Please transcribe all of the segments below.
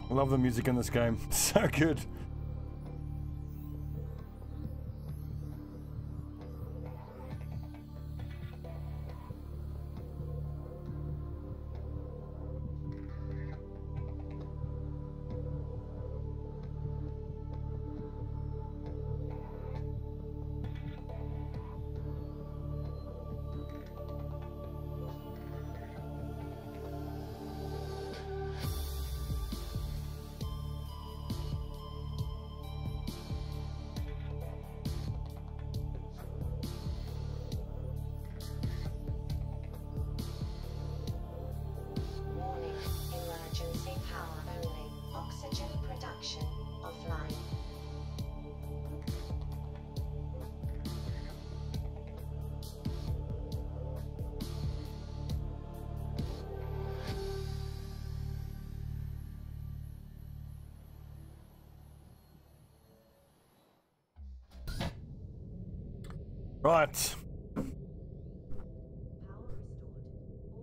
I love the music in this game. So good. Right.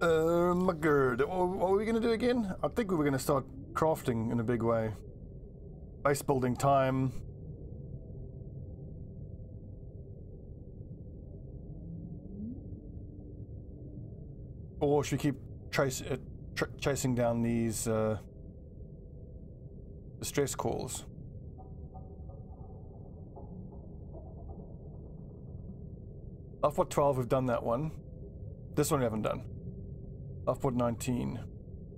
My god. What were we going to do again? I think we were going to start crafting in a big way. Base building time. Or should we keep chasing down these distress calls? Off what 12 we've done that one. This one we haven't done. Off what 19.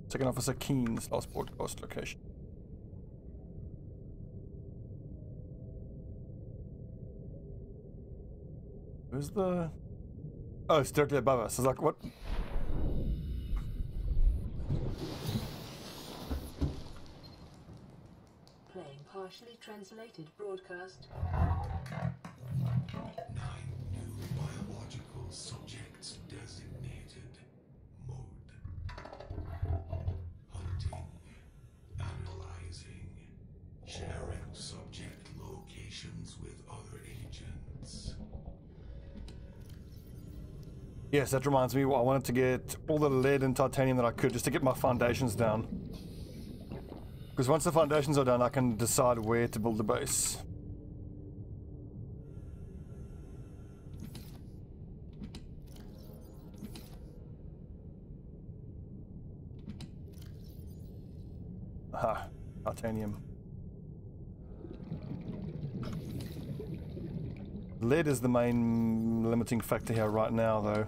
Second Officer Keen's last broadcast location. Where's the... Oh, it's directly above us. It's like, what? Playing partially translated broadcast. 9 new biological subjects designated. Mode. Hunting. Analyzing. Sharing subject locations with other agents. Yes, that reminds me. I wanted to get all the lead and titanium that I could just to get my foundations down. Because once the foundations are done, I can decide where to build the base. Aha, titanium. Lead is the main limiting factor here right now, though.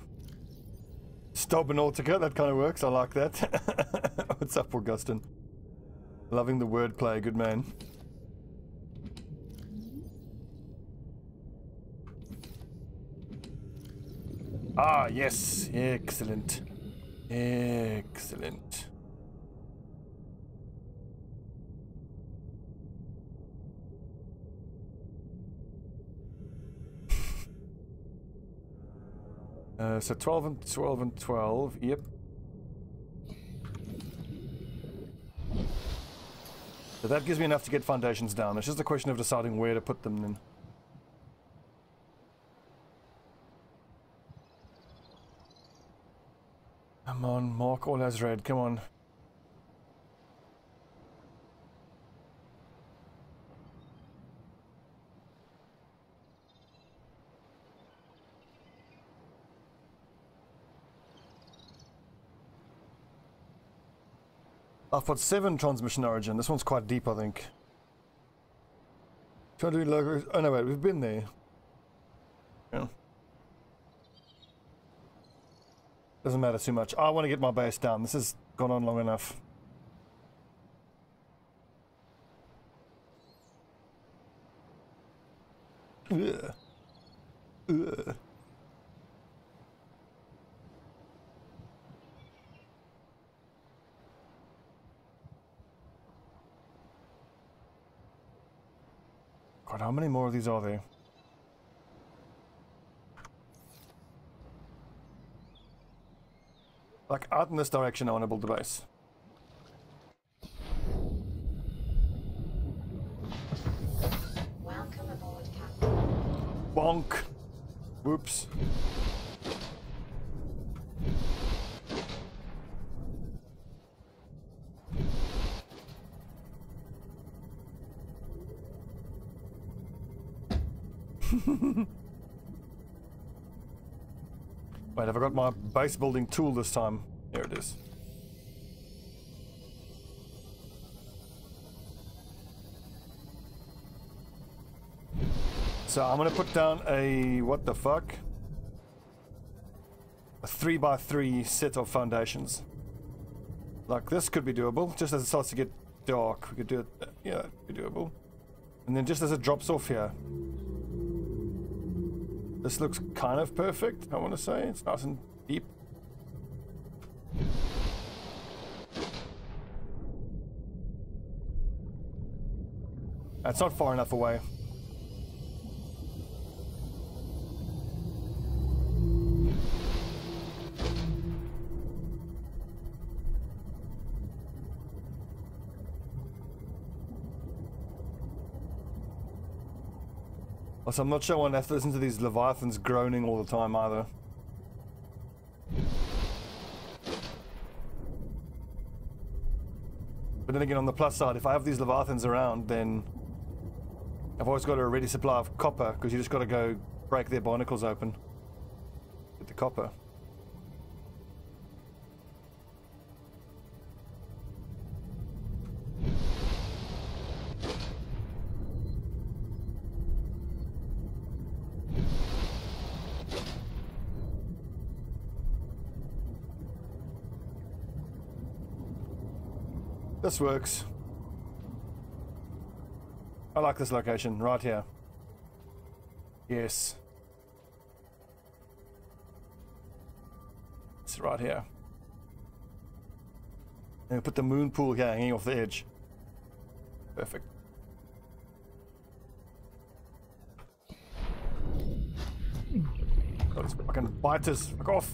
Stobbie Nautica, that kind of works. I like that. What's up, Augustin? Loving the wordplay, good man. Ah, yes, excellent. Excellent. So 12 and 12 and 12, yep. So that gives me enough to get foundations down. It's just a question of deciding where to put them then. Come on, mark all as red, come on. I've got 7 transmission origin. This one's quite deep, I think. Trying to do logos. Oh no, wait, we've been there. Yeah. Doesn't matter too much. I want to get my base down. This has gone on long enough. Ugh. Ugh. God, how many more of these are there? Like, out in this direction, I want to build the base. Welcome aboard, Captain. Bonk. Whoops. Wait, have I got my base building tool this time? Here it is. So I'm gonna put down a, what the fuck? A 3x3 set of foundations. Like this could be doable, just as it starts to get dark. We could do it, yeah, it could be doable. And then just as it drops off here. This looks kind of perfect, I want to say. It's nice and deep. That's not far enough away. Also, I'm not sure I want to have to listen to these leviathans groaning all the time either. But then again, on the plus side, if I have these leviathans around, then I've always got a ready supply of copper, because you just got to go break their barnacles open. Get the copper. This works. I like this location, right here. Yes. It's right here. And put the moon pool here, hanging off the edge. Perfect. God, these fucking biters. Fuck off.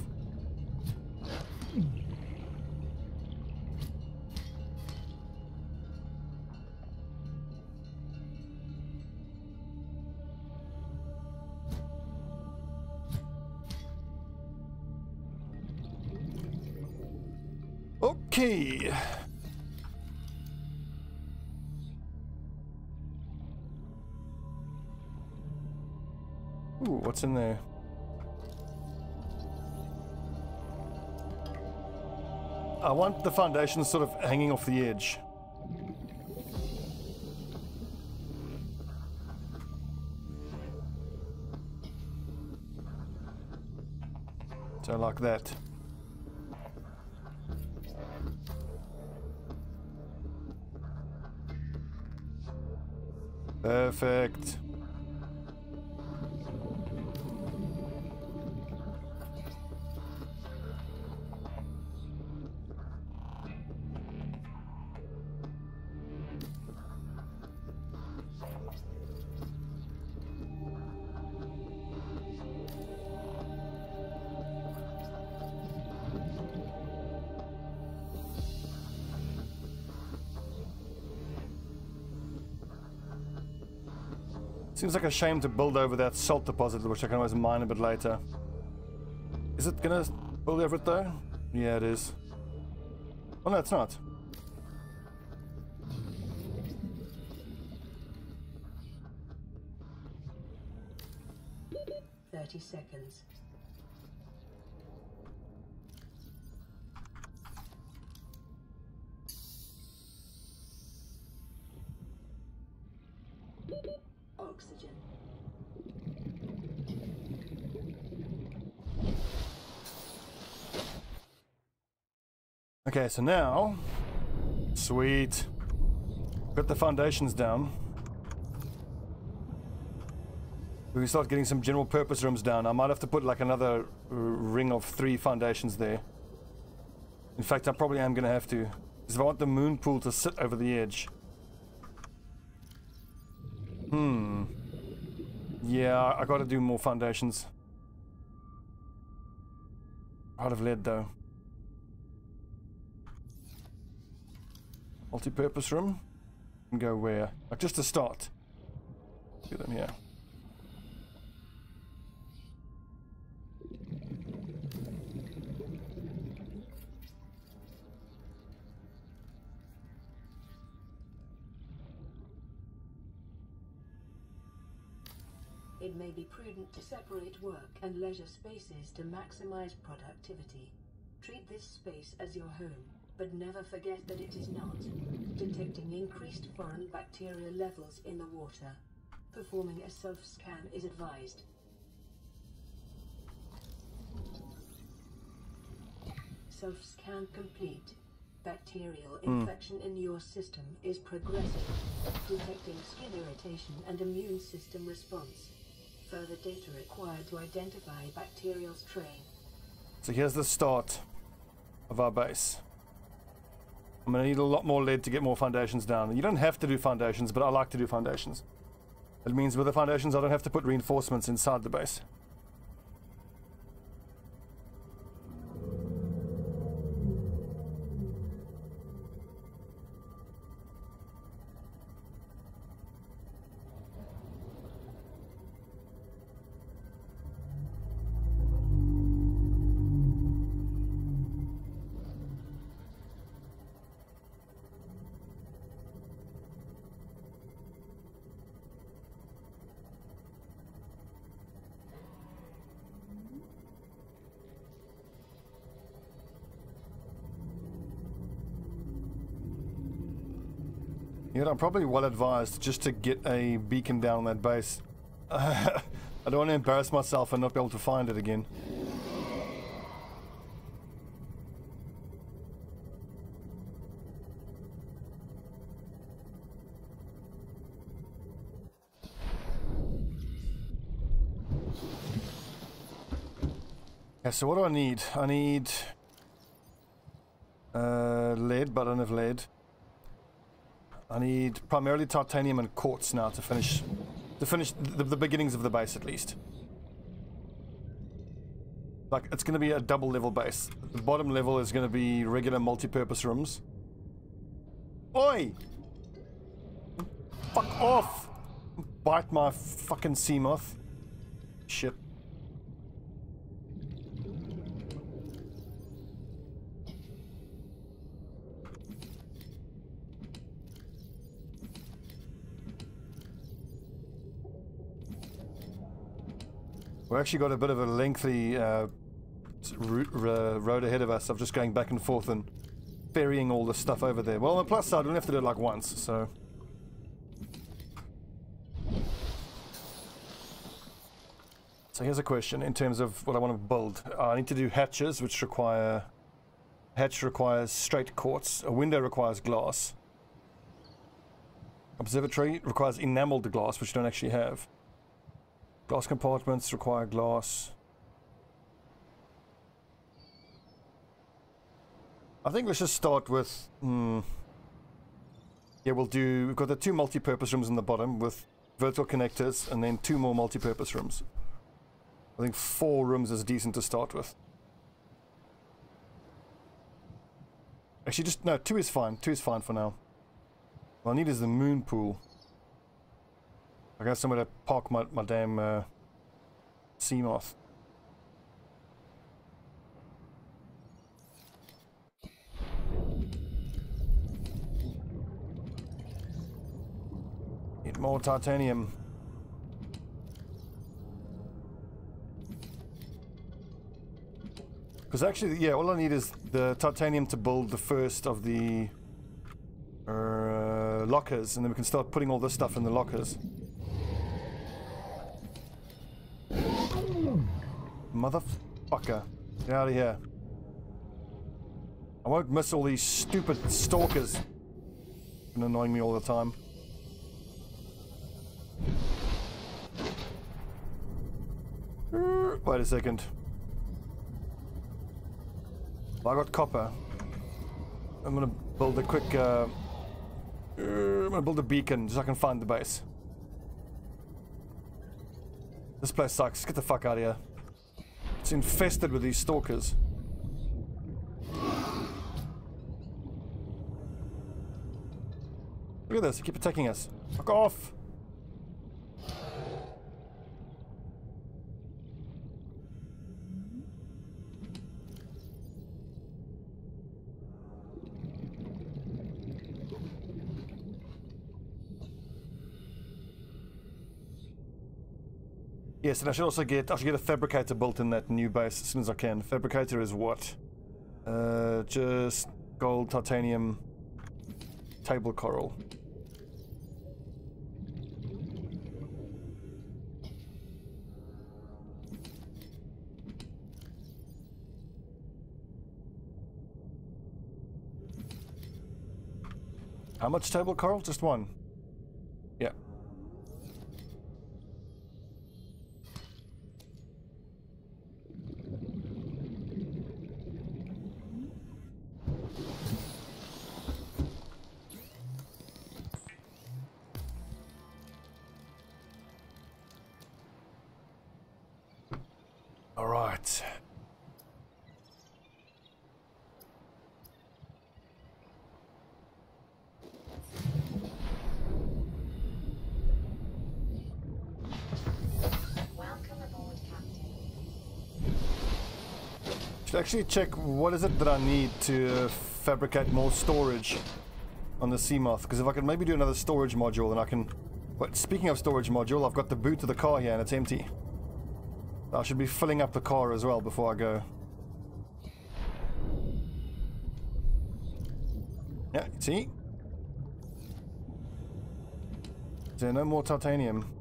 Okay. Ooh, what's in there? I want the foundations sort of hanging off the edge. So like that. Perfect. Seems like a shame to build over that salt deposit, which I can always mine a bit later. Is it gonna build over it though? Yeah, it is. Oh no, it's not. Seconds. Oxygen. Okay, so now, sweet. Got the foundations down. We can start getting some general purpose rooms down. I might have to put like another ring of 3 foundations there. In fact, I probably am going to have to. Because if I want the moon pool to sit over the edge. Yeah, I got to do more foundations. Out of lead though. Multi-purpose room. And go where? Like just to start. Do them here. It may be prudent to separate work and leisure spaces to maximize productivity. Treat this space as your home, but never forget that it is not. Detecting increased foreign bacteria levels in the water. Performing a self-scan is advised. Self-scan complete. Bacterial infection in your system is progressive, detecting skin irritation and immune system response. Further data required to identify bacterial strain. So here's the start of our base. I'm going to need a lot more lead to get more foundations down. You don't have to do foundations, but I like to do foundations. It means with the foundations I don't have to put reinforcements inside the base. You know, I'm probably well advised just to get a beacon down that base. I don't want to embarrass myself and not be able to find it again. Yeah, so what do I need? I need lead, but I don't have lead. I need primarily titanium and quartz now to finish the beginnings of the base, at least. Like, it's going to be a double level base. The bottom level is going to be regular multi-purpose rooms. Oi! Fuck off! Bite my fucking sea moth. Shit. We've actually got a bit of a lengthy road ahead of us of just going back and forth and ferrying all this stuff over there. Well, on the plus side, we don't have to do it like once, so... So here's a question in terms of what I want to build. I need to do hatches, which require... Hatch requires straight quartz. A window requires glass. Observatory requires enameled glass, which you don't actually have. Glass compartments require glass. I think let's just start with... Yeah, we've got the 2 multi-purpose rooms in the bottom with vertical connectors and then 2 more multi-purpose rooms. I think 4 rooms is decent to start with. Actually, just... No, 2 is fine. 2 is fine for now. What I need is the moon pool. I got somewhere to park my damn sea moth. Need more titanium. Because actually, yeah, all I need is the titanium to build the first of the lockers, and then we can start putting all this stuff in the lockers. Motherfucker. Get out of here. I won't miss all these stupid stalkers. Been annoying me all the time. Wait a second. Well, I got copper. I'm gonna build a quick I'm gonna build a beacon so I can find the base. This place sucks. Get the fuck out of here. It's infested with these stalkers. Look at this, they keep attacking us. Fuck off! Yes, and I should also get a fabricator built in that new base as soon as I can. Fabricator is what? Just gold, titanium, table coral. How much table coral? Just one. Yeah. All right. Welcome aboard, Captain. Should actually check what is it that I need to fabricate more storage on the Seamoth, because if I could maybe do another storage module, then I can... But speaking of storage module, I've got the boot of the car here and it's empty. I should be filling up the car as well before I go. Yeah, see? Is there no more titanium?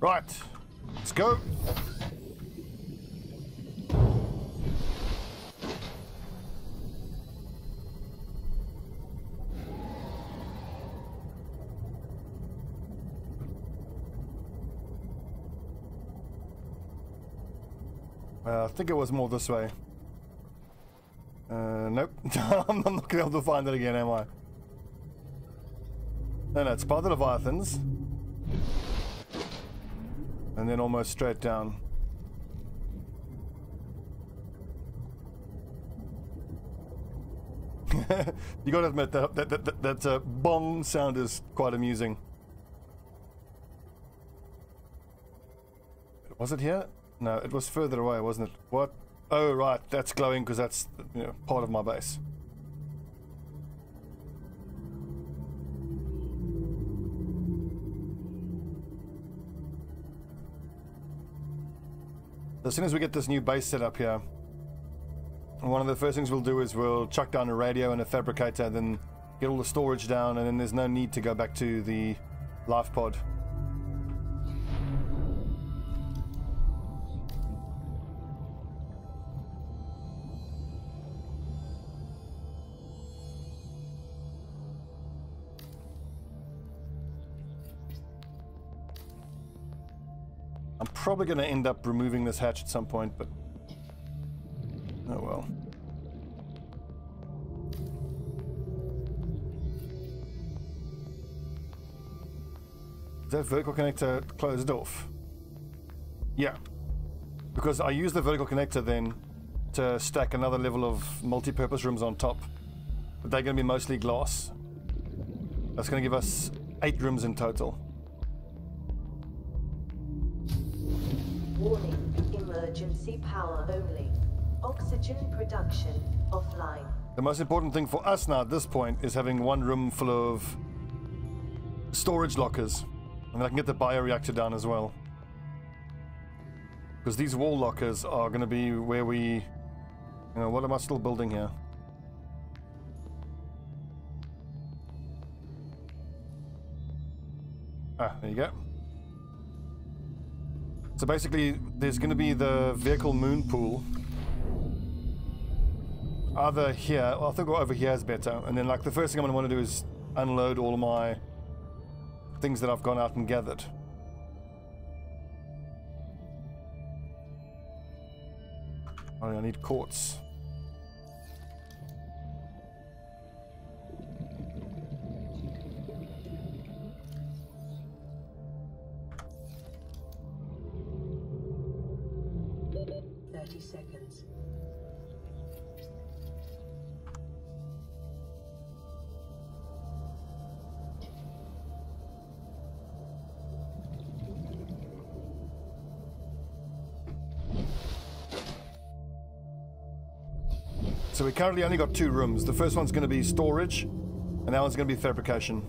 Right, let's go. I think it was more this way. Nope. I'm not going to be able to find it again, am I? No, it's by the Leviathans. And then almost straight down. You gotta admit that bong sound is quite amusing. Was it here? No, it was further away, wasn't it? What? Oh, right, that's glowing because that's, you know, part of my base. As soon as we get this new base set up here, one of the first things we'll do is we'll chuck down a radio and a fabricator, then get all the storage down, and then there's no need to go back to the life pod. I'm probably going to end up removing this hatch at some point, but oh well. Is that vertical connector closed off? Yeah, because I use the vertical connector then to stack another level of multi-purpose rooms on top, but they're going to be mostly glass. That's going to give us 8 rooms in total. Warning, emergency power only. Oxygen production offline. The most important thing for us now at this point is having one room full of storage lockers. And I can get the bioreactor down as well. Because these wall lockers are going to be where we... You know, what am I still building here? Ah, there you go. So basically, there's going to be the vehicle moon pool. Either here, well, I think over here is better. And then, like, the first thing I'm going to want to do is unload all of my things that I've gone out and gathered. Oh, I need quartz. 30 seconds. So we currently only got 2 rooms. The first one's going to be storage, and that one's going to be fabrication.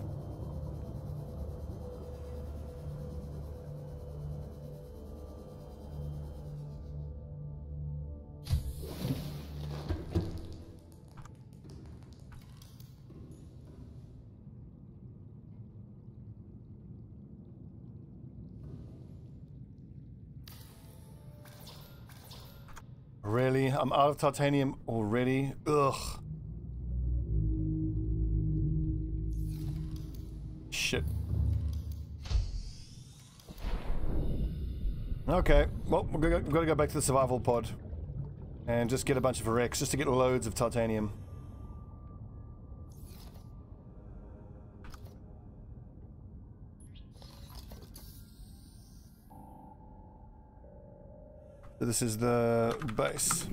Really? I'm out of titanium already? Ugh. Shit. Okay, well, we've got to go back to the survival pod and just get a bunch of wrecks just to get loads of titanium. So this is the base.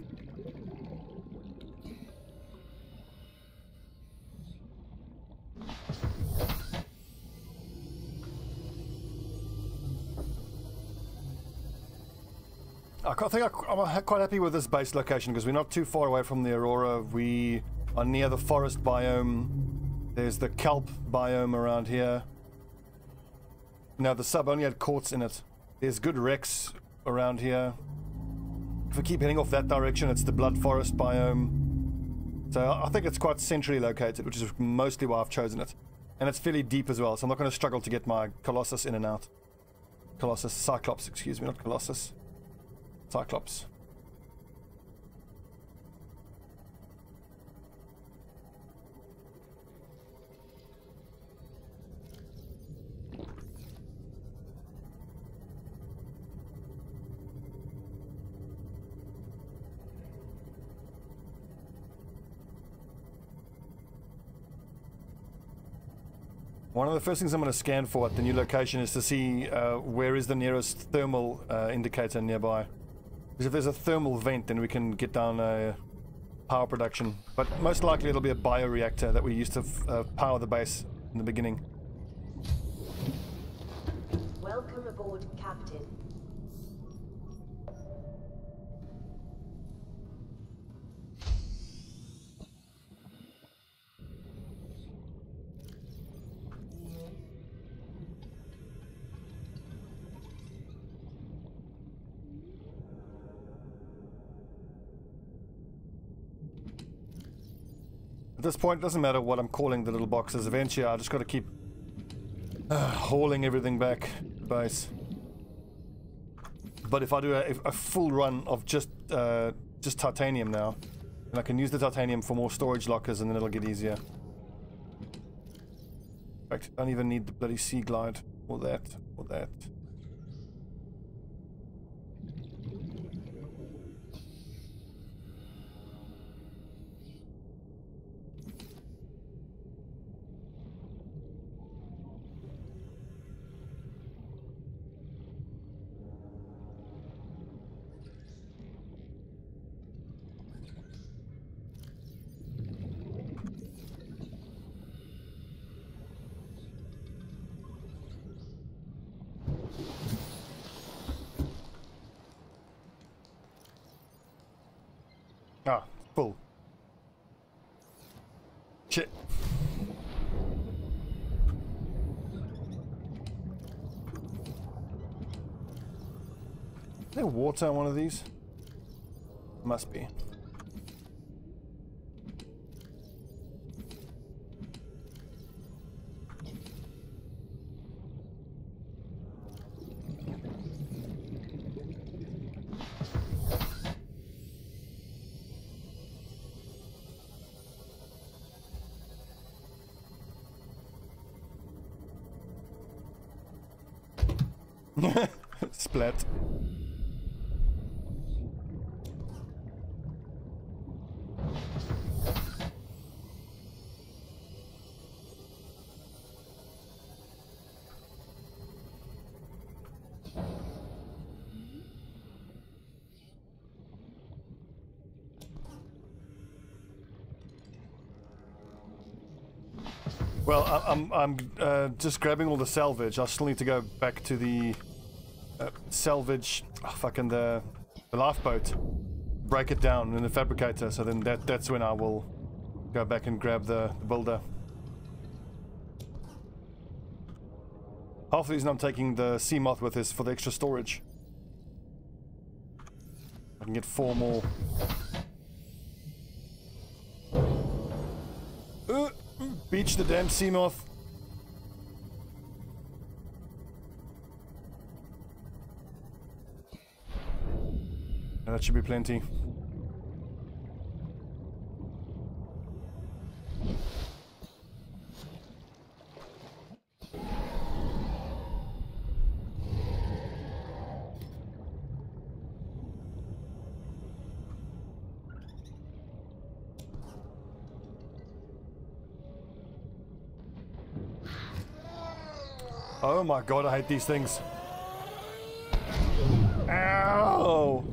I think I'm quite happy with this base location because we're not too far away from the Aurora. We are near the forest biome. There's the kelp biome around here. Now the sub only had quartz in it. There's good wrecks around here. If we keep heading off that direction, it's the blood forest biome. So I think it's quite centrally located, which is mostly why I've chosen it. And it's fairly deep as well, so I'm not going to struggle to get my Colossus in and out. Colossus, Cyclops, excuse me, not Colossus. Cyclops. One of the first things I'm going to scan for at the new location is to see where is the nearest thermal indicator nearby. Because if there's a thermal vent, then we can get down power production. But most likely it'll be a bioreactor that we used to power the base in the beginning. Welcome aboard, Captain. At this point, it doesn't matter what I'm calling the little boxes. Eventually, I just got to keep hauling everything back to base. But if I do a full run of just titanium now, then I can use the titanium for more storage lockers, and then it'll get easier. In fact, I don't even need the bloody sea glide or that or that. Ah, full. Shit. Is there water on one of these? Must be. Splat. Well, I'm just grabbing all the salvage. I still need to go back to the salvage, fucking the lifeboat, break it down in the fabricator. So then that's when I will go back and grab the builder. Half the reason I'm taking the sea moth with is for the extra storage. I can get 4 more. Beach the damn sea moth. And that should be plenty. Oh my god, I hate these things. Ow!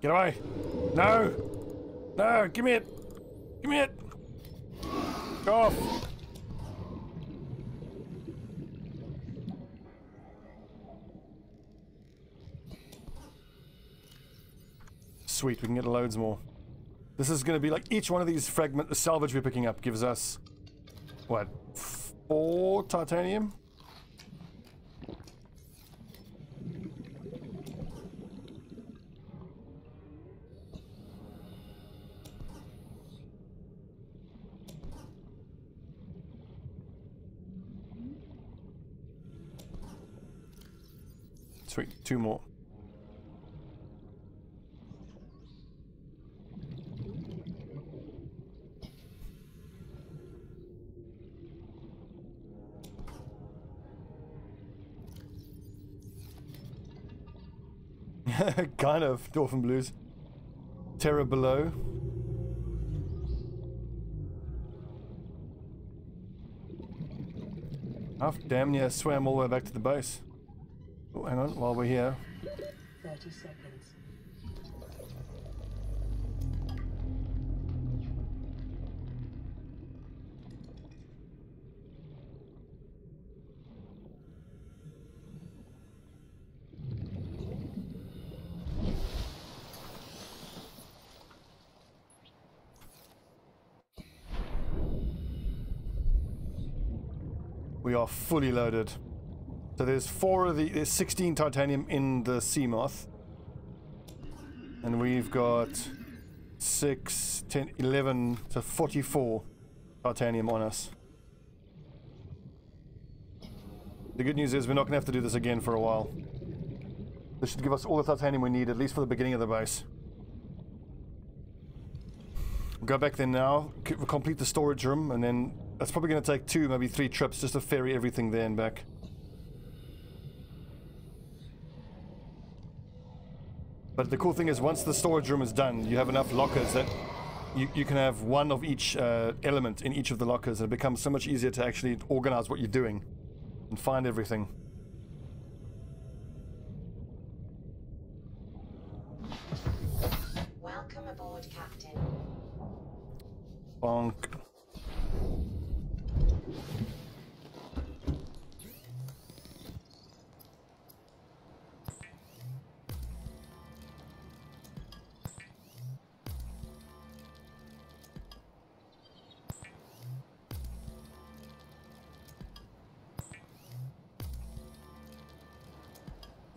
Get away! No! No! Give me it! Give me it! Go off! Sweet, we can get loads more. This is going to be like each one of these the salvage we're picking up gives us, what, 4 titanium? Sweet, 2 more. Kind of, Dolphin Blues. Terror below. I've damn near swam all the way back to the base. Oh, hang on, while we're here. 30 seconds. We are fully loaded. So there's 16 titanium in the sea moth. And we've got 6, 10, 11, so 44 titanium on us. The good news is we're not going to have to do this again for a while. This should give us all the titanium we need, at least for the beginning of the base. We'll go back there now, complete the storage room, and then that's probably going to take 2, maybe 3 trips just to ferry everything there and back. But the cool thing is, once the storage room is done, you have enough lockers that you can have one of each element in each of the lockers, and it becomes so much easier to actually organize what you're doing and find everything. Welcome aboard, Captain. Bonk.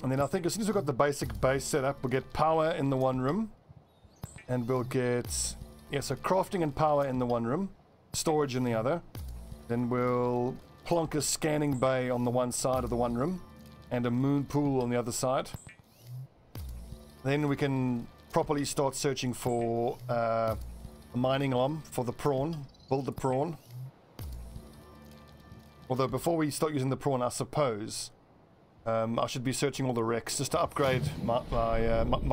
And then I think as soon as we've got the basic base set up, we'll get power in the one room. And we'll get, yeah, so crafting and power in the one room, storage in the other. Then we'll plonk a scanning bay on the one side of the one room, and a moon pool on the other side. Then we can properly start searching for a mining arm for the prawn, build the prawn. Although before we start using the prawn, I suppose I should be searching all the wrecks just to upgrade my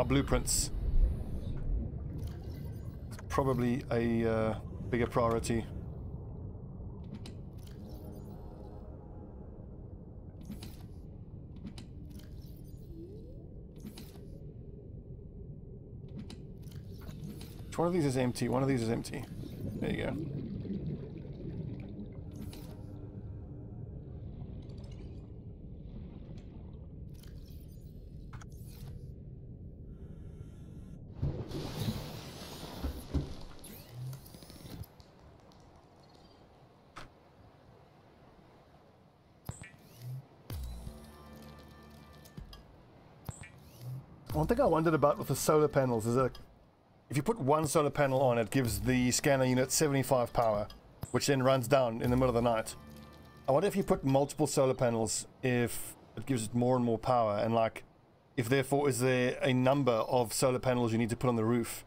blueprints. It's probably a bigger priority. Which one of these is empty? One of these is empty. There you go. One thing I wondered about with the solar panels is that if you put one solar panel on, it gives the scanner unit 75 power, which then runs down in the middle of the night. I wonder if you put multiple solar panels, if it gives it more and more power, and like, if therefore is there a number of solar panels you need to put on the roof,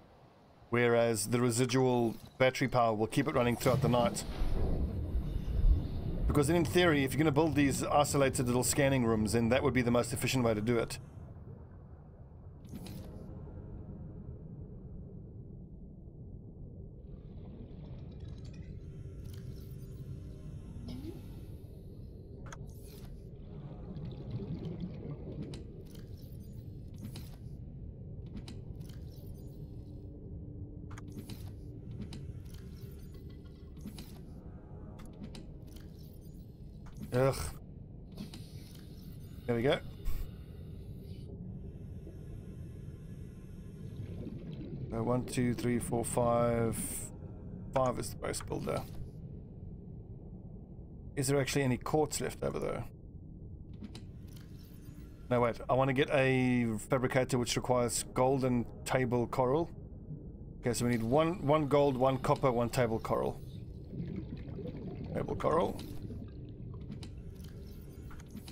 whereas the residual battery power will keep it running throughout the night. Because then in theory, if you're going to build these isolated little scanning rooms, then that would be the most efficient way to do it. Ugh. There we go. So 1, 2, 3, 4, 5. 5 is the base builder. Is there actually any quartz left over there? No, wait. I want to get a fabricator which requires gold and table coral. Okay, so we need one gold, 1 copper, 1 table coral. Table coral.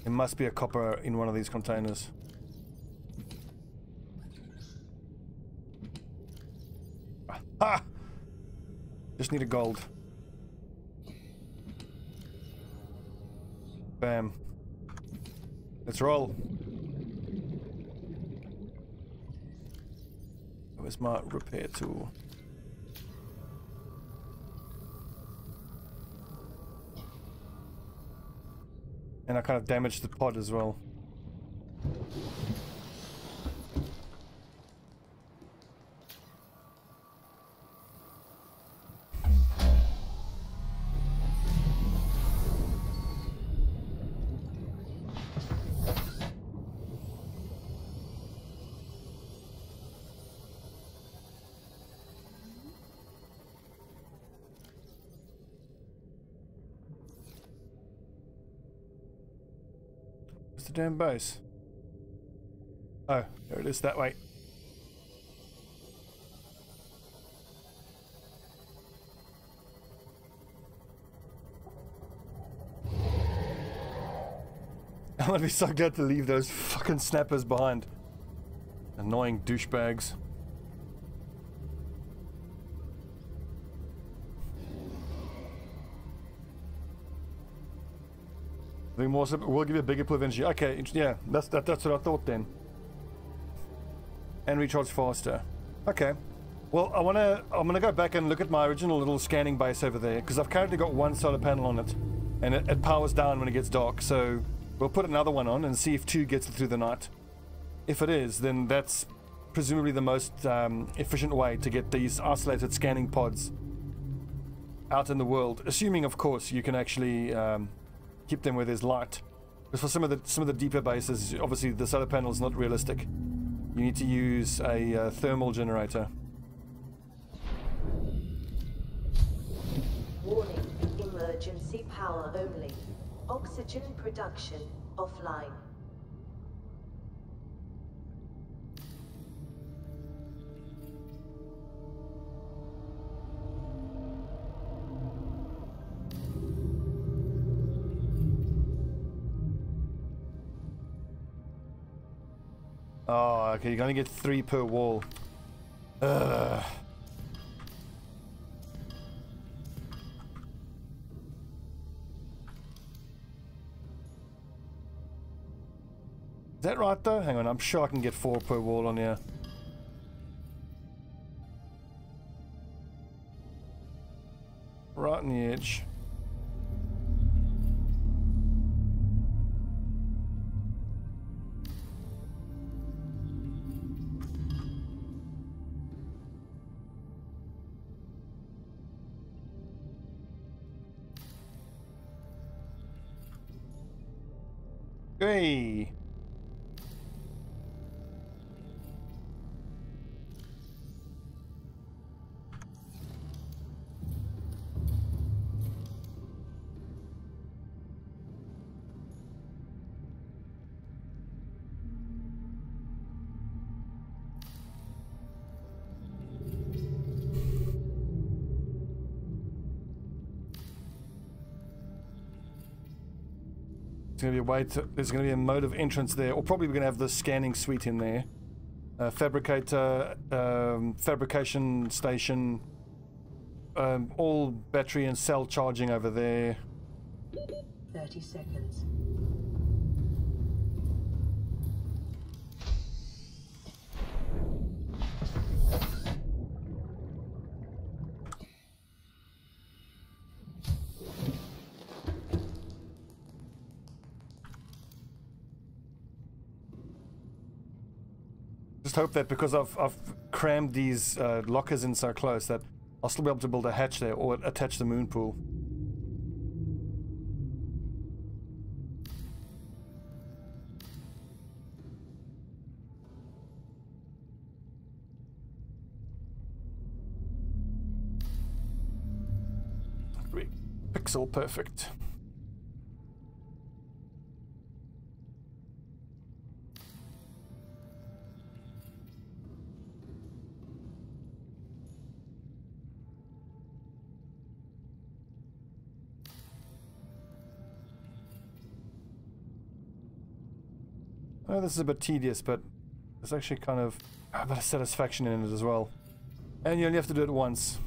There must be a copper in one of these containers. Ah! Just need a gold. Bam. Let's roll. Where's my repair tool? And I kind of damaged the pod as well. The damn base. Oh, there it is, that way. I'm gonna be so glad to leave those fucking snappers behind. Annoying douchebags. We'll give you a bigger pool of energy. Okay, yeah, that's what I thought then. And recharge faster. Okay. Well, I'm gonna go back and look at my original little scanning base over there, because I've currently got 1 solar panel on it, and it powers down when it gets dark. So we'll put another one on and see if 2 gets it through the night. If it is, then that's presumably the most efficient way to get these isolated scanning pods out in the world, assuming, of course, you can actually keep them where there's light. Because for some of the deeper bases, obviously the solar panel is not realistic. You need to use a thermal generator. Warning, emergency power only. Oxygen production offline. Oh, okay, you're gonna get 3 per wall. Ugh. Is that right though? Hang on, I'm sure I can get 4 per wall on here. Right on the edge. Hey! There's going to be a way to, there's going to be a mode of entrance there, or probably we're going to have the scanning suite in there. Fabricator, fabrication station, all battery and cell charging over there. 30 seconds. Just hope that because I've crammed these lockers in so close that I'll still be able to build a hatch there or attach the moon pool. Pixel perfect. Oh, this is a bit tedious, but there's actually kind of a bit of satisfaction in it as well. And you only have to do it once.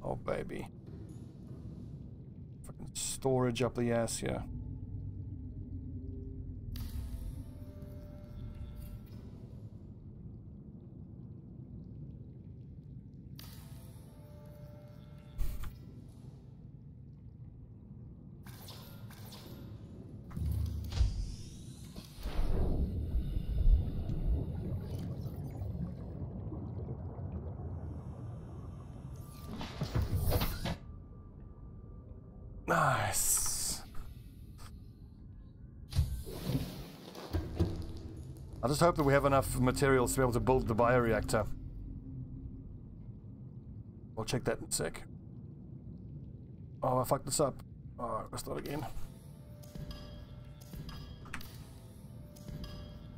Oh, baby. Fucking storage up the ass here. Nice. I just hope that we have enough materials to be able to build the bioreactor. We'll check that in a sec. Oh, I fucked this up. Oh, let's start again.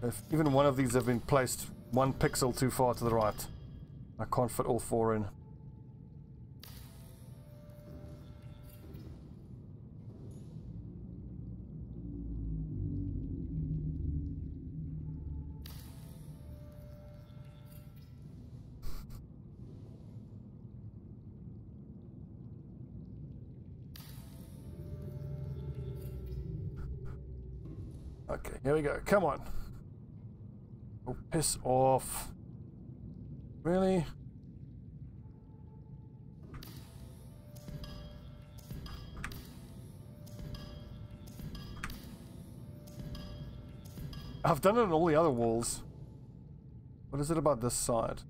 If even one of these have been placed 1 pixel too far to the right, I can't fit all 4 in. Okay, here we go. Come on. Oh, piss off. Really? I've done it on all the other walls. What is it about this side?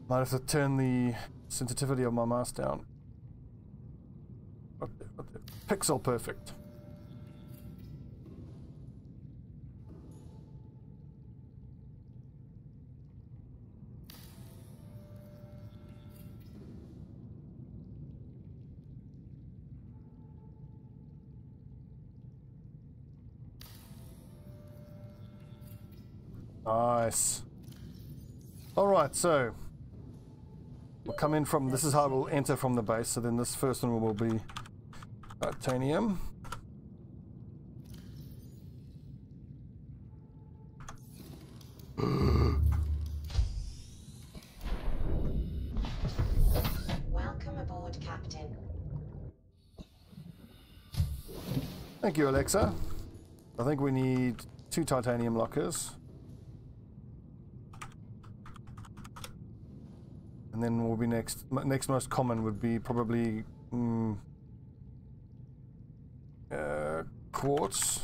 Might have to turn the sensitivity of my mouse down. What the? Pixel perfect. Nice. Alright, so we'll come in from, this is how we'll enter from the base, so then this first one will be titanium. Welcome aboard, Captain. Thank you, Alexa. I think we need 2 titanium lockers. And then we'll be next. Next most common would be probably quartz.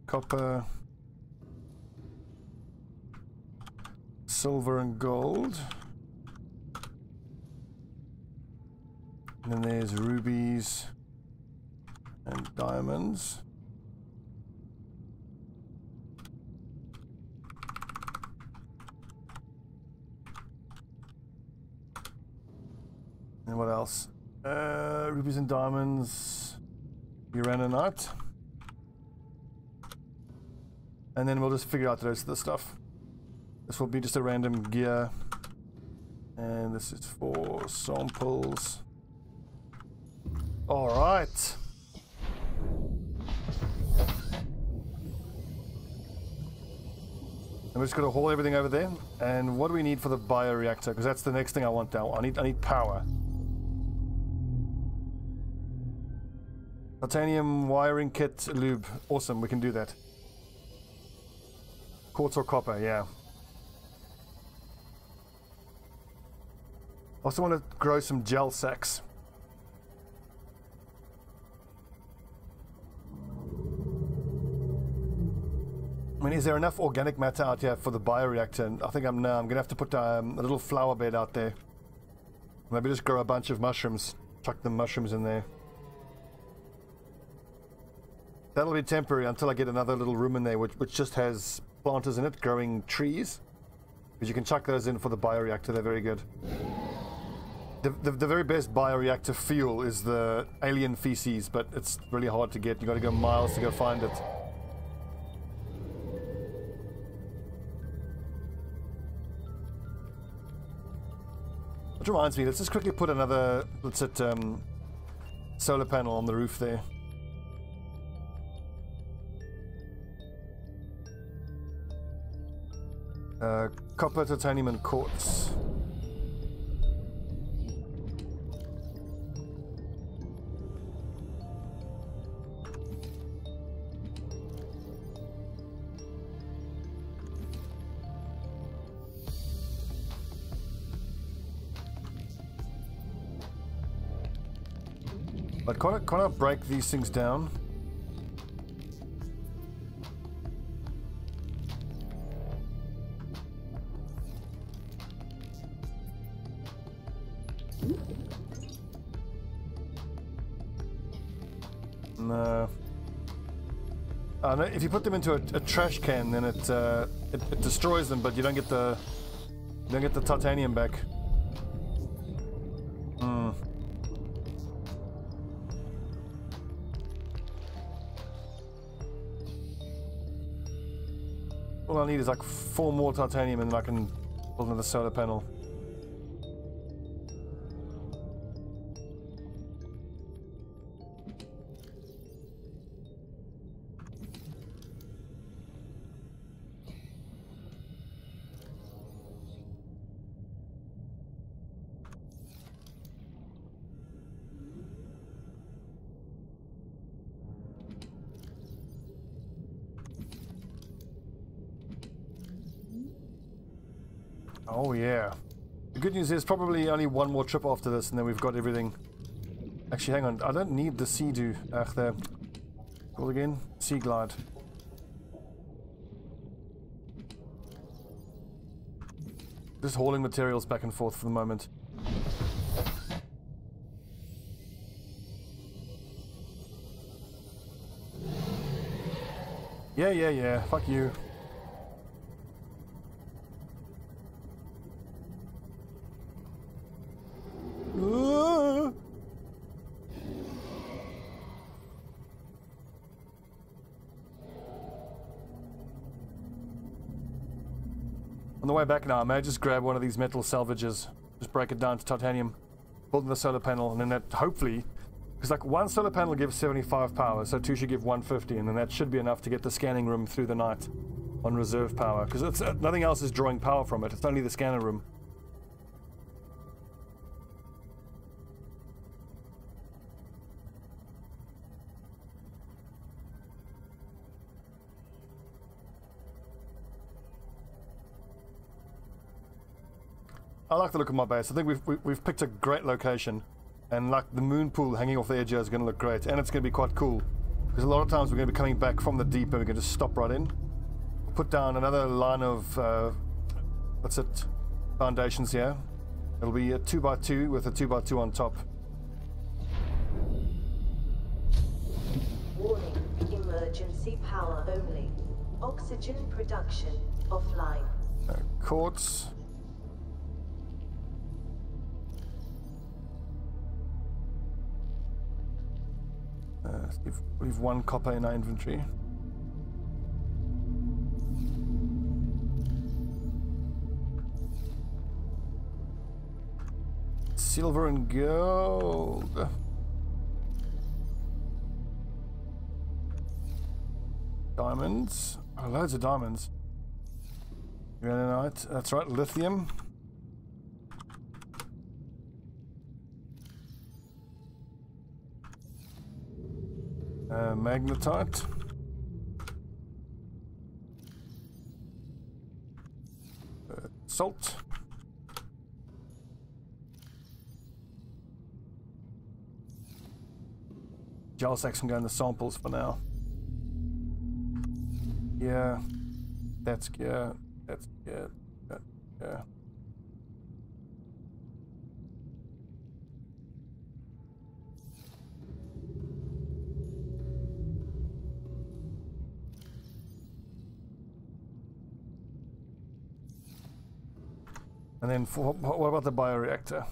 Copper, silver and gold. And then there's rubies and diamonds. And what else? Rubies and diamonds, uranite. And then we'll just figure out the rest of the stuff. This will be just a random gear. And this is for samples. Alright. And we're just going to haul everything over there. And what do we need for the bioreactor? Because that's the next thing I want now. I need power. Titanium wiring kit lube. Awesome, we can do that. Quartz or copper, yeah. Also want to grow some gel sacks. I mean, is there enough organic matter out here for the bioreactor? And I think I'm going to have to put a little flower bed out there. Maybe just grow a bunch of mushrooms. Chuck the mushrooms in there. That'll be temporary until I get another little room in there which just has planters in it, growing trees. Because you can chuck those in for the bioreactor, they're very good. The very best bioreactor fuel is the alien feces, but it's really hard to get. You got to go miles to go find it. Which reminds me, let's just quickly put another, solar panel on the roof there. Copper, titanium, and quartz. But can't I break these things down? No. No. If you put them into a trash can, then it destroys them, but you don't get the titanium back. Hmm. All I need is like 4 more titanium, and then I can build another solar panel. Oh yeah. The good news is probably only one more trip after this and then we've got everything. Actually, hang on. I don't need the sea-doo. There. Call again. Sea glide. Just hauling materials back and forth for the moment. Yeah. Fuck you. On the way back now, I may just grab one of these metal salvages, just break it down to titanium, build in the solar panel, and then that hopefully, because like one solar panel gives 75 power, so 2 should give 150, and then that should be enough to get the scanning room through the night on reserve power, because nothing else is drawing power from it, it's only the scanner room. I like the look of my base. I think we've picked a great location, and like the moon pool hanging off the edge here is going to look great, and it's going to be quite cool because a lot of times we're going to be coming back from the deep and we can just stop right in. Put down another line of what's it? Foundations here. It'll be a 2x2 with a 2x2 on top. Warning, emergency power only. Oxygen production offline. Quartz. We've one copper in our inventory. Silver and gold. Diamonds. Oh, loads of diamonds. Granite. That's right. Lithium. Magnetite. Salt. Gel sacks can go in the samples for now. Yeah, that's good. That's good. Yeah. And then what about the bioreactor?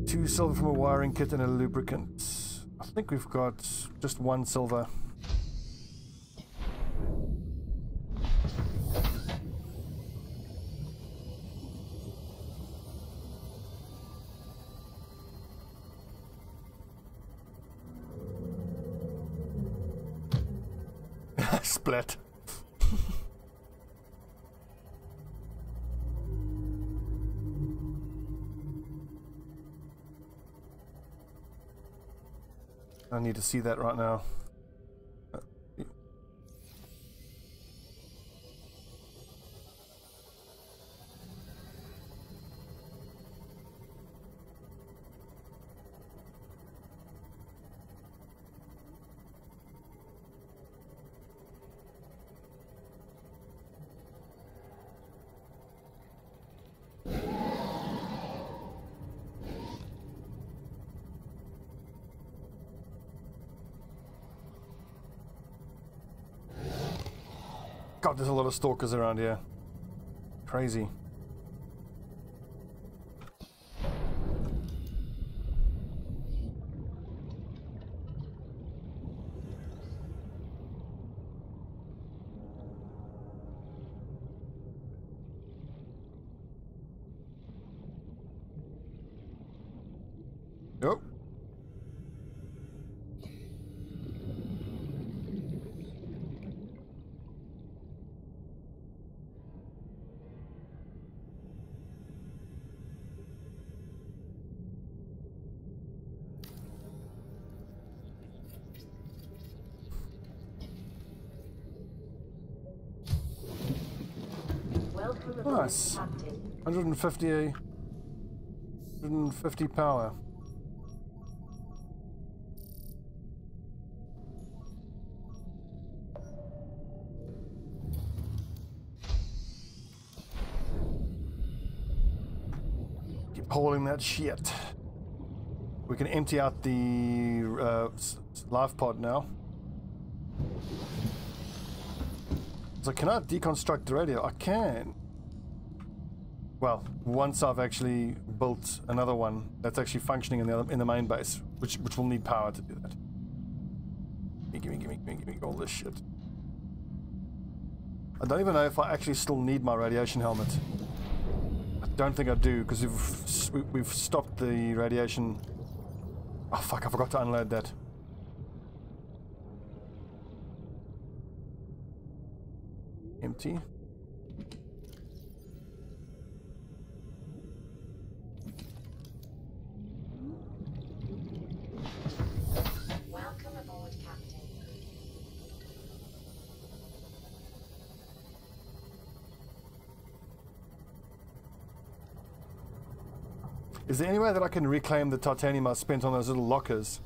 Two silver from a wiring kit and a lubricant. I think we've got just one silver. Split. I need to see that right now. God, there's a lot of stalkers around here. Crazy. Yep. Nice. 150 power. Keep holding that shit. We can empty out the life pod now. So can I deconstruct the radio? I can. Well, once I've actually built another one that's actually functioning in the main base, which will need power to do that. Give me all this shit. I don't even know if I actually still need my radiation helmet. I don't think I do, because we've stopped the radiation. Oh fuck, I forgot to unload that. Empty. Welcome Is there any way that I can reclaim the titanium I spent on those little lockers?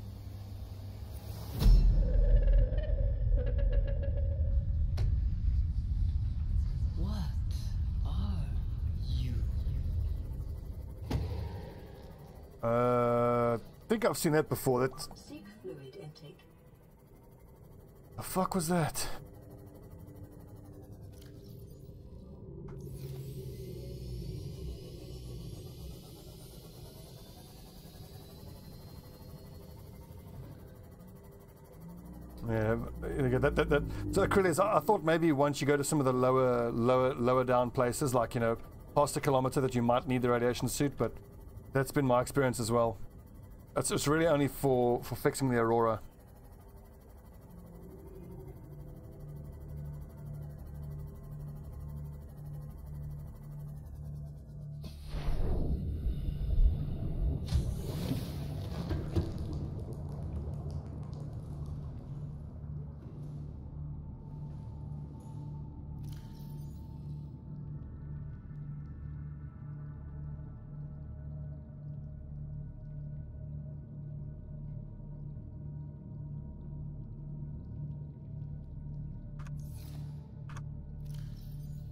What are you? I think I've seen that before. That Seek fluid intake. the fuck was that? Yeah, that. So Achilles, I thought maybe once you go to some of the lower down places, like, you know, past a kilometer, that you might need the radiation suit, but that's been my experience as well. It's really only for fixing the Aurora.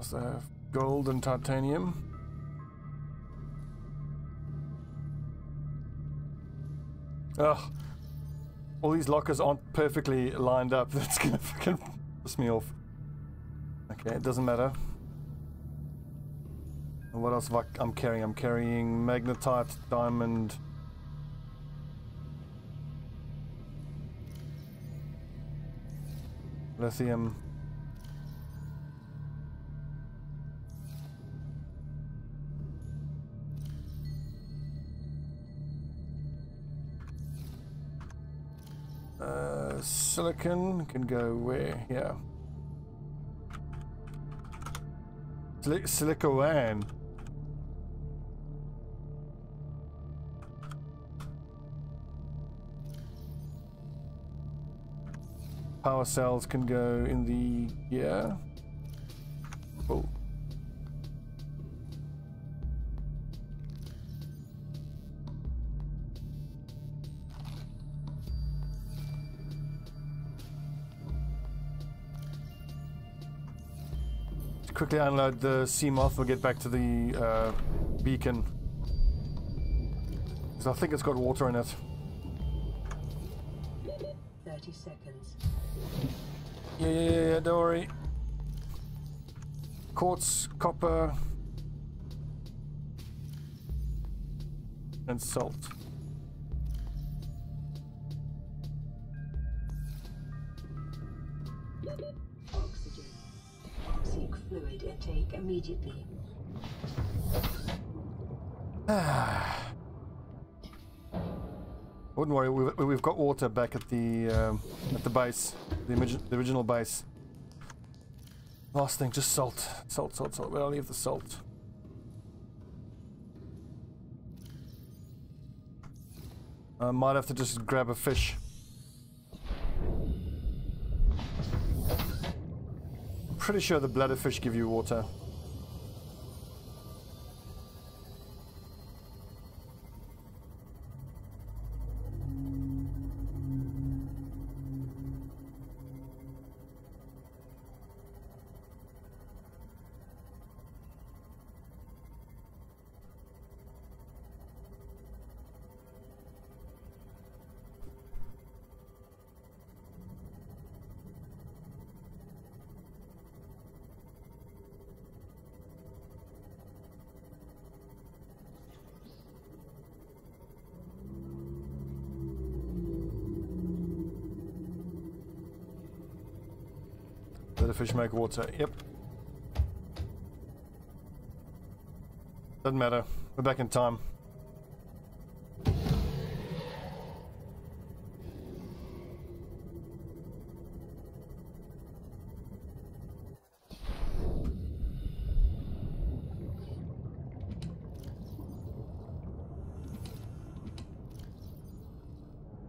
So gold and titanium. Ugh. All these lockers aren't perfectly lined up. That's gonna fucking piss me off. Okay, it doesn't matter. And what else have I'm carrying? I'm carrying magnetite, diamond. Lithium. Silicon can go where? Yeah. Silicoan. Power cells can go in the... yeah. Cool. Quickly unload the Seamoth. We'll get back to the beacon. Because I think it's got water in it. 30 seconds. Yeah, don't worry. Quartz, copper, and salt. Oxygen. Seek fluid intake immediately. Wouldn't worry, we've got water back at the base, the original base. Last thing, just salt. Salt. Where I'll leave the salt. I might have to just grab a fish. Pretty sure the bladderfish give you water. Let the fish make water. Yep. Doesn't matter. We're back in time.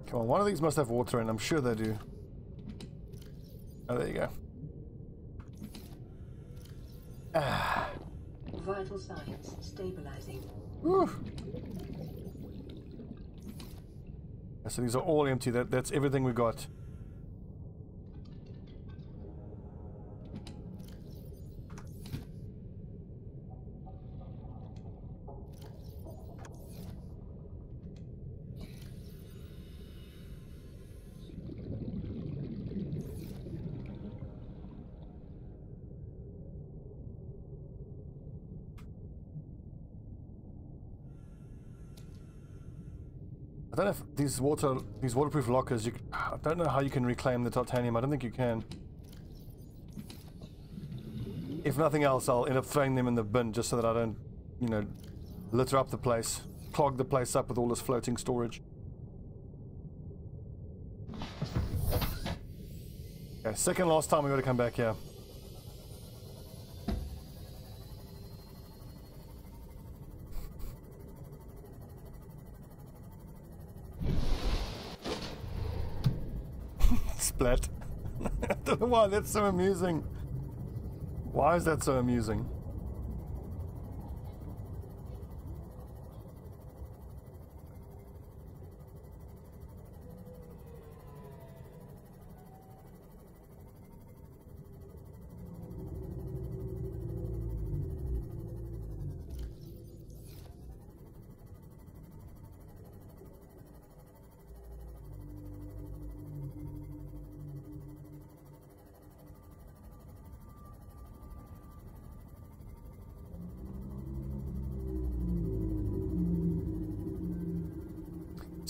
Come on, one of these must have water in. I'm sure they do. Oh, there you go. Vital signs stabilizing. Whew. So these are all empty. That's everything we got. I don't know if these waterproof lockers, I don't know how you can reclaim the titanium. I don't think you can. If nothing else, I'll end up throwing them in the bin just so that I don't, you know, litter up the place, clog the place up with all this floating storage. Okay, second last time we got to come back here. Splat. I don't know why that's so amusing. Why is that so amusing?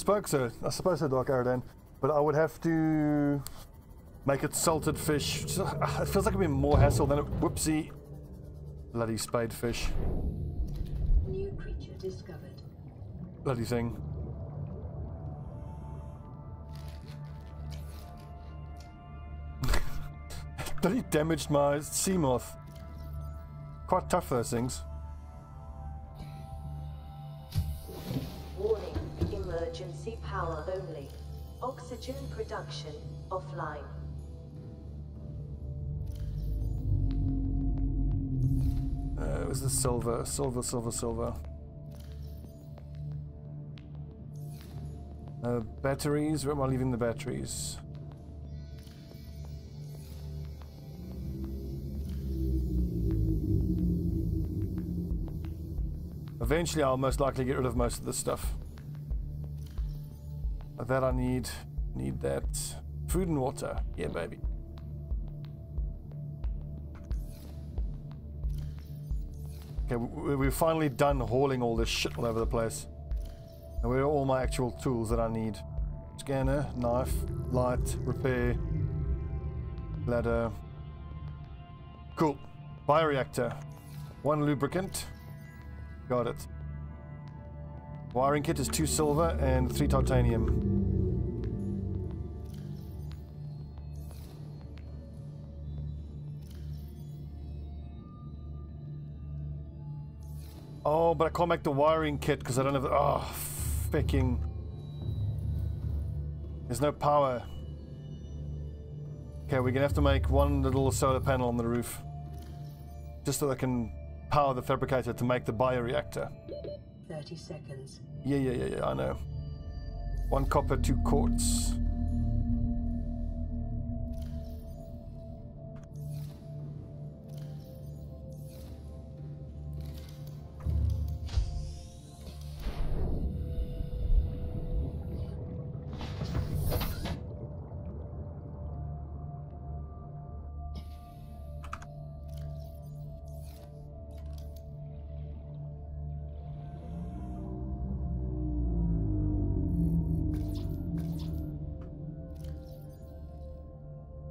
I suppose so, Dark Aradan, but I would have to make it salted fish. It feels like it'd be more hassle than it. Whoopsie. Bloody spade fish. New creature discovered. Bloody thing. Bloody damaged my sea moth. Quite tough, those things. Warning, emergency power only. Oxygen production offline. It was the silver. Batteries, where am I leaving the batteries? Eventually I'll most likely get rid of most of this stuff. That I need that. Food and water, yeah baby. Okay, we're finally done hauling all this shit all over the place. And where are all my actual tools that I need? Scanner, knife, light, repair, ladder. Cool. Bioreactor. 1 lubricant. Got it. Wiring kit is 2 silver and 3 titanium. Oh, but I can't make the wiring kit because I don't have the... Oh, fucking... There's no power. Okay, we're gonna have to make one little solar panel on the roof. Just so I can power the fabricator to make the bioreactor. 30 seconds. Yeah, I know. 1 copper, 2 quartz.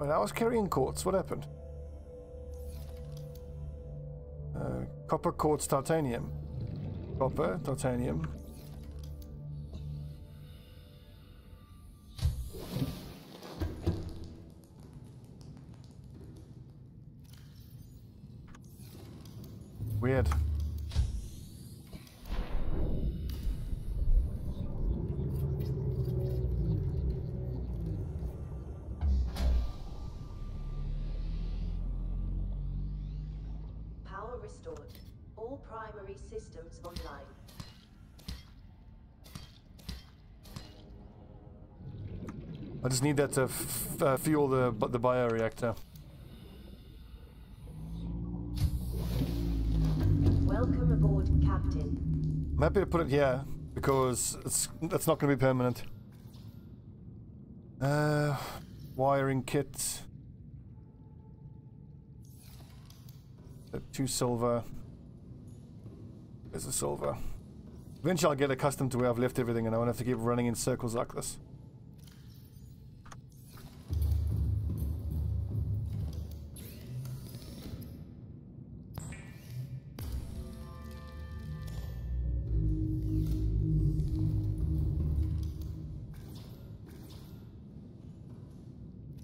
I was carrying quartz. What happened? Copper, quartz, titanium. Copper, titanium. Weird. Restored. All primary systems online. I just need that to fuel the bioreactor. Welcome aboard, Captain. I'm happy to put it here because it's not going to be permanent. Wiring kit. 2 silver. There's a silver. Eventually I'll get accustomed to where I've left everything and I won't have to keep running in circles like this.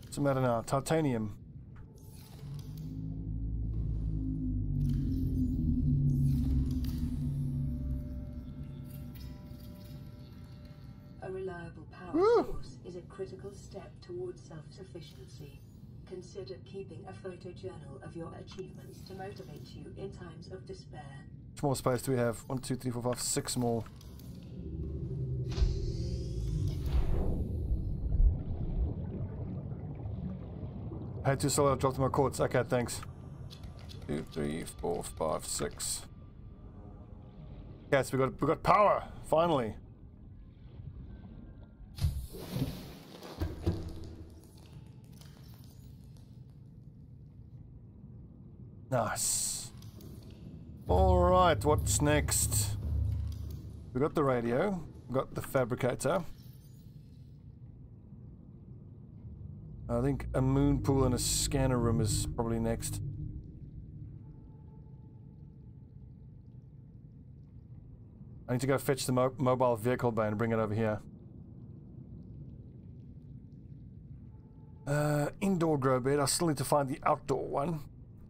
What's the matter now? Titanium. A reliable power source is a critical step towards self-sufficiency. Consider keeping a photojournal of your achievements to motivate you in times of despair. How much more space do we have? 1, 2, 3, 4, 5, 6 more. I had 2 silver, dropped my quartz. Okay, thanks. 2, 3, 4, 5, 6. Yes, we got power finally. Nice. All right, what's next? We got the radio. We got the fabricator. I think a moon pool and a scanner room is probably next. I need to go fetch the mobile vehicle bay and bring it over here. Indoor grow bed. I still need to find the outdoor one.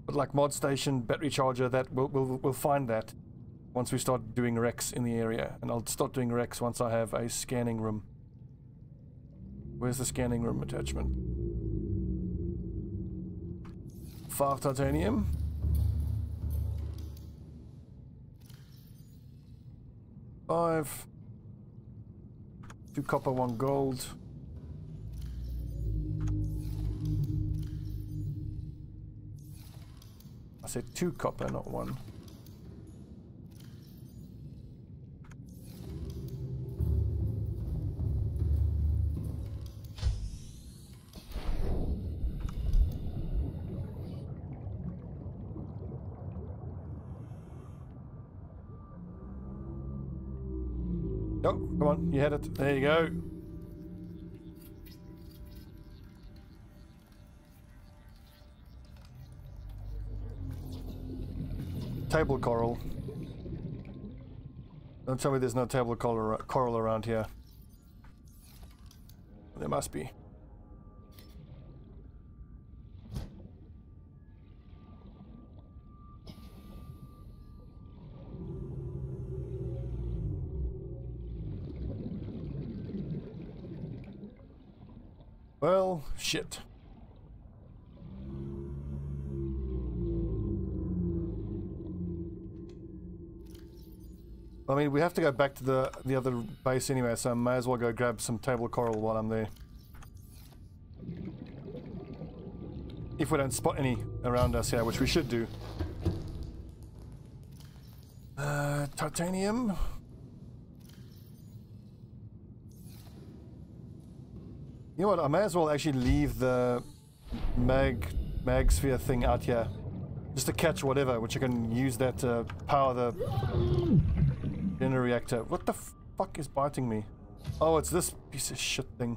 But like mod station, battery charger, that we'll find that once we start doing Rex in the area. And I'll start doing Rex once I have a scanning room. Where's the scanning room attachment? 5 titanium. 5. 2 copper, 1 gold. I said 2 copper, not 1. Oh, come on, you had it. There you go. Table coral. Don't tell me there's no table coral around here. There must be. Well, shit. I mean, we have to go back to the other base anyway, so I may as well go grab some table coral while I'm there. If we don't spot any around us here, which we should do. Titanium. You know what, I may as well actually leave the mag sphere thing out here. Just to catch whatever, which I can use that to power the inner reactor. What the fuck is biting me? Oh, it's this piece of shit thing.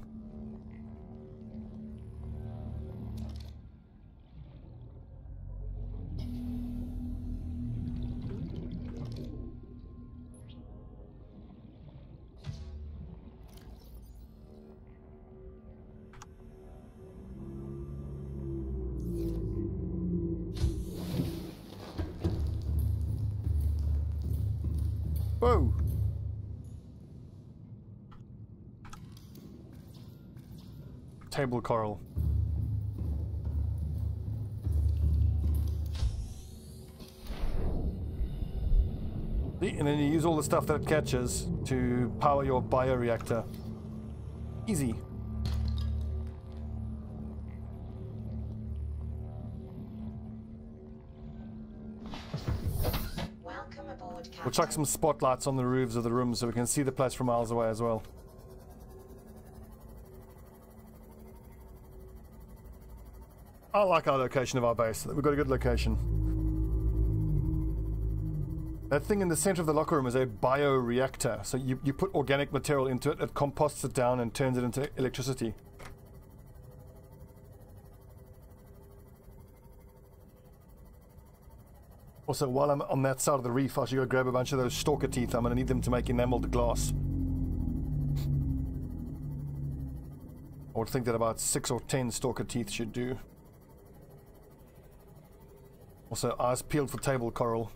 Whoa! Table coral. See? And then you use all the stuff that it catches to power your bioreactor. Easy. Welcome aboard, Captain. We'll chuck some spotlights on the roofs of the rooms so we can see the place from miles away as well. I like our location of our base. We've got a good location. That thing in the center of the locker room is a bioreactor. So you put organic material into it, it composts it down and turns it into electricity. Also, while I'm on that side of the reef, I should go grab a bunch of those stalker teeth. I'm going to need them to make enameled glass. I would think that about 6 or 10 stalker teeth should do. Also, eyes peeled for table coral.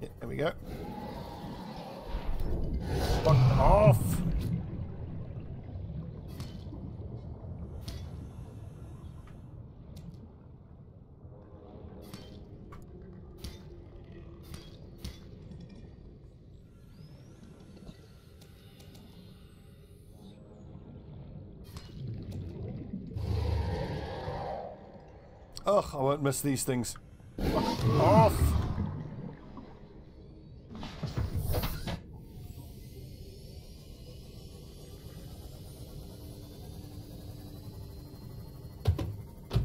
Yeah, there we go. Fuck off! Ugh, I won't miss these things. Fuck off!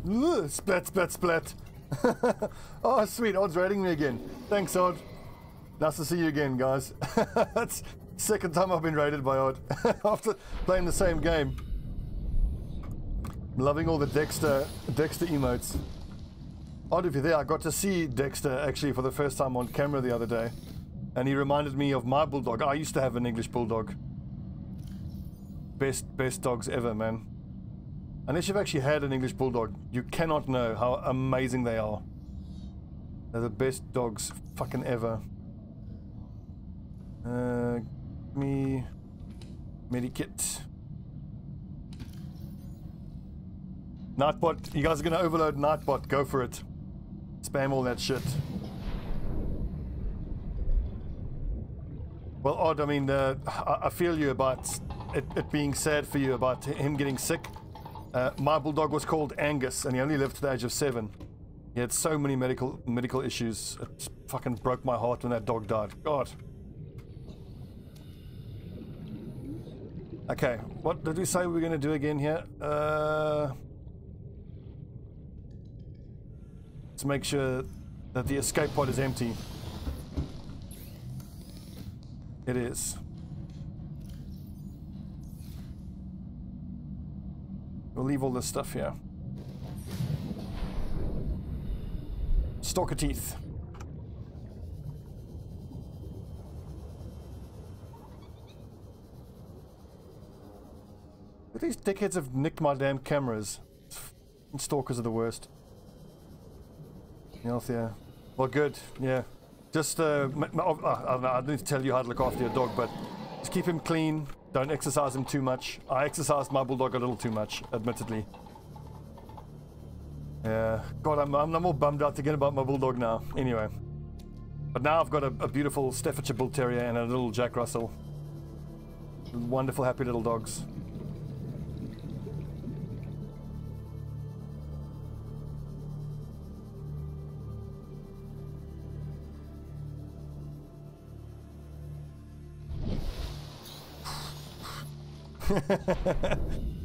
Ugh, splat, splat, splat. Oh, sweet. Odd's raiding me again. Thanks, Odd. Nice to see you again, guys. That's the second time I've been raided by Odd after playing the same game. I'm loving all the Dexter emotes. Odd, if you're there, I got to see Dexter actually for the first time on camera the other day, and he reminded me of my bulldog. I used to have an English bulldog. Best dogs ever, man. Unless you've actually had an English bulldog, you cannot know how amazing they are. They're the best dogs fucking ever. Me medikit. Nightbot, you guys are gonna overload Nightbot, go for it. Spam all that shit. Well, Odd, I mean, I feel you about it being sad for you about him getting sick. My bulldog was called Angus, and he only lived to the age of 7. He had so many medical issues. It fucking broke my heart when that dog died. God. Okay, what did we say we were going to do again here? Let's make sure that the escape pod is empty. It is. We'll leave all this stuff here. Stalker teeth. These dickheads have nicked my damn cameras. Stalkers are the worst. Healthier. Well, good. Yeah. Just, I don't need to tell you how to look after your dog, but just keep him clean. Don't exercise him too much. I exercised my bulldog a little too much, admittedly. Yeah. God, I'm all bummed out again about my bulldog now. Anyway. But now I've got a beautiful Staffordshire Bull Terrier and a little Jack Russell. Wonderful, happy little dogs.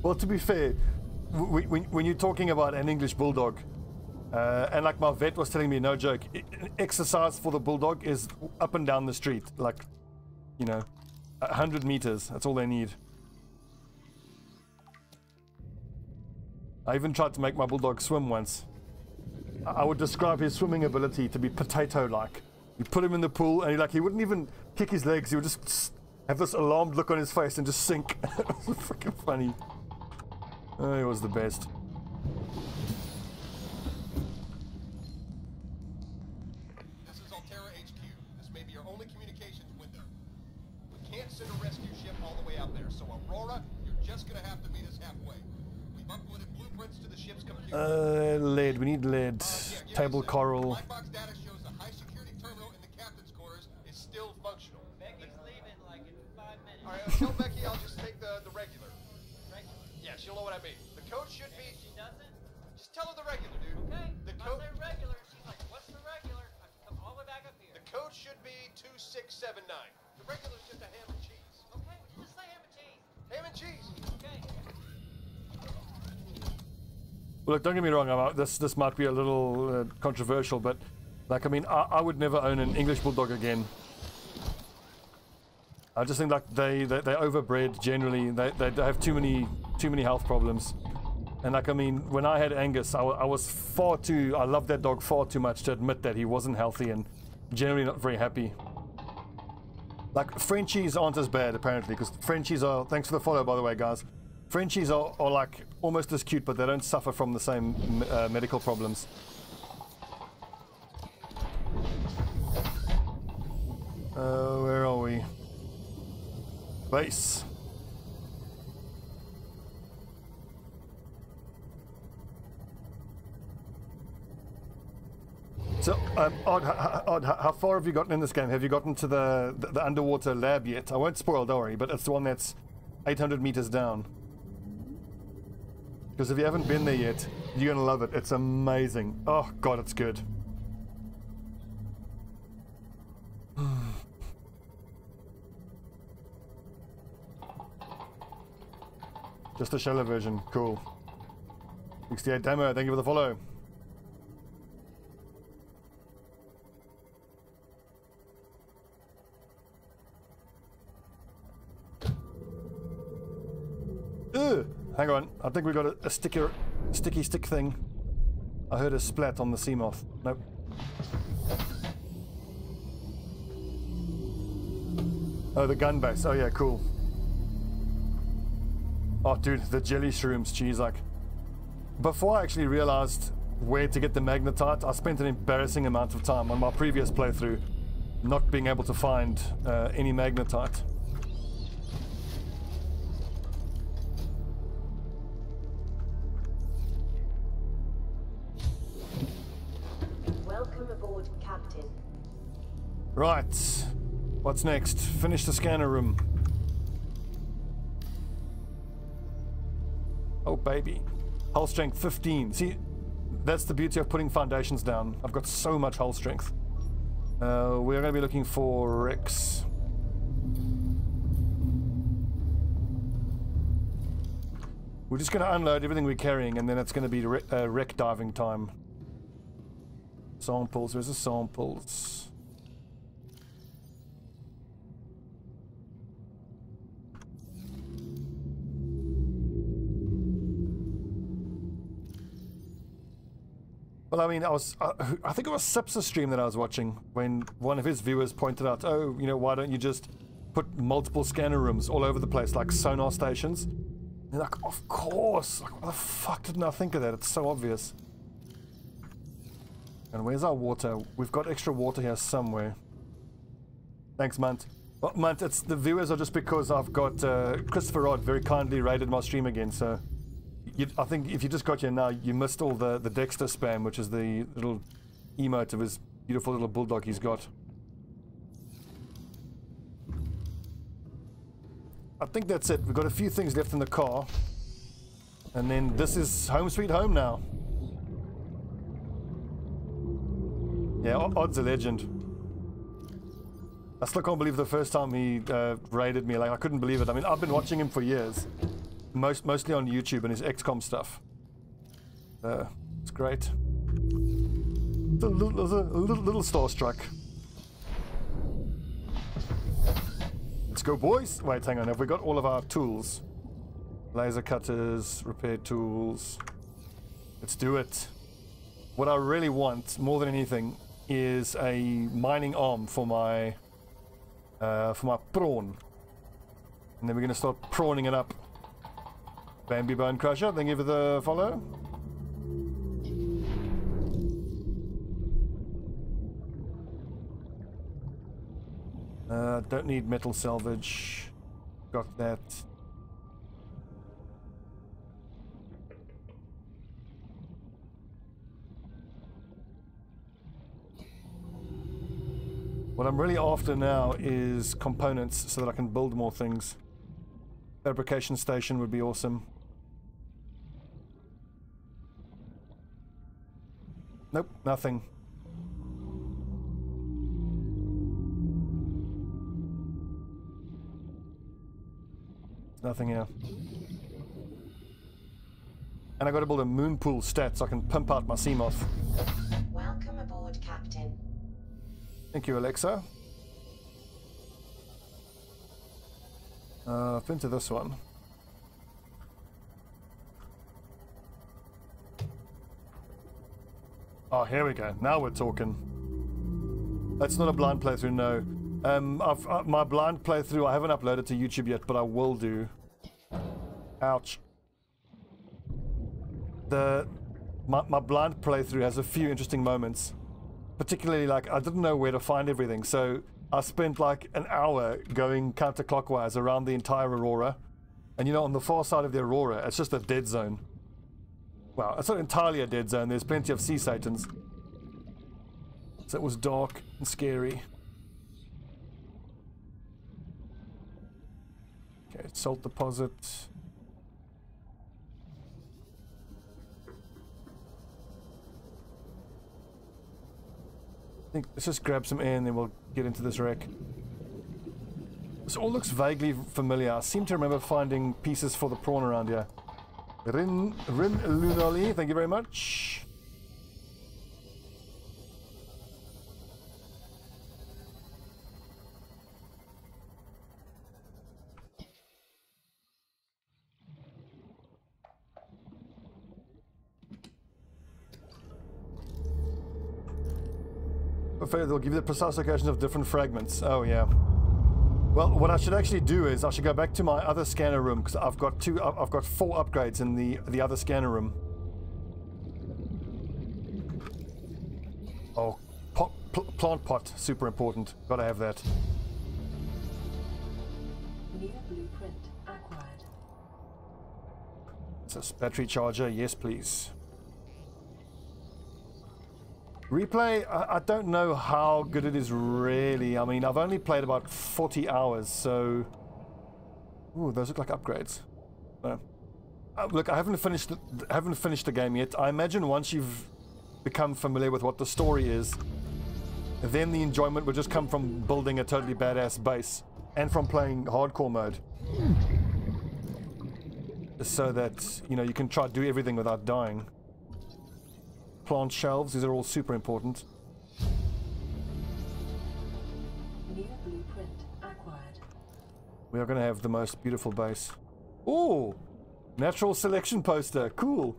Well, to be fair, when you're talking about an English bulldog, and like my vet was telling me, no joke, exercise for the bulldog is up and down the street, like, you know, 100 meters. That's all they need. I even tried to make my bulldog swim once. I would describe his swimming ability to be potato-like. You put him in the pool, and he wouldn't even kick his legs. He would just have this alarmed look on his face and just sink. It was freaking funny. Oh, it was the best. This is Altera HQ. This may be your only communications window. We can't send a rescue ship all the way out there, so Aurora, you're just gonna have to meet us halfway. We've uploaded blueprints to the ship's computer. Lead. We need lead. Table coral. Black box data shows the high security terminal in the captain's quarters is still functional. Becky's leaving like in 5 minutes. All right, tell Becky I'll just take the regular. Regular? Yeah, she'll know what I mean. The code should be... She doesn't? Just tell her the regular, dude. Okay. The If I code... say regular, she's like, what's look, don't get me wrong. This might be a little controversial, but like, I mean, I would never own an English bulldog again. I just think like they overbred generally. They have too many health problems. And like, I mean, when I had Angus, I was I loved that dog far too much to admit that he wasn't healthy and generally not very happy. Like, Frenchies aren't as bad, apparently, because Frenchies are, thanks for the follow, by the way, guys. Frenchies are like almost as cute, but they don't suffer from the same medical problems. Where are we? Base. So, Odd, how far have you gotten in this game? Have you gotten to the underwater lab yet? I won't spoil, don't worry, but it's the one that's 800 meters down. Because if you haven't been there yet, you're gonna love it. It's amazing. Oh god, it's good. Just a shallow version. Cool. 68 Demo, thank you for the follow. Hang on, I think we got a sticky stick thing. I heard a splat on the sea moth. Nope. Oh, the gun base. Oh yeah, cool. Oh dude, the jelly shrooms, geez, like, before I actually realized where to get the magnetite, I spent an embarrassing amount of time on my previous playthrough not being able to find any magnetite. Welcome aboard, Captain. Right, what's next? Finish the scanner room. Oh baby, hull strength 15. See, that's the beauty of putting foundations down. I've got so much hull strength. We're going to be looking for wrecks. We're just going to unload everything we're carrying, and then it's going to be wreck diving time. Samples, where's the samples? Well, I mean, I think it was Sip's stream that I was watching when one of his viewers pointed out, oh, you know, why don't you just put multiple scanner rooms all over the place, like sonar stations? And like, of course! Like, why the fuck didn't I think of that? It's so obvious. And where's our water? We've got extra water here somewhere. Thanks, Munt. Well, Munt, it's the viewers are just because I've got Christopher Rod very kindly raided my stream again, so I think if you just got here now, you missed all the Dexter spam, which is the little emote of his beautiful little bulldog he's got. I think that's it. We've got a few things left in the car. And then this is home sweet home now. Yeah, Odd's a legend. I still can't believe the first time he raided me. Like, I couldn't believe it. I mean, I've been watching him for years. Mostly on YouTube and his XCOM stuff. It's great. It's a little starstruck. Let's go, boys. Wait, hang on. Have we got all of our tools? Laser cutters, repair tools. Let's do it. What I really want, more than anything, is a mining arm for my prawn. And then we're going to start prawning it up. Bambi Bone Crusher, thank you for the follow. Don't need metal salvage. Got that. What I'm really after now is components so that I can build more things. Fabrication station would be awesome. Nope, nothing. Nothing here. And I got to build a moon pool stat so I can pimp out my Seamoth. Welcome aboard, Captain. Thank you, Alexa. I've been to this one. Oh, here we go. Now we're talking. That's not a blind playthrough, no. My blind playthrough I haven't uploaded to YouTube yet, but I will do. Ouch. My blind playthrough has a few interesting moments. Particularly, like, I didn't know where to find everything, so I spent like an hour going counterclockwise around the entire Aurora. And you know, on the far side of the Aurora, it's just a dead zone. Well, it's not entirely a dead zone, there's plenty of sea satans. So it was dark and scary. Okay, salt deposit. I think let's just grab some air and then we'll get into this wreck. This all looks vaguely familiar. I seem to remember finding pieces for the prawn around here. Rin Lunali, thank you very much. They'll give you the precise locations of different fragments. Oh yeah. Well, what I should actually do is I should go back to my other scanner room because I've got 4 upgrades in the other scanner room. Oh, plant pot, super important. Gotta have that. New blueprint acquired. It's a battery charger, yes please. Replay, I don't know how good it is really. I mean, I've only played about 40 hours, so... Ooh, those look like upgrades. Look, I haven't finished the game yet. I imagine once you've become familiar with what the story is, then the enjoyment will just come from building a totally badass base and from playing hardcore mode. So that, you know, you can try to do everything without dying. Plant shelves, these are all super important. New blueprint acquired. We are going to have the most beautiful base. Oh, natural selection poster, cool.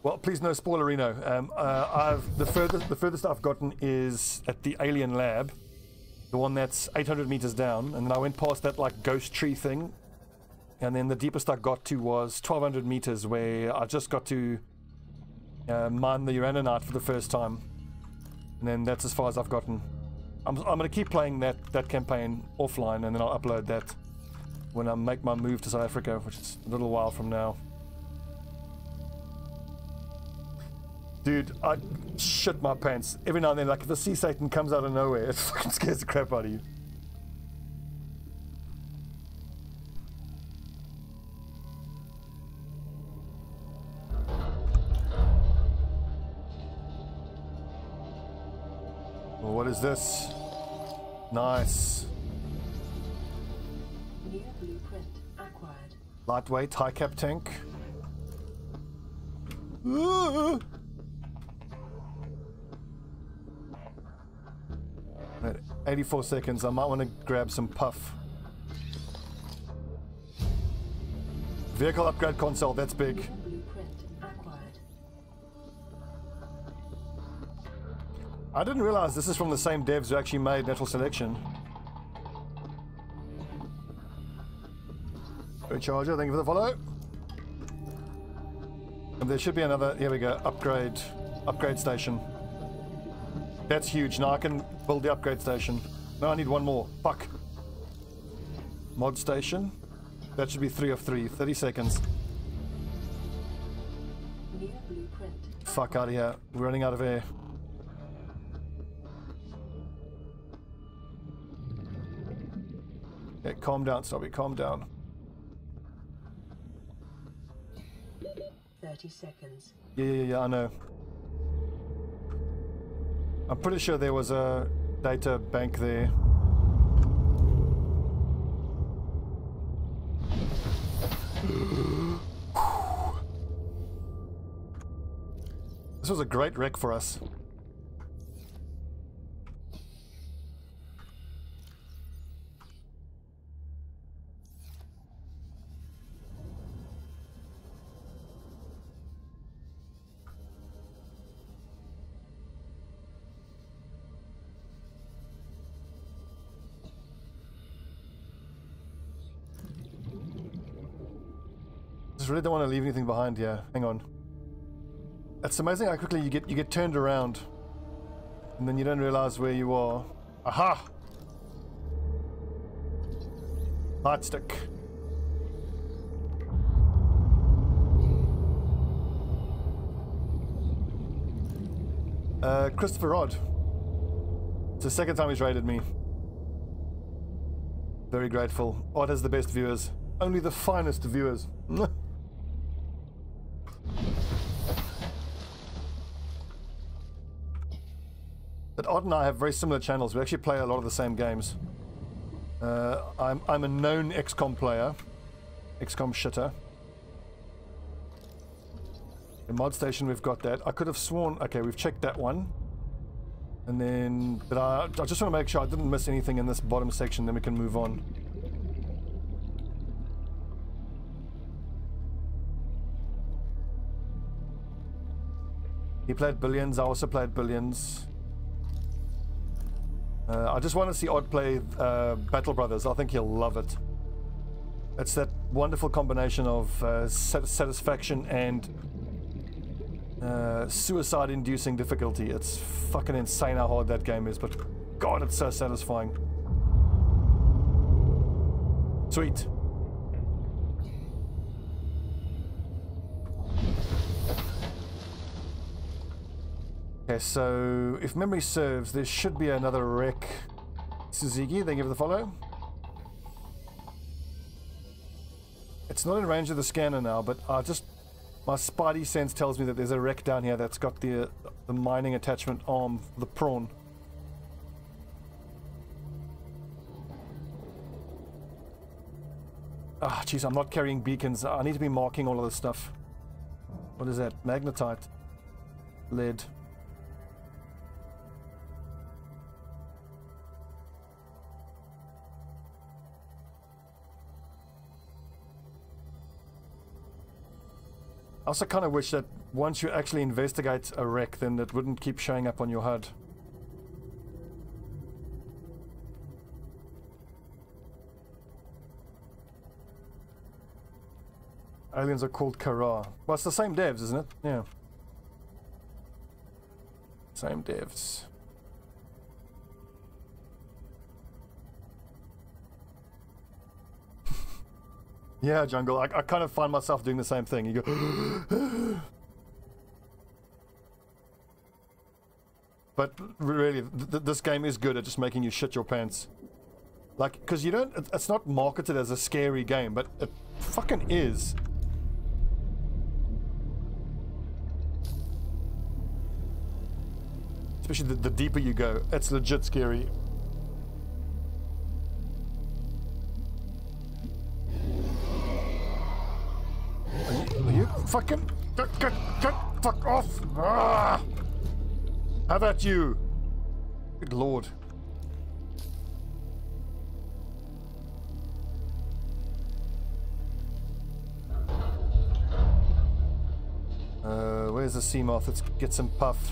Well, please no spoilerino. The furthest I've gotten is at the alien lab, the one that's 800 meters down, and then I went past that like ghost tree thing. And then the deepest I got to was 1200 meters, where I just got to mine the uraninite for the first time. And then that's as far as I've gotten. I'm going to keep playing that campaign offline, and then I'll upload that when I make my move to South Africa, which is a little while from now. Dude, I shit my pants. Every now and then, like if the sea satan comes out of nowhere, it fucking scares the crap out of you. Well, what is this? Nice. New blueprint acquired. Lightweight, high cap tank. At 84 seconds, I might want to grab some puff. Vehicle upgrade console, that's big. Blueprint acquired. I didn't realize this is from the same devs who actually made Natural Selection. Recharger, thank you for the follow. And there should be another, here we go, upgrade station. That's huge. Now I can build the upgrade station. No, I need one more. Fuck. Mod station. That should be 3 of 3. 30 seconds. New blueprint. Fuck out of here. We're running out of air. Okay, calm down, Stobbie. Calm down. 30 seconds. Yeah, I know. I'm pretty sure there was a data bank there. This was a great wreck for us. Just really don't want to leave anything behind here. Hang on. It's amazing how quickly you get turned around, and then you don't realize where you are. Aha! Light stick. Christopher Rod. It's the second time he's raided me. Very grateful. Odd has the best viewers. Only the finest viewers. But Odd and I have very similar channels. We actually play a lot of the same games. I'm a known XCOM player. XCOM shitter. The mod station, we've got that. I could have sworn... Okay, we've checked that one. And then... But I just want to make sure I didn't miss anything in this bottom section, then we can move on. He played Billions. I also played Billions. I just want to see Odd play Battle Brothers. I think he'll love it. It's that wonderful combination of satisfaction and suicide-inducing difficulty. It's fucking insane how hard that game is, but God, it's so satisfying. Sweet. Okay, so if memory serves, there should be another wreck. Suzuki, thank you for the follow. It's not in range of the scanner now, but my spidey sense tells me that there's a wreck down here that's got the mining attachment arm, the prawn. Ah, jeez, I'm not carrying beacons. I need to be marking all of this stuff. What is that? Magnetite. Lead. I also kind of wish that once you actually investigate a wreck, then it wouldn't keep showing up on your HUD. Aliens are called Kara. Well, it's the same devs, isn't it? Yeah. Same devs. Yeah, Jungle, I kind of find myself doing the same thing. You go... But really, this game is good at just making you shit your pants. Like, because you don't... It's not marketed as a scary game, but it fucking is. Especially the deeper you go, it's legit scary. Are you fucking... Get fuck off! Ah! How about you? Good lord. Where's the sea moth? Let's get some puff.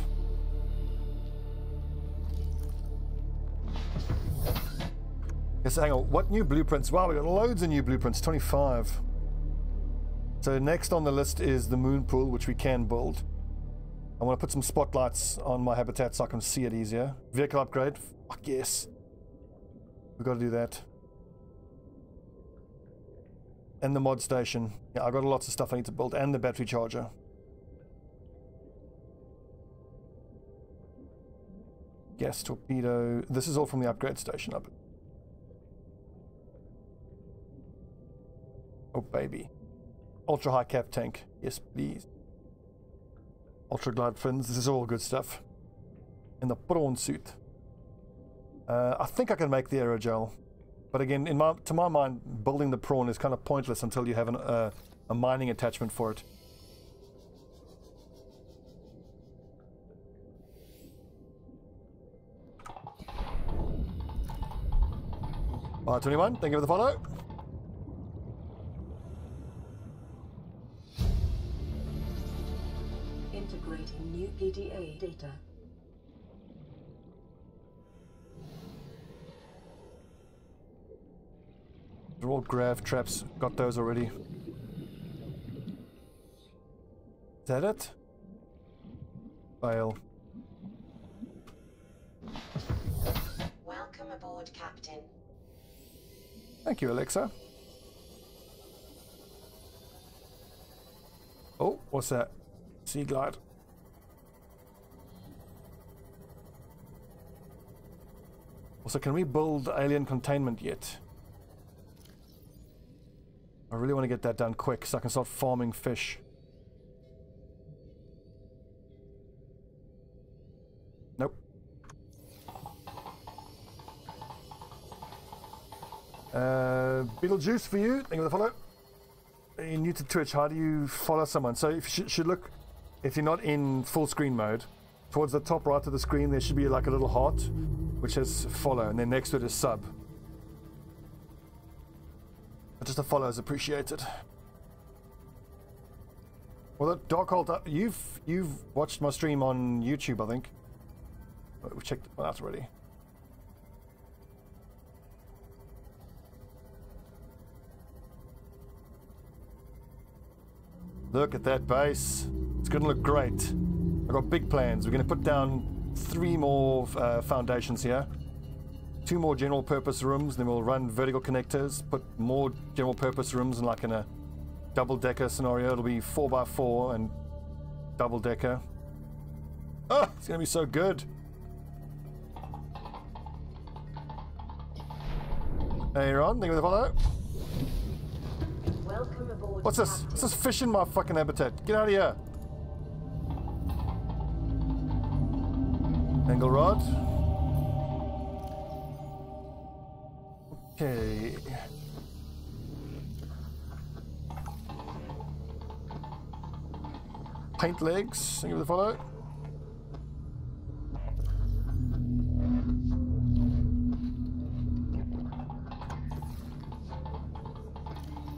Yes, hang on. What new blueprints? Wow, we got loads of new blueprints. 25. So next on the list is the moon pool, which we can build. I want to put some spotlights on my habitat so I can see it easier. Vehicle upgrade. Fuck yes. We've got to do that. And the mod station. Yeah, I've got lots of stuff I need to build. And the battery charger. Gas torpedo. This is all from the upgrade station up. Oh baby. Ultra high cap tank. Yes please. Ultra glide fins. This is all good stuff. And the prawn suit. I think I can make the aerogel. But again, to my mind, building the prawn is kind of pointless until you have a mining attachment for it. R21, thank you for the follow. Integrating new PDA data. They're all grav traps. Got those already. Is that it? Fail. Welcome aboard, Captain. Thank you, Alexa. Oh, what's that? Sea glide. Also, can we build alien containment yet? I really want to get that done quick so I can start farming fish. Nope. Beetlejuice for you. Thank you for the follow. You're new to Twitch. How do you follow someone? So if you should look, if you're not in full screen mode, towards the top right of the screen there should be like a little heart which says follow, and then next to it is sub. Just a follow is appreciated. Well, that Darkhold, you've watched my stream on YouTube, I think. We checked it out already. Look at that base. It's going to look great. I've got big plans. We're going to put down 3 more foundations here. 2 more general purpose rooms, then we'll run vertical connectors, put more general purpose rooms, and like in a double decker scenario, it'll be 4x4 and double decker. Oh, it's gonna be so good. Hey, Ron, thank you for the follow. Welcome aboard. What's this? Captain. What's this fish in my fucking habitat? Get out of here. Angle rod. Okay. Paint legs. Thank you for the follow.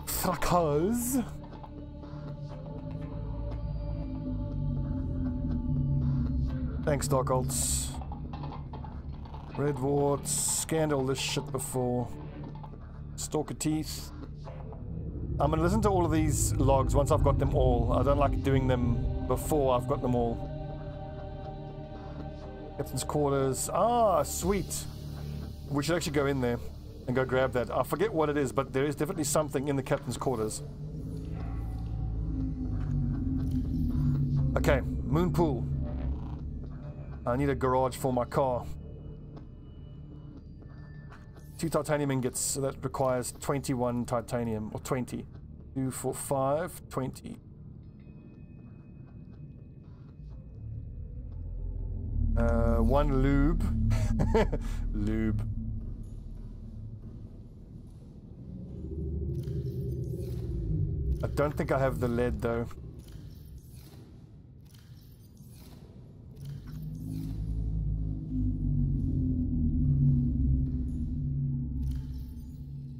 Fracas. Thanks, Darkolts. Red warts. Scanned all this shit before. Stalker teeth. I'm gonna listen to all of these logs once I've got them all. I don't like doing them before I've got them all. Captain's quarters. Ah, sweet. We should actually go in there and go grab that. I forget what it is, but there is definitely something in the captain's quarters. Okay, moon pool. I need a garage for my car. 2 titanium ingots, so that requires 21 titanium, or 20. 2, 4, 5, 20. One lube. Lube. I don't think I have the lead though.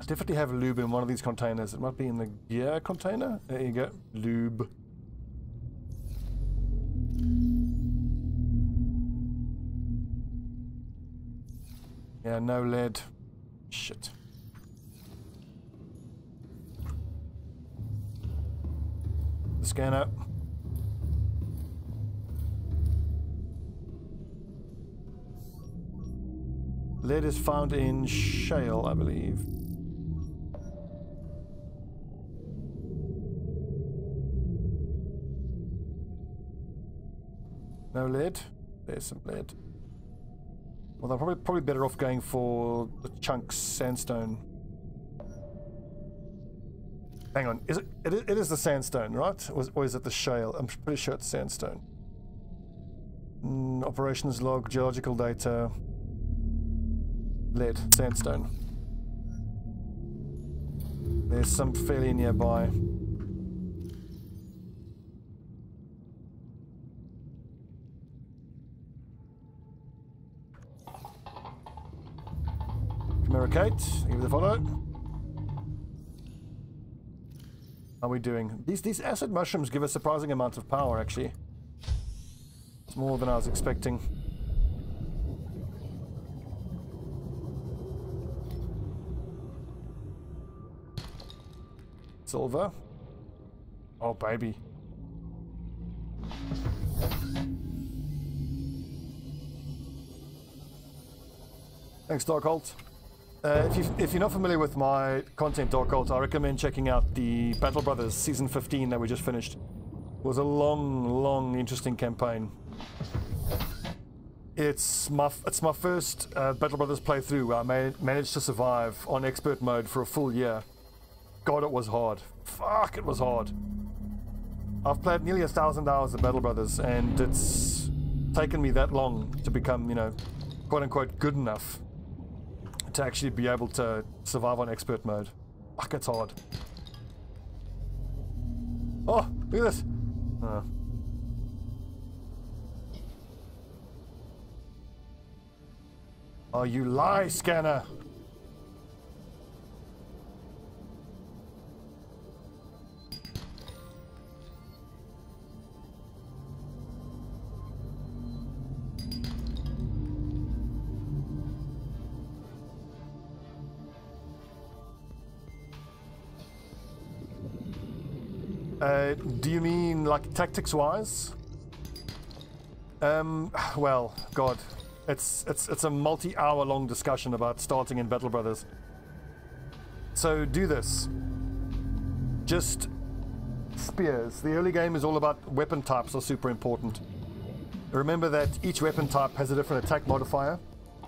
Definitely have lube in one of these containers. It might be in the gear container. There you go. Lube. Yeah, no lead. Shit. The scanner. Lead is found in shale, I believe. No lead. There's some lead. Well, they're probably better off going for the chunks sandstone. Hang on, it is the sandstone, right? Or is it the shale? I'm pretty sure it's sandstone. Operations log, geological data. Lead, sandstone. There's some fairly nearby. Communicate. Give it a follow. How are we doing? These acid mushrooms give a surprising amount of power, actually. It's more than I was expecting. Silver. Oh, baby. Thanks, Darkholt. If you're not familiar with my content, Darkholt, I recommend checking out the Battle Brothers Season 15 that we just finished. It was a long, interesting campaign. It's my first Battle Brothers playthrough. I managed to survive on expert mode for a full year. God, it was hard. Fuck, it was hard. I've played nearly 1,000 hours of Battle Brothers, and it's taken me that long to become, you know, quote-unquote good enough to actually be able to survive on expert mode. Fuck, it's hard. Oh, look at this. Oh, you lie, scanner. Do you mean like tactics-wise? Well, God, it's a multi-hour long discussion about starting in Battle Brothers. So do this. Just spears. The early game is all about weapon types are super important. Remember that each weapon type has a different attack modifier.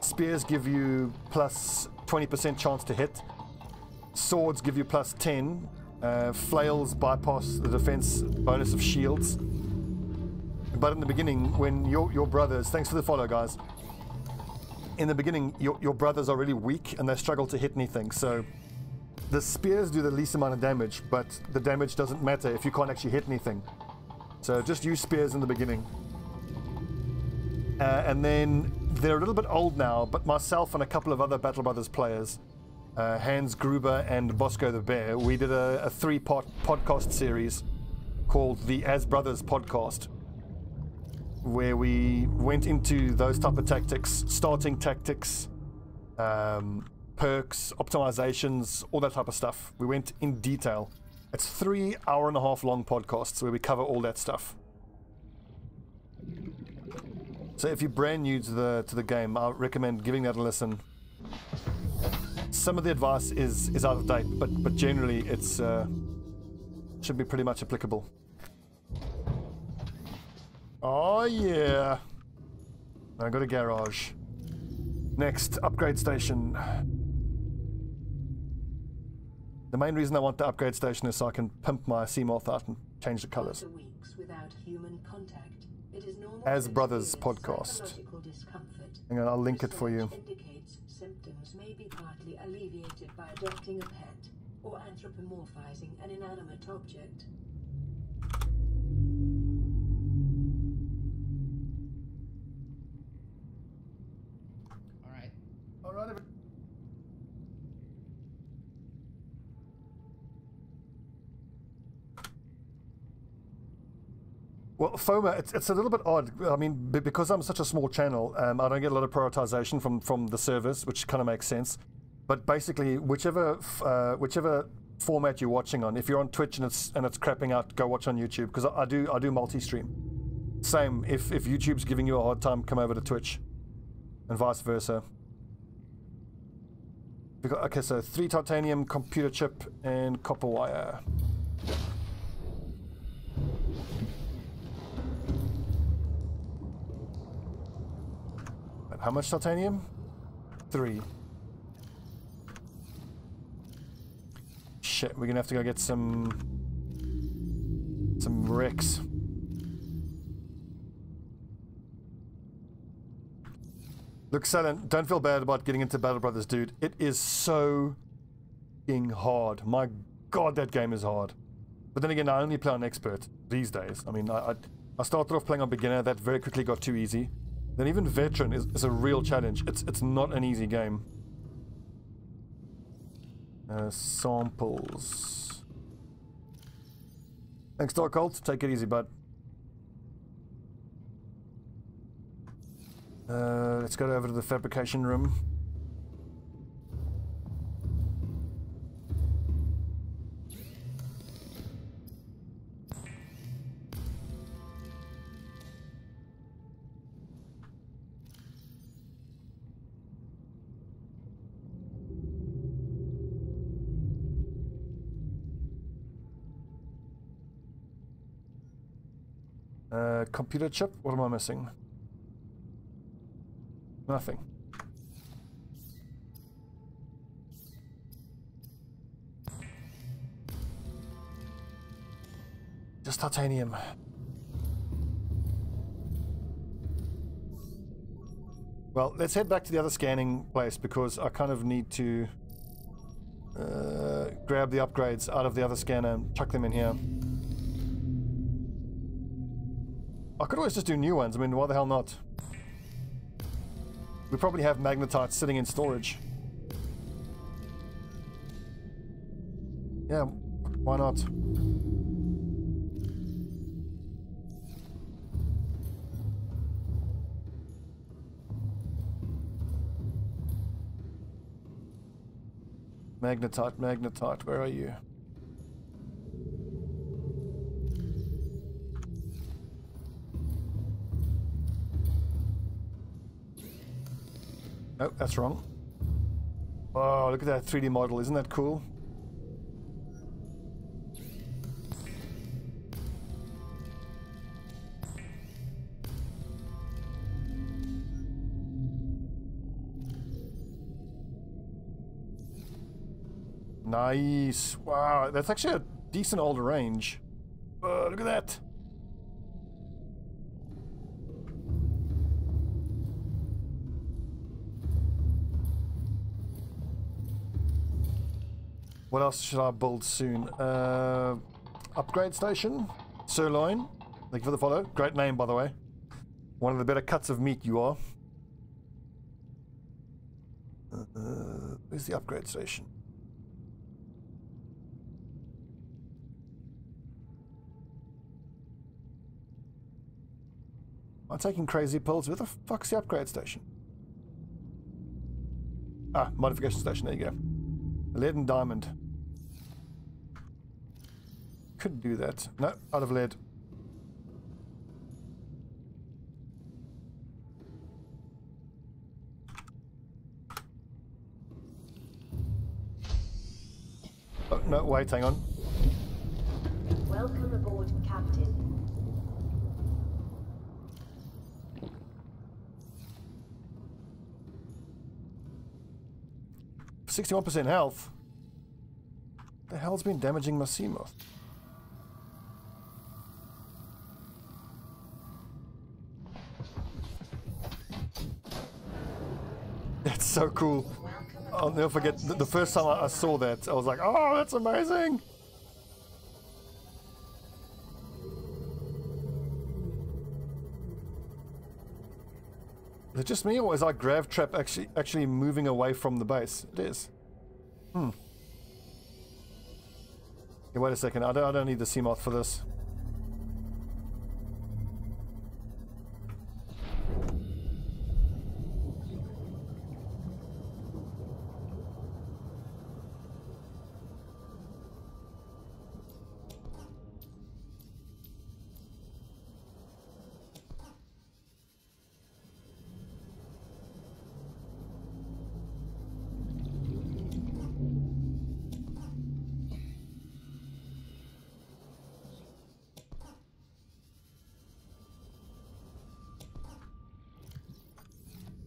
Spears give you plus 20% chance to hit. Swords give you plus 10. Flails bypass the defense bonus of shields. But in the beginning, when your brothers, thanks for the follow, guys. In the beginning, your brothers are really weak and they struggle to hit anything. So the spears do the least amount of damage, but the damage doesn't matter if you can't actually hit anything. So just use spears in the beginning. And then they're a little bit old now, but myself and a couple of other Battle Brothers players, Hans Gruber and Bosco the Bear, we did a 3-part podcast series called the As Brothers podcast, where we went into those type of tactics, starting tactics, perks, optimizations, all that type of stuff. We went in detail. It's 3 hour-and-a-half long podcasts where we cover all that stuff. So if you're brand new to the game, I recommend giving that a listen. Some of the advice is out of date, but generally it's should be pretty much applicable. Oh yeah! I got a garage. Next, upgrade station. The main reason I want the upgrade station is so I can pimp my Seamoth out and change the colors. After weeks without human contact, it is normal As to Brothers experience podcast. psychological discomfort. Hang on, I'll link it for you. Indicates symptoms may be partly alleviated by adopting a pet or anthropomorphizing an inanimate object. All right. Well, FOMA, it's a little bit odd. I mean, because I'm such a small channel, I don't get a lot of prioritization from the servers, which kind of makes sense. But basically, whichever format you're watching on, if you're on Twitch and it's crapping out, go watch on YouTube, because I do multi-stream. Same, if YouTube's giving you a hard time, come over to Twitch, and vice versa. Okay, so 3 titanium, computer chip, and copper wire. How much titanium? 3. Shit, we're gonna have to go get some Rex. Look, Salen, don't feel bad about getting into Battle Brothers, dude. It is so f***ing hard. My God, that game is hard. But then again, I only play on expert these days. I mean, I started off playing on beginner. That very quickly got too easy. Then even veteran is a real challenge. It's not an easy game. Samples. Thanks, Dark Cult. Take it easy, bud. Let's go over to the fabrication room. Computer chip? What am I missing? Nothing. Just titanium. Well, let's head back to the other scanning place because I kind of need to grab the upgrades out of the other scanner and chuck them in here. I could always just do new ones. I mean, why the hell not? We probably have magnetite sitting in storage. Yeah, why not? Magnetite, magnetite, where are you? Oh, that's wrong. Oh, look at that 3D model. Isn't that cool? Nice. Wow, that's actually a decent old range. Look at that. What else should I build soon? Upgrade station. Sirloin. Thank you for the follow. Great name, by the way. One of the better cuts of meat you are. Where's the upgrade station? Am I taking crazy pills? Where the fuck's the upgrade station? Ah, modification station. There you go. Lead and diamond. Could do that. No, out of lead. Oh, no, wait, hang on. Welcome aboard, Captain. 61% health. The hell's been damaging my Seamoth? That's so cool. I'll never forget the first time I saw that. I was like, oh, that's amazing. Is it just me, or is our grav trap actually moving away from the base? It is. Hmm. Hey, wait a second. I don't need the Seamoth for this.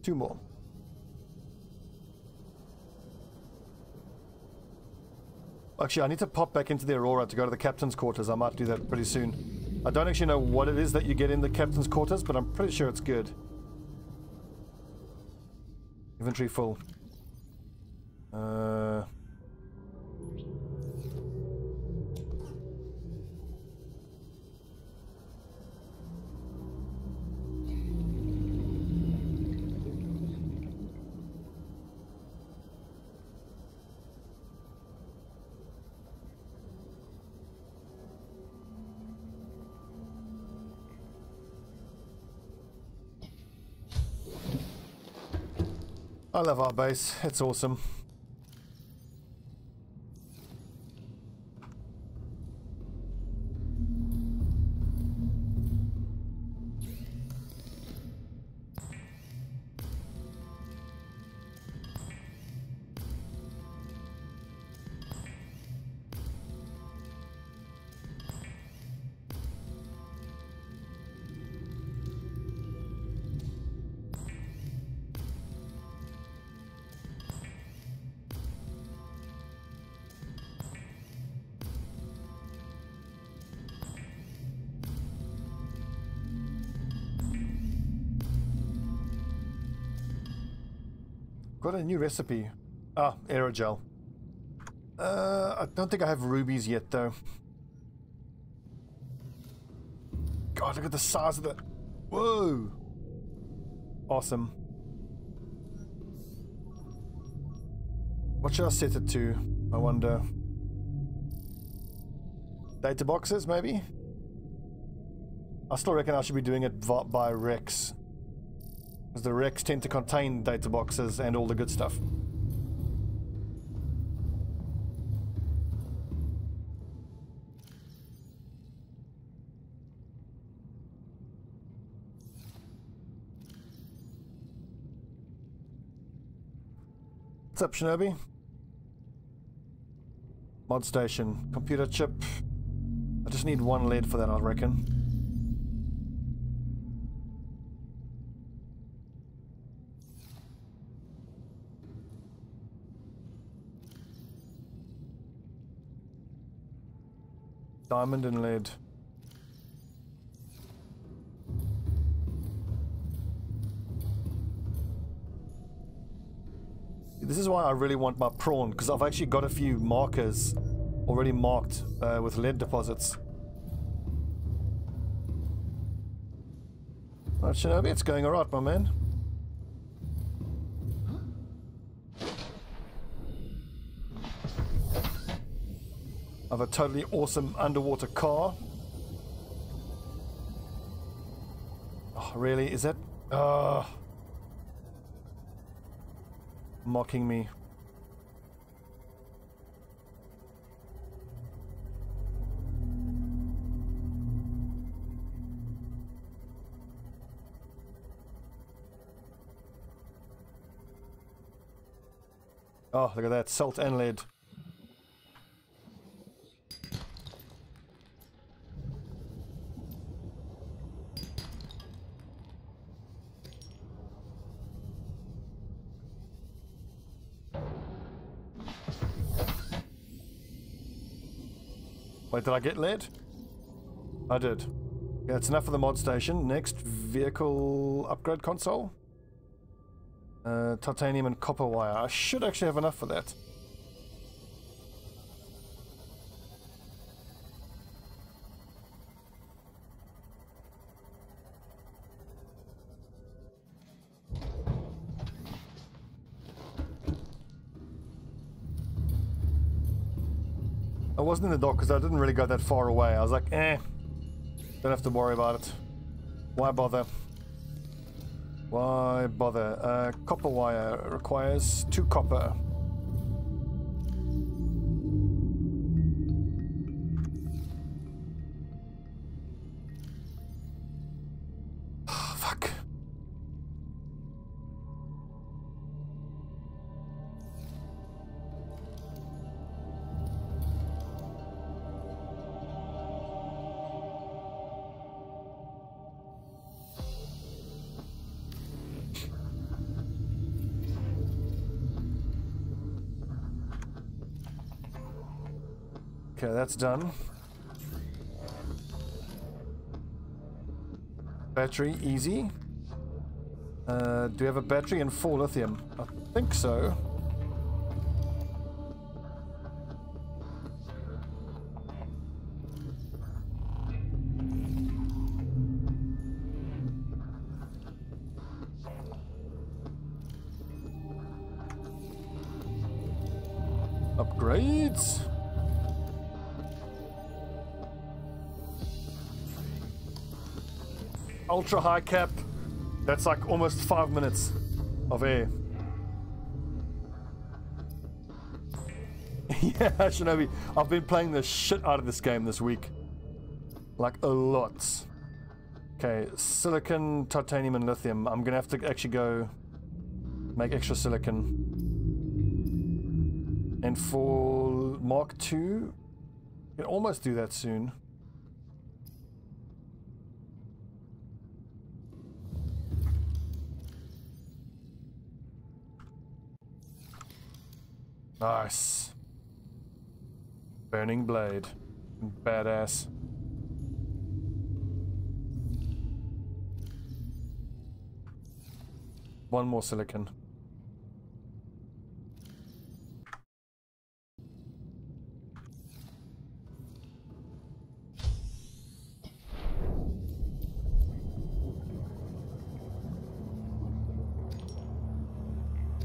Two more. Actually, I need to pop back into the Aurora to go to the captain's quarters. I might do that pretty soon. I don't actually know what it is that you get in the captain's quarters, but I'm pretty sure it's good. Inventory full. I love our base. It's awesome. Got a new recipe. Ah, aerogel. I don't think I have rubies yet, though. God, look at the size of the... Whoa! Awesome. What should I set it to? I wonder. Data boxes, maybe? I still reckon I should be doing it by Rex. Because the Rex tend to contain data boxes and all the good stuff. What's up, Shinobi? Mod station. Computer chip. I just need one lead for that, I reckon. Diamond and lead. This is why I really want my prawn, because I've actually got a few markers already marked with lead deposits. Alright, Shinobi, it's going alright, my man. I have a totally awesome underwater car. Oh, really? Is that... mocking me. Oh, look at that. Salt and lead. Wait, did I get lead? I did. Yeah, that's enough for the mod station. Next, vehicle upgrade console. Titanium and copper wire. I should actually have enough for that. I wasn't in the dock because I didn't really go that far away. I was like, don't have to worry about it. Why bother? Why bother? Copper wire requires 2 copper. Fuck. Okay, that's done. Battery, easy. Do we have a battery and 4 lithium? I think so. Upgrades. Ultra high cap. That's like almost 5 minutes of air. Yeah, Shinobi, I've been playing the shit out of this game this week. Like, a lot. Okay, silicon, titanium, and lithium. I'm gonna have to actually go make extra silicon. And for Mark II, you can almost do that soon. Nice. Burning blade. Badass. One more silicon.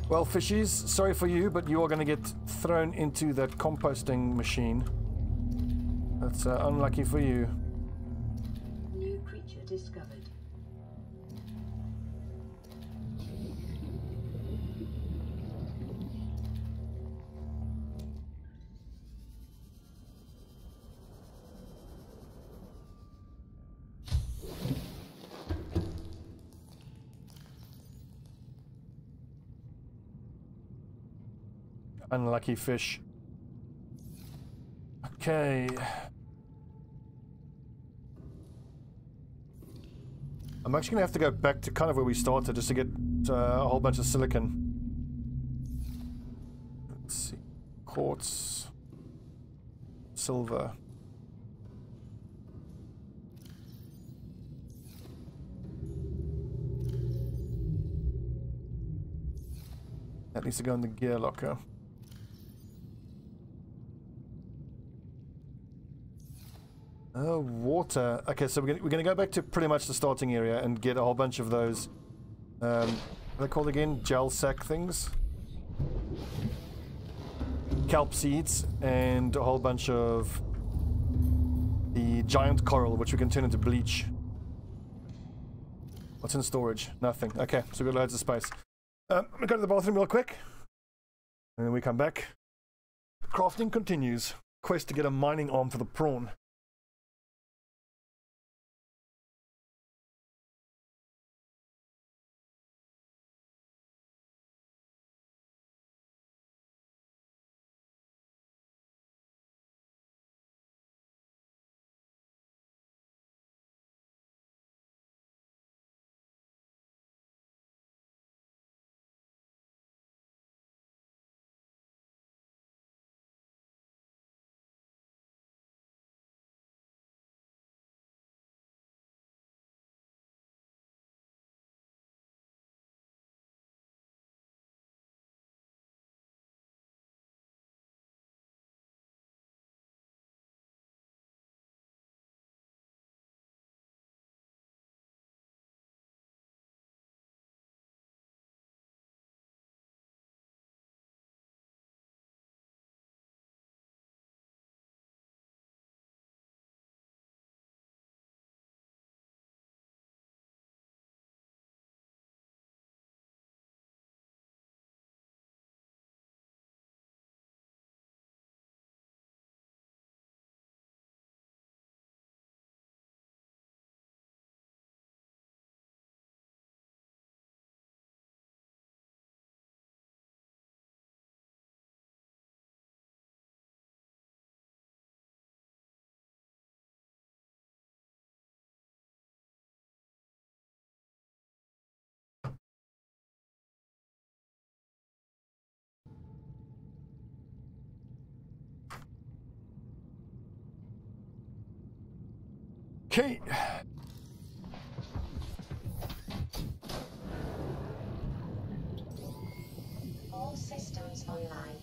Well, fishies, sorry for you, but you are going to get thrown into that composting machine. That's unlucky for you. New creature discovered. Unlucky fish. Okay. I'm actually going to have to go back to kind of where we started just to get a whole bunch of silicon. Let's see. Quartz. Silver. That needs to go in the gear locker. Oh, water. Okay, so we're gonna go back to pretty much the starting area and get a whole bunch of those. What are they called again? Gel sack things. Kelp seeds and a whole bunch of the giant coral, which we can turn into bleach. What's in storage? Nothing. Okay, so we've got loads of space. I'm gonna go to the bathroom real quick, and then we come back. Crafting continues. Quest to get a mining arm for the prawn. Okay. All systems online.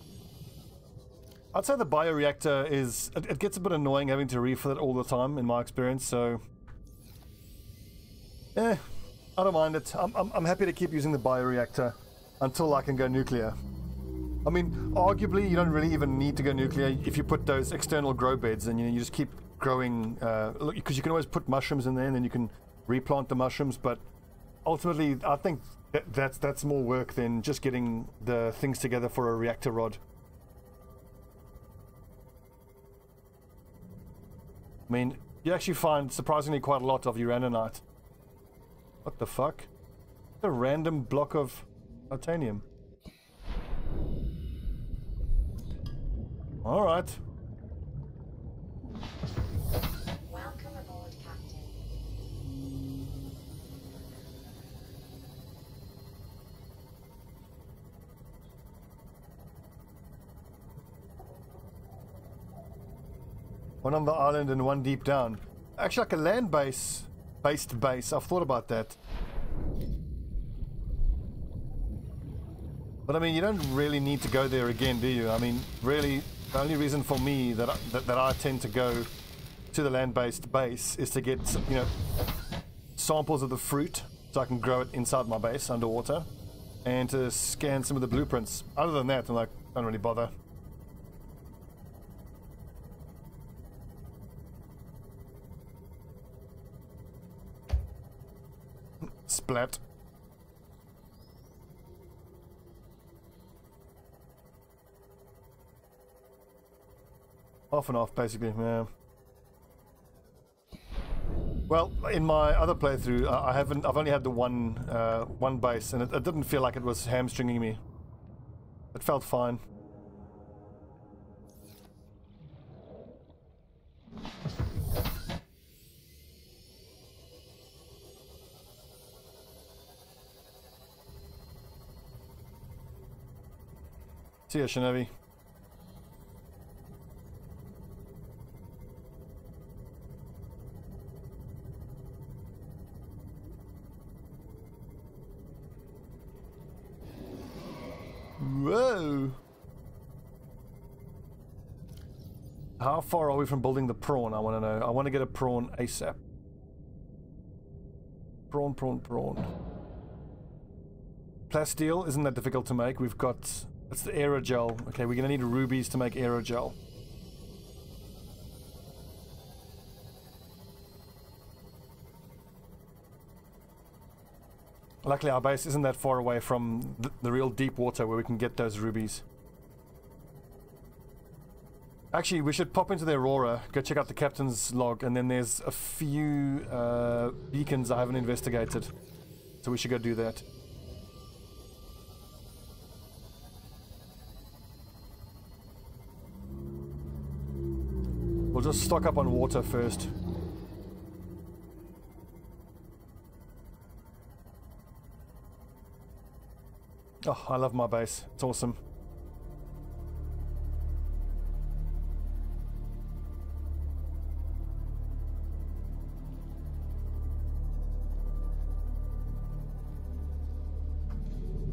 I'd say the bioreactor is... It gets a bit annoying having to refill it all the time, in my experience, so... I don't mind it. I'm happy to keep using the bioreactor until I can go nuclear. I mean, arguably, you don't really even need to go nuclear if you put those external grow beds and you just keep growing, because you can always put mushrooms in there and then you can replant the mushrooms, but ultimately I think that's more work than just getting the things together for a reactor rod. I mean, you actually find surprisingly quite a lot of uraninite. What the fuck? A random block of titanium. Alright. Welcome aboard, Captain. One on the island and one deep down. Actually, like a land-based base. I've thought about that. But I mean, you don't really need to go there again, do you? I mean, really, the only reason for me that I tend to go to the land-based base is to get, you know, samples of the fruit so I can grow it inside my base underwater, and to scan some of the blueprints. Other than that, I'm like, don't really bother. Splat. Off and off, basically, yeah. Well, in my other playthrough, I've only had the one base, and it didn't feel like it was hamstringing me. It felt fine. See ya, Shinobi. Whoa! How far are we from building the prawn? I want to know. I want to get a prawn ASAP. Prawn, prawn, prawn. Plasteel isn't that difficult to make. We've got... It's the aerogel. Okay, we're going to need rubies to make aerogel. Luckily our base isn't that far away from the real deep water where we can get those rubies. Actually, we should pop into the Aurora, go check out the captain's log, and then there's a few beacons I haven't investigated. So we should go do that. We'll just stock up on water first. Oh, I love my base. It's awesome.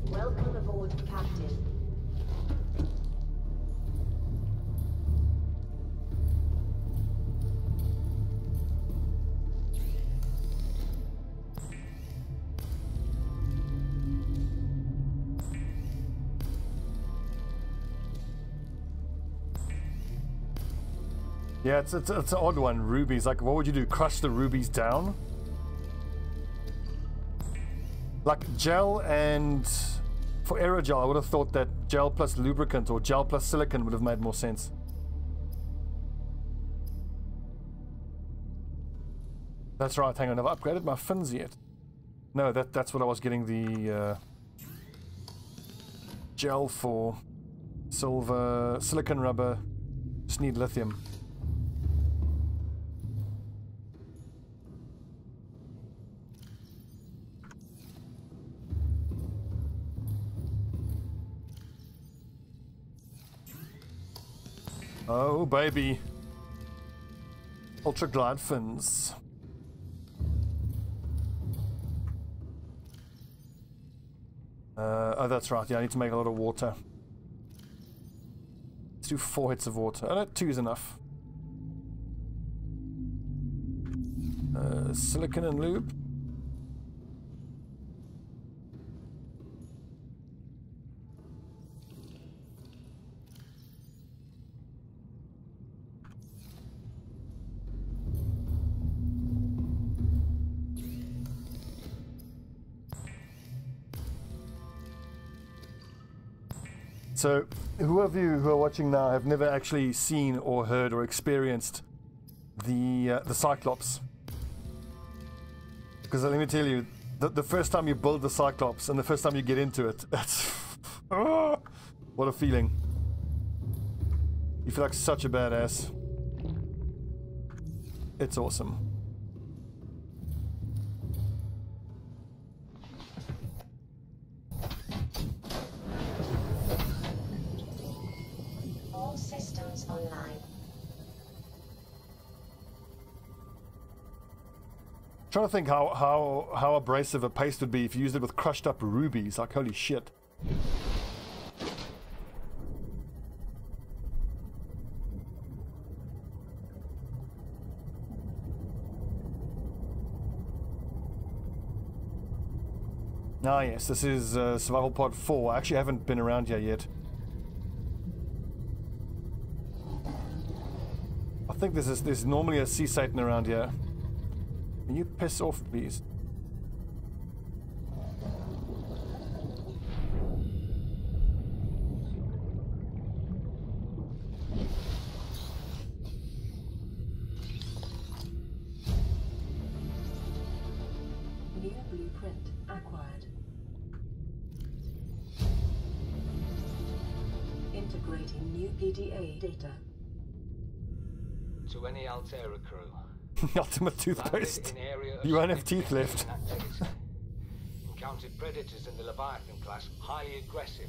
Welcome aboard, Captain. Yeah, it's an odd one. Rubies, like, what would you do? Crush the rubies down? Like gel, and for aerogel I would have thought that gel plus lubricant or gel plus silicon would have made more sense. That's right, hang on, have I upgraded my fins yet? No, that's what I was getting the gel for. Silver, silicon rubber, just need lithium. Oh, baby. Ultra glide fins. Oh, that's right. Yeah, I need to make a lot of water. Let's do 4 hits of water. Oh, no, 2 is enough. Silicon and lube. So, who of you who are watching now have never actually seen or heard or experienced the Cyclops. Because let me tell you, the first time you build the Cyclops and the first time you get into it, that's what a feeling. You feel like such a badass. It's awesome. All systems online. Trying to think how abrasive a paste would be if you used it with crushed up rubies. Like, holy shit. Ah yes, this is Survival Pod 4. I actually haven't been around here yet. I think there's normally a sea Satan around here. Can you piss off, please? New blueprint acquired. Integrating new PDA data. To any Altera crew. Ultimate toothpaste. Landed in area of You won't have teeth left. significant activity. Encountered predators in the Leviathan class, highly aggressive.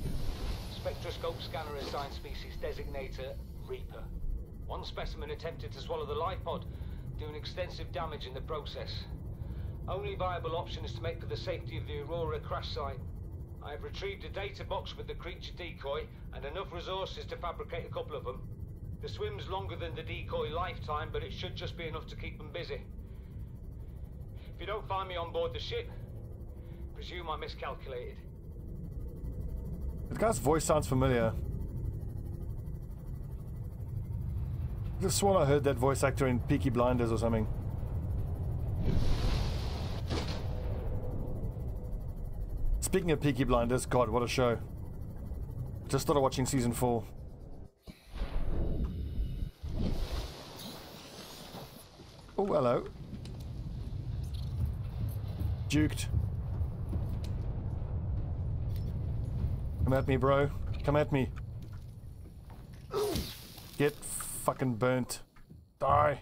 Spectroscope scanner assigned species designator Reaper. One specimen attempted to swallow the life pod, doing extensive damage in the process. Only viable option is to make for the safety of the Aurora crash site. I have retrieved a data box with the creature decoy and enough resources to fabricate a couple of them. The swim's longer than the decoy lifetime, but it should just be enough to keep them busy. If you don't find me on board the ship, presume I miscalculated. The guy's voice sounds familiar. I just sworn I heard that voice actor in Peaky Blinders or something. Speaking of Peaky Blinders, God, what a show. Just started watching season 4. Oh, hello. Juked. Come at me, bro. Come at me. Get fucking burnt. Die.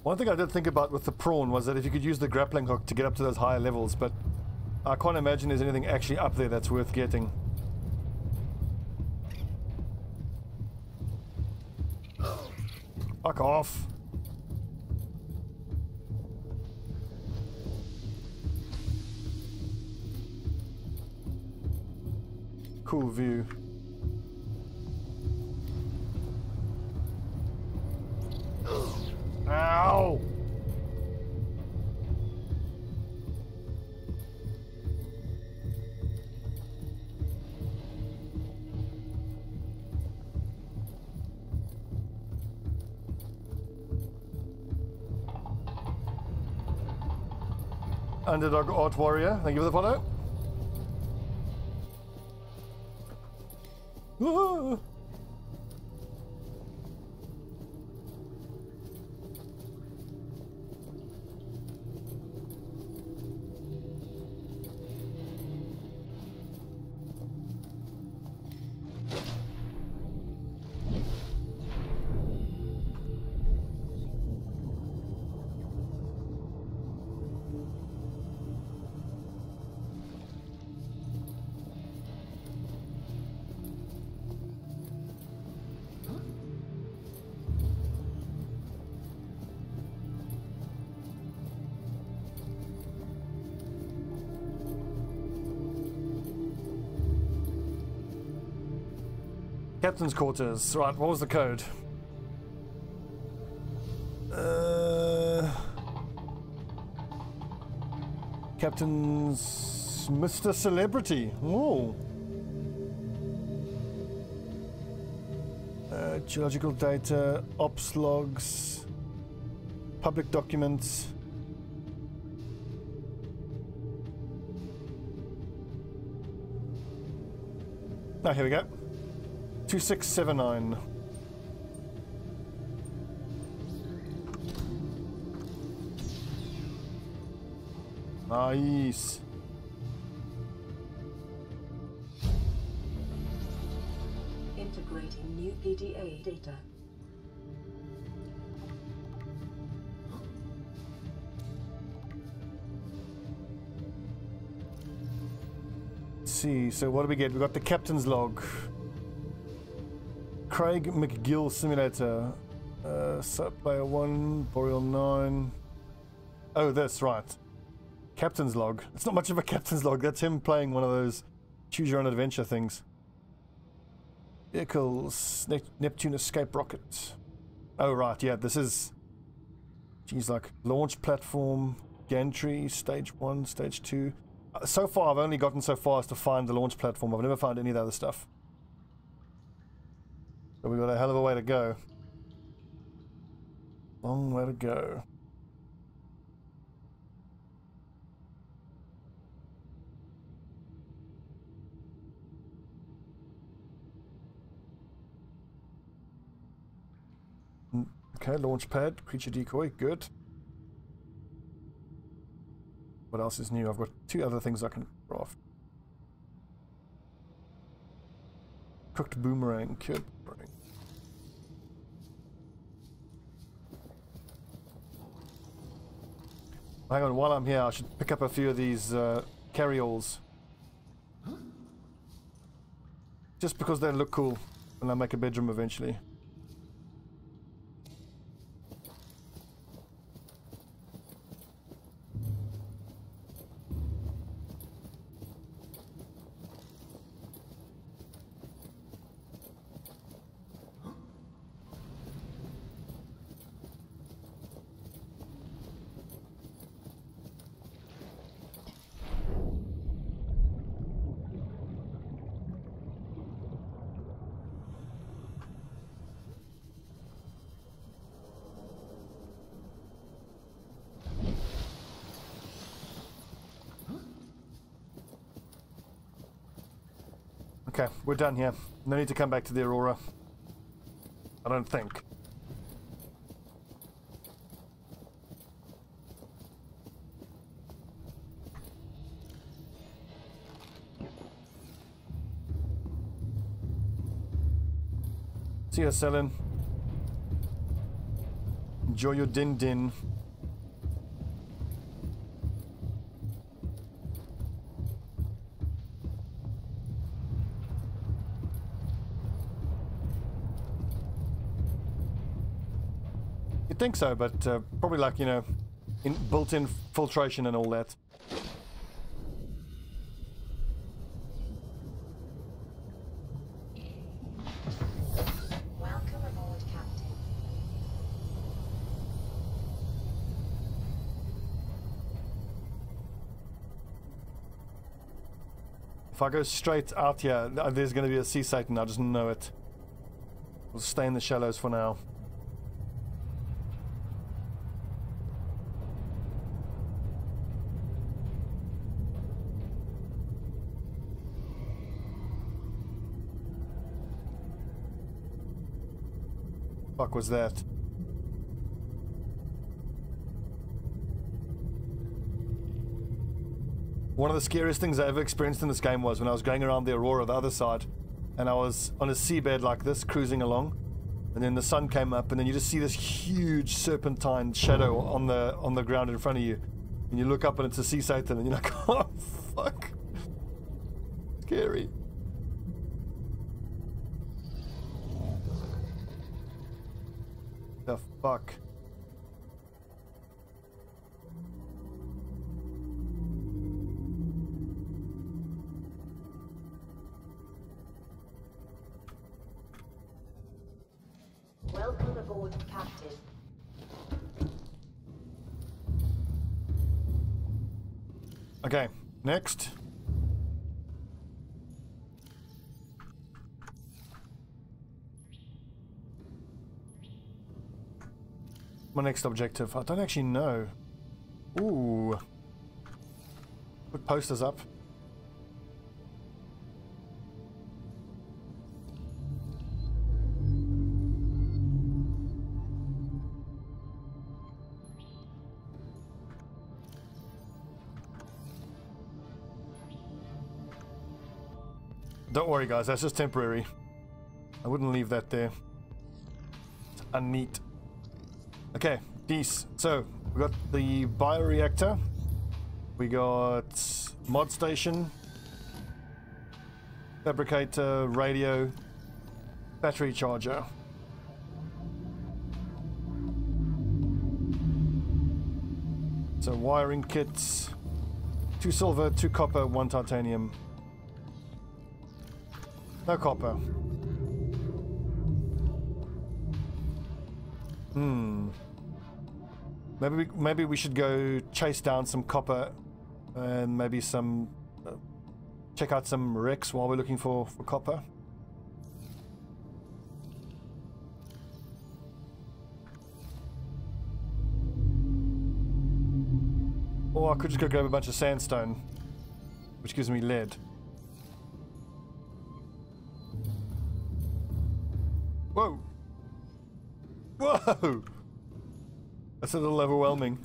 One thing I did think about with the prawn was that if you could use the grappling hook to get up to those higher levels, but I can't imagine there's anything actually up there that's worth getting. Fuck off. Cool view. Ow! Underdog Art Warrior, thank you for the follow. Ah. Captain's quarters. Right, what was the code? Captain's Mr. Celebrity. Oh. Geological data, ops logs, public documents. Oh, here we go. 2679. Nice. Integrating new PDA data. Let's see, so what do we get? We got the captain's log. Craig McGill simulator. Player 1, Boreal 9. Oh, that's right. Captain's log. It's not much of a captain's log. That's him playing one of those choose your own adventure things. Vehicles. Neptune escape rocket. Oh, right. Yeah, this is... Geez, like launch platform, gantry, stage 1, stage 2. So far, I've only gotten so far as to find the launch platform. I've never found any of the other stuff. So we've got a hell of a way to go. Long way to go. Okay, launch pad, creature decoy, good. What else is new? I've got 2 other things I can craft. Cooked boomerang, cured boomerang. Hang on, while I'm here, I should pick up a few of these carry-alls. Just because they look cool when I make a bedroom eventually. Okay, we're done here. No need to come back to the Aurora. I don't think. See ya, Selin. Enjoy your din-din. You'd think so, but probably like, you know, built-in filtration and all that. Welcome aboard, Captain. If I go straight out here, there's going to be a sea Satan. I just know it. We'll stay in the shallows for now. Fuck was that? One of the scariest things I ever experienced in this game was when I was going around the Aurora, the other side, and I was on a seabed like this, cruising along, and then the sun came up, and then you just see this huge serpentine shadow on the ground in front of you, and you look up and it's a sea Satan, and you're like, oh fuck, scary. The fuck? Welcome aboard, Captain. Okay, next. My next objective. I don't actually know. Ooh. Put posters up. Don't worry, guys. That's just temporary. I wouldn't leave that there. It's unneat. Okay, Dees. So, we got the bioreactor. We got mod station. Fabricator, radio, battery charger. So wiring kits, 2 silver, 2 copper, 1 titanium. No copper. Maybe we should go chase down some copper and maybe some check out some wrecks while we're looking for copper. Or I could just go grab a bunch of sandstone, which gives me lead. Whoa! Whoa! That's a little overwhelming.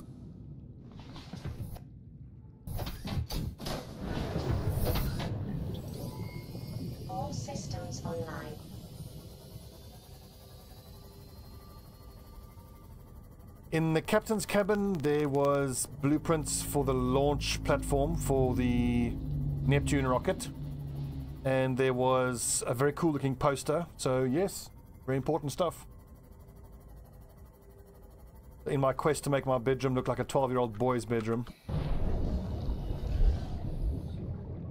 All systems online. In the captain's cabin, there was blueprints for the launch platform for the Neptune rocket. And there was a very cool looking poster. So yes, very important stuff. In my quest to make my bedroom look like a 12-year-old boy's bedroom.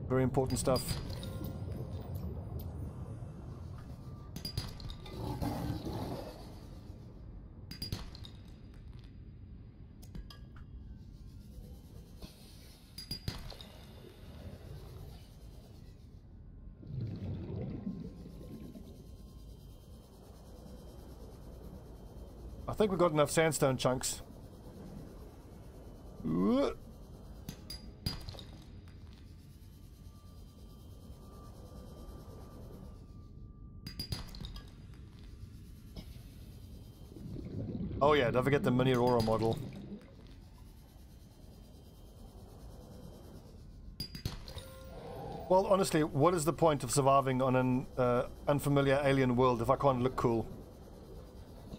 Very important stuff. I think we've got enough sandstone chunks. Ooh. Oh yeah, don't forget the mini Aurora model. Well, honestly, what is the point of surviving on an unfamiliar alien world if I can't look cool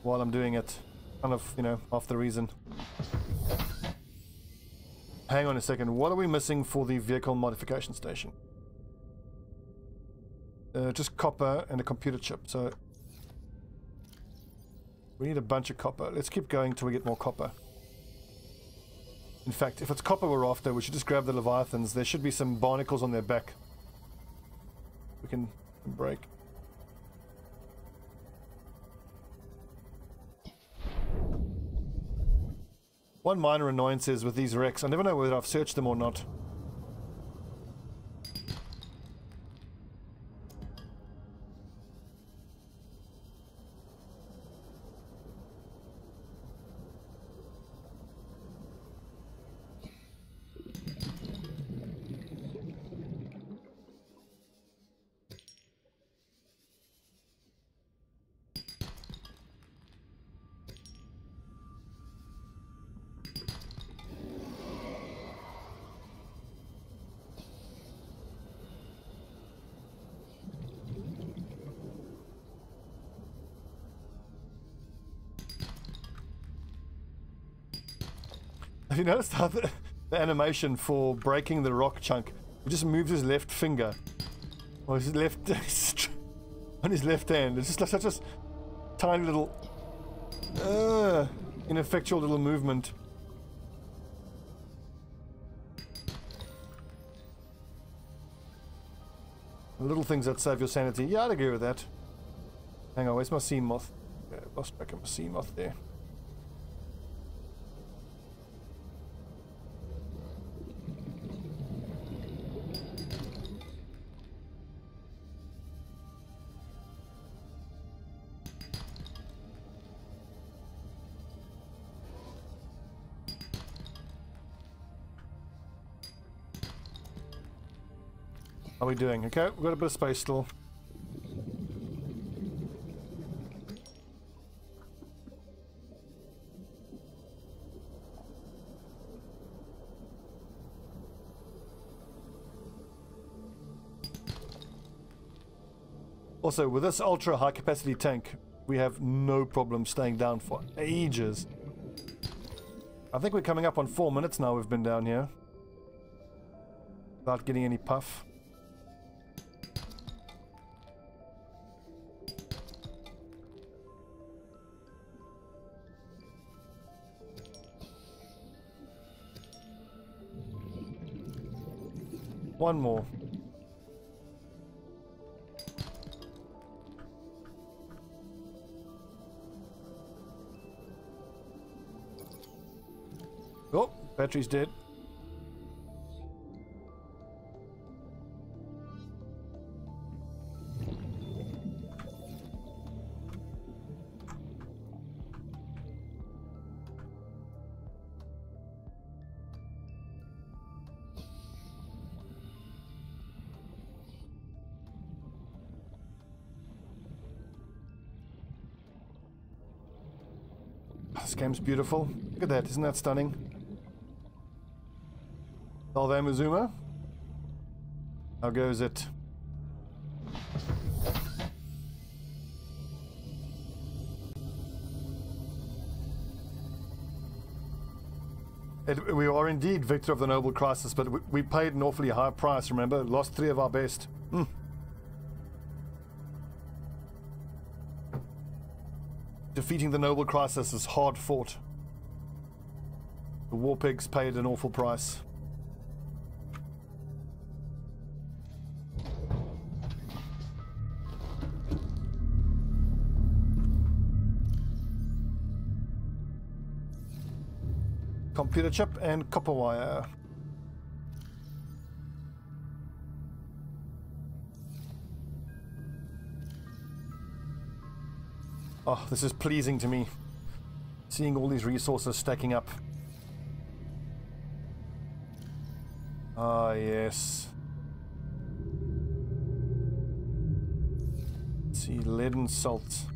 while I'm doing it? Kind of, you know, half the reason. Hang on a second, what are we missing for the vehicle modification station? Just copper and a computer chip, so we need a bunch of copper. Let's keep going till we get more copper. In fact, if it's copper we're after, we should just grab the Leviathans. There should be some barnacles on their back we can break. One minor annoyance is with these wrecks, I never know whether I've searched them or not. Have you noticed how the animation for breaking the rock chunk, he just moves his left finger, or his left on his left hand? It's just like such a tiny little, ineffectual little movement. Little things that save your sanity. Yeah, I'd agree with that. Hang on, where's my sea moth? Okay, I lost track of my sea moth there. How are we doing? Okay, we've got a bit of space still. Also, with this ultra high capacity tank, we have no problem staying down for ages. I think we're coming up on 4 minutes now we've been down here. Without getting any puff. One more. Oh, battery's dead. This game's beautiful. Look at that, isn't that stunning? Salve Muzuma. How goes it? We are indeed victor of the Noble Crisis, but we paid an awfully high price, remember? Lost 3 of our best. Defeating the Noble Crisis is hard fought. The War Pigs paid an awful price. Computer chip and copper wire. Oh, this is pleasing to me. Seeing all these resources stacking up. Ah, yes. Let's see, lead and salt.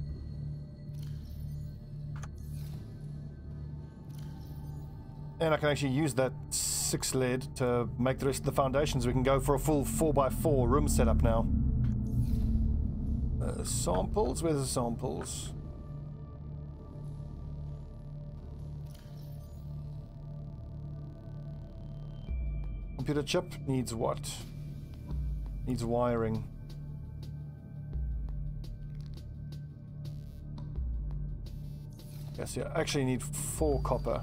And I can actually use that 6 lead to make the rest of the foundations. We can go for a full 4x4 room setup now. Samples? Where's the samples? Computer chip needs what? Needs wiring. Yes, yeah, actually need 4 copper.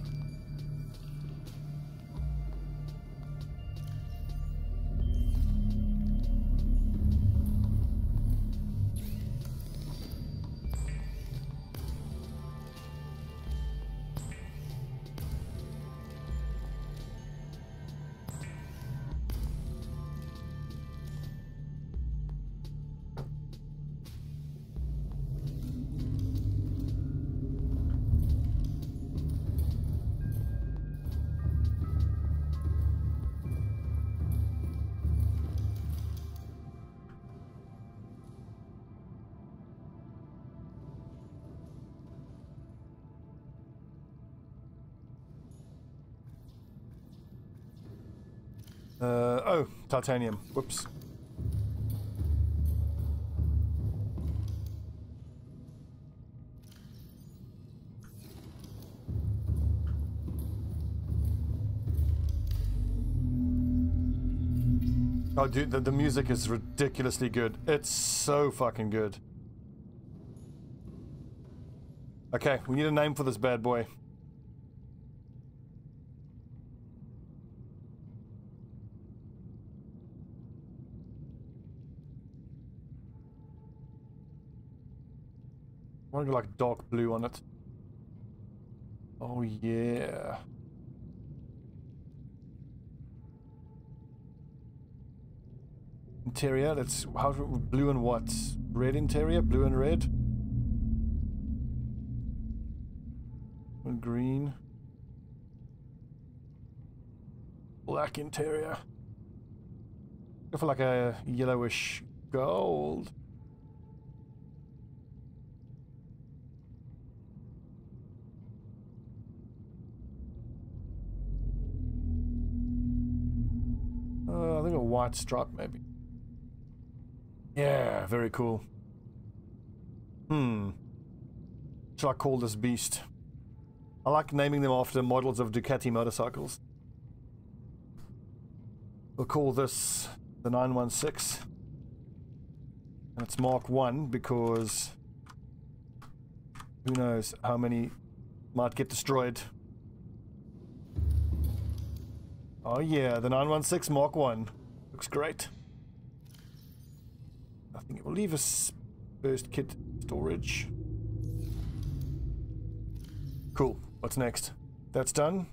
Oh, titanium. Whoops. Oh, dude, the music is ridiculously good. It's so fucking good. Okay, we need a name for this bad boy. I want to go like dark blue on it. Oh yeah. Interior, let's how blue and what? Red interior, blue and red. And green. Black interior. Go for like a yellowish gold. I think a white stripe maybe. Yeah, very cool. Shall I call this beast? I like naming them after models of Ducati motorcycles. We'll call this the 916. And it's Mark 1 because who knows how many might get destroyed. Oh yeah, the 916 Mark 1. Looks great. I think it will leave us first kit storage. Cool. What's next? That's done.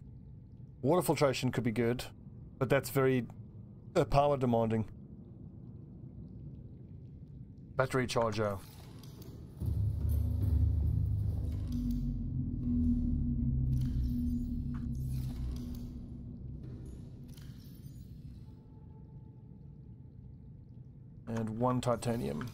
Water filtration could be good, but that's very power demanding. Battery charger. And 1 titanium.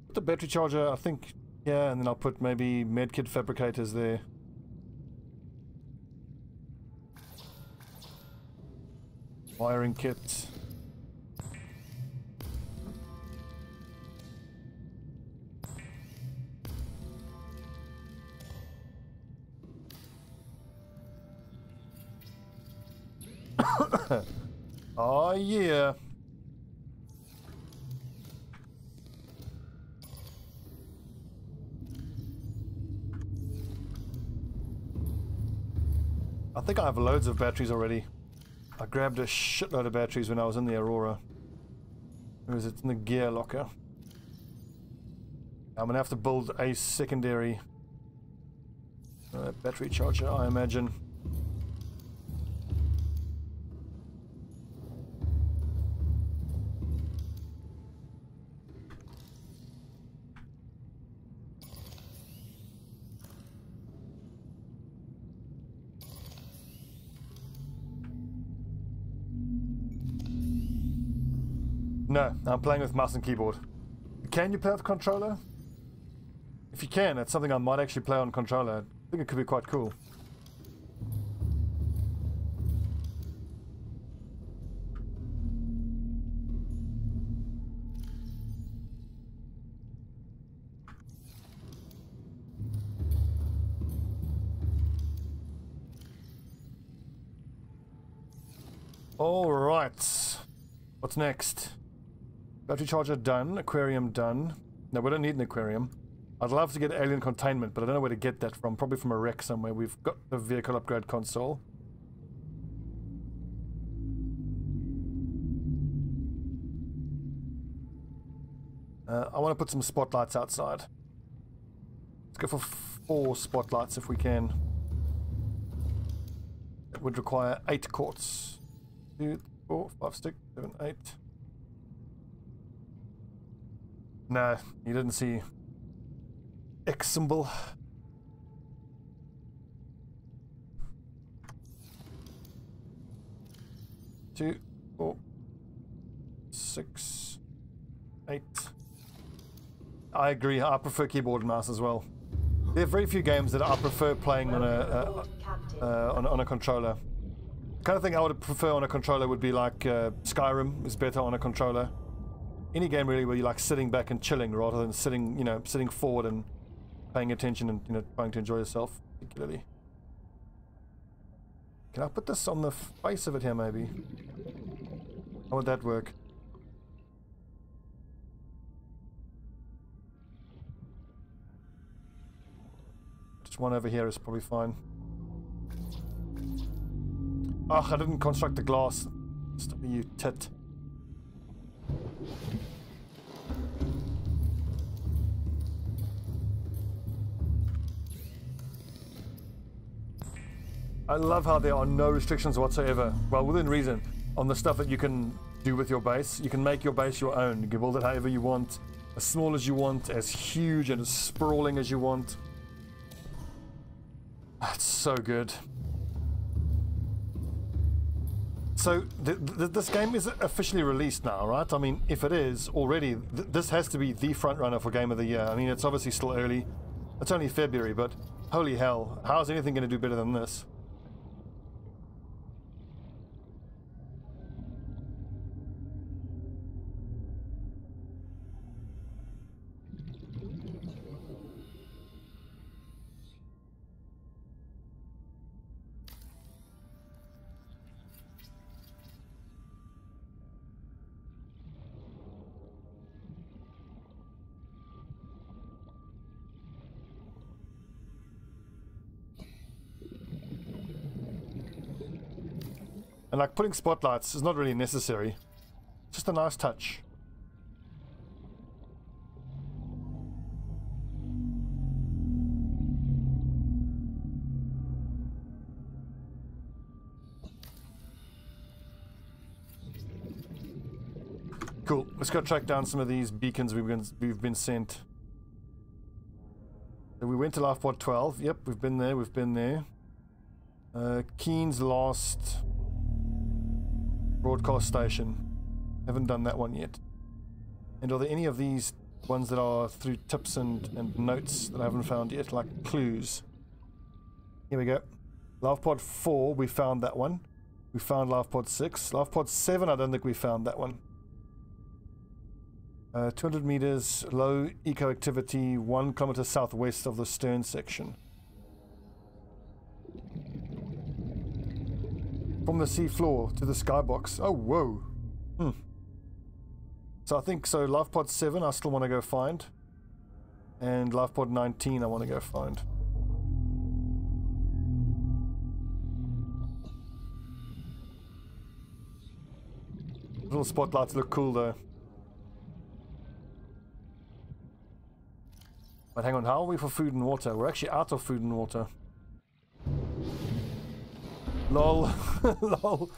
Put the battery charger, I think, yeah, and then I'll put maybe medkit fabricators there. Wiring kit. Oh yeah. I think I have loads of batteries already. I grabbed a shitload of batteries when I was in the Aurora. Or is it in the gear locker? I'm gonna have to build a secondary battery charger, I imagine. No, I'm playing with mouse and keyboard. Can you play with controller? If you can, that's something I might actually play on controller. I think it could be quite cool. All right. What's next? Battery charger done. Aquarium done. No, we don't need an aquarium. I'd love to get alien containment, but I don't know where to get that from. Probably from a wreck somewhere. We've got the vehicle upgrade console. I want to put some spotlights outside. Let's go for 4 spotlights if we can. It would require 8 quartz. 2, 4, 5, 6, 7, 8. No, you didn't see X symbol. Two, 4, 6, 8. I agree. I prefer keyboard and mouse as well. There are very few games that I prefer playing on a controller. The kind of thing I would prefer on a controller would be like Skyrim is better on a controller. Any game really where you're like sitting back and chilling rather than sitting, you know, sitting forward and paying attention and, you know, trying to enjoy yourself particularly. Can I put this on the face of it here maybe? How would that work? Just one over here is probably fine. Ugh, I didn't construct the glass. Stop me, you tit. I love how there are no restrictions whatsoever, well, within reason, on the stuff that you can do with your base. You can make your base your own. You can build it however you want, as small as you want, as huge and as sprawling as you want. That's so good. So this game is officially released now, right? I mean, if it is already, this has to be the front runner for Game of the Year. I mean, it's obviously still early. It's only February, but holy hell, how is anything going to do better than this? And like putting spotlights is not really necessary. Just a nice touch. Cool. Let's go track down some of these beacons we've been sent. So we went to Life Pod 12. Yep, we've been there. We've been there. Keen's last broadcast station. Haven't done that one yet. And are there any of these ones that are through tips and notes that I haven't found yet, like clues? Here we go. Life Pod 4, we found that one. We found Life Pod 6. Life Pod 7, I don't think we found that one. 200 meters, low eco activity, 1 kilometer southwest of the stern section. From the sea floor to the skybox. Oh, whoa. So I think, so Life Pod 7 I still want to go find. And Life Pod 19 I want to go find. Little spotlights look cool though. But hang on, how are we for food and water? We're actually out of food and water. Lol. Lol.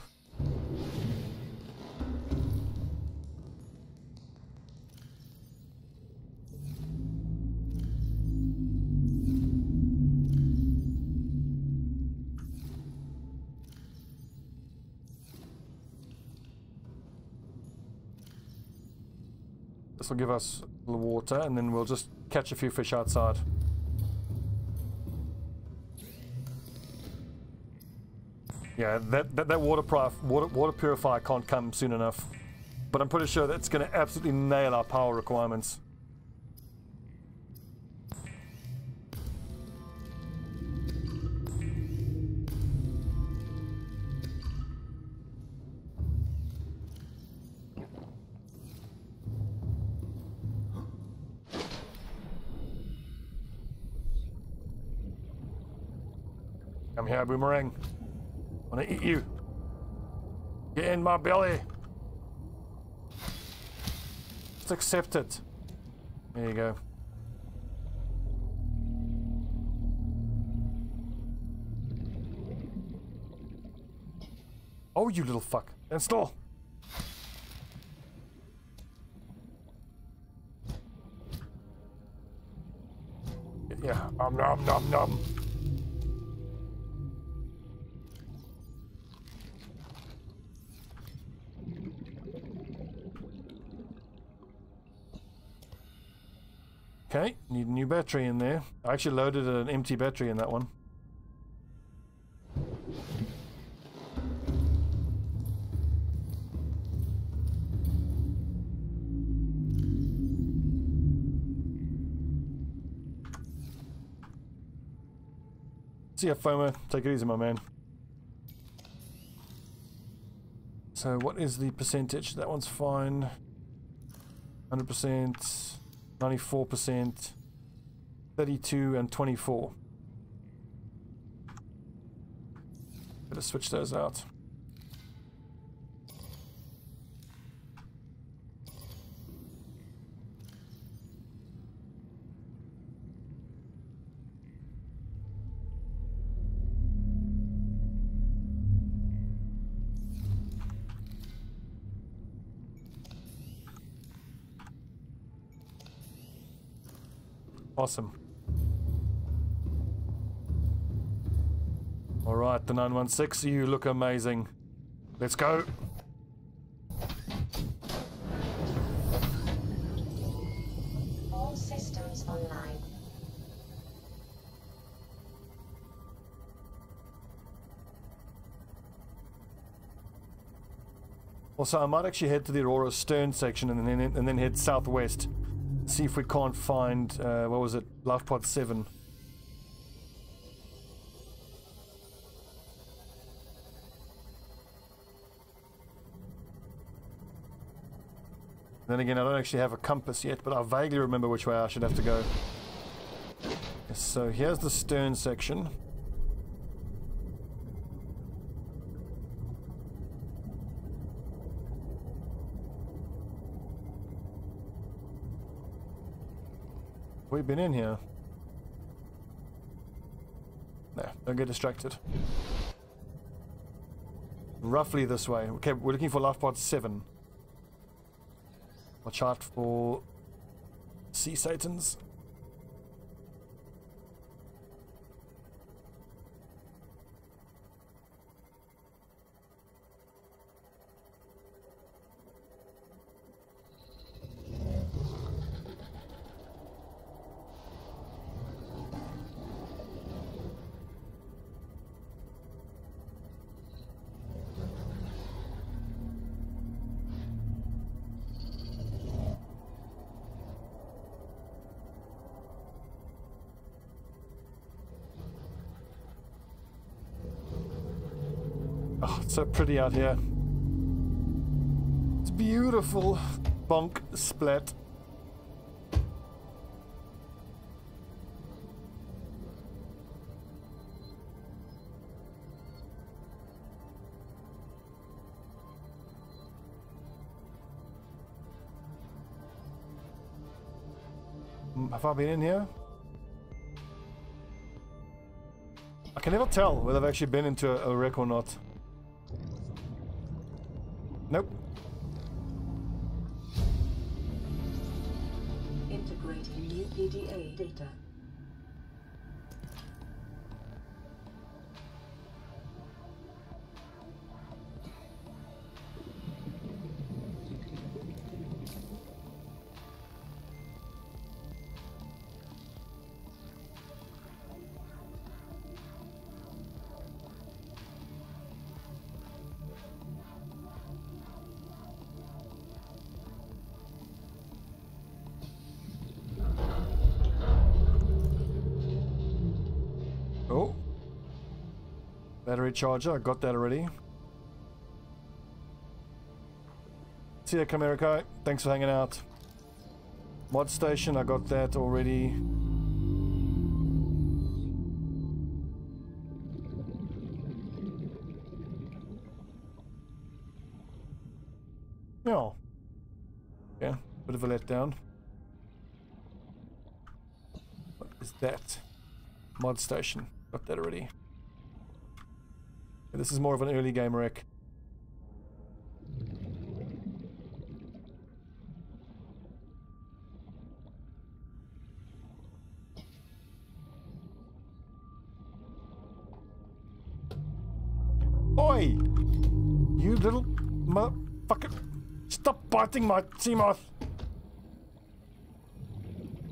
This will give us a little water, and then we'll just catch a few fish outside. Yeah, that water purifier can't come soon enough. But I'm pretty sure that's going to absolutely nail our power requirements. Come here, Boomerang. I want to eat you. Get in my belly. Let's accept it. There you go. Oh, you little fuck. Stand still. Yeah. Nom nom nom. Okay, need a new battery in there. I actually loaded an empty battery in that one. See ya, FOMO. Take it easy, my man. So what is the percentage? That one's fine. 100%. 94%, 32 and 24. Better switch those out. Awesome. Alright, the 916, you look amazing. Let's go. All systems online. Also, I might actually head to the Aurora stern section and then head southwest. See if we can't find, what was it, Life Pod 7. Then again, I don't actually have a compass yet, but I vaguely remember which way I should have to go. So here's the stern section. We've been in here. No, don't get distracted. Roughly this way. Okay, we're looking for Life Pod 7. Watch out for sea satans. Oh, it's so pretty out here. It's beautiful. Bonk, splat. Have I been in here? I can never tell whether I've actually been into a wreck or not. Nope. Integrating new PDA data. Oh. Battery charger, I got that already. See ya, Camerico. Thanks for hanging out. Mod station, I got that already. Oh. Yeah, bit of a letdown. What is that? Mod station. Got that already. This is more of an early game wreck. Oi! You little motherfucker! Stop biting my sea moth!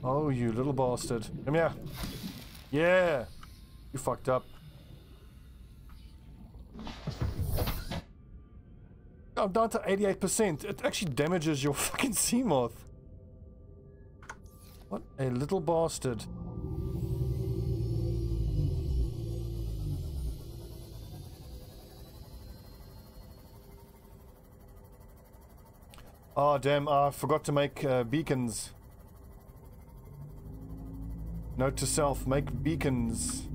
Oh, you little bastard. Come here. Yeah! You fucked up. I'm down to 88%. It actually damages your fucking sea moth. What a little bastard. Oh damn, I forgot to make beacons. Note to self, make beacons.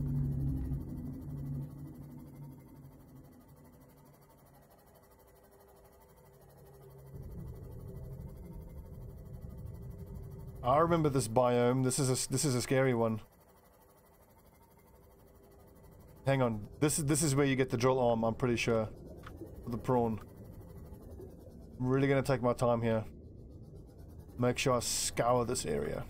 I remember this biome. This is a scary one. Hang on. This is where you get the drill arm, I'm pretty sure. For the prawn. I'm really gonna take my time here. Make sure I scour this area.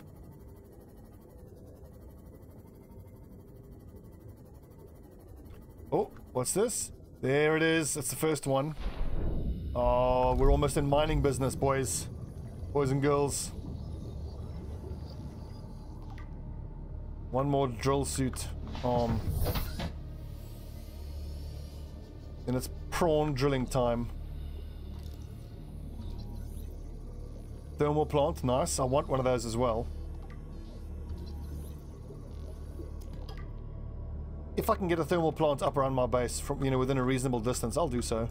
Oh, what's this? There it is. It's the first one. Oh, we're almost in mining business, boys. Boys and girls. One more drill suit arm. And it's prawn drilling time. Thermal plant, nice. I want one of those as well. If I can get a thermal plant up around my base from, you know, within a reasonable distance, I'll do so.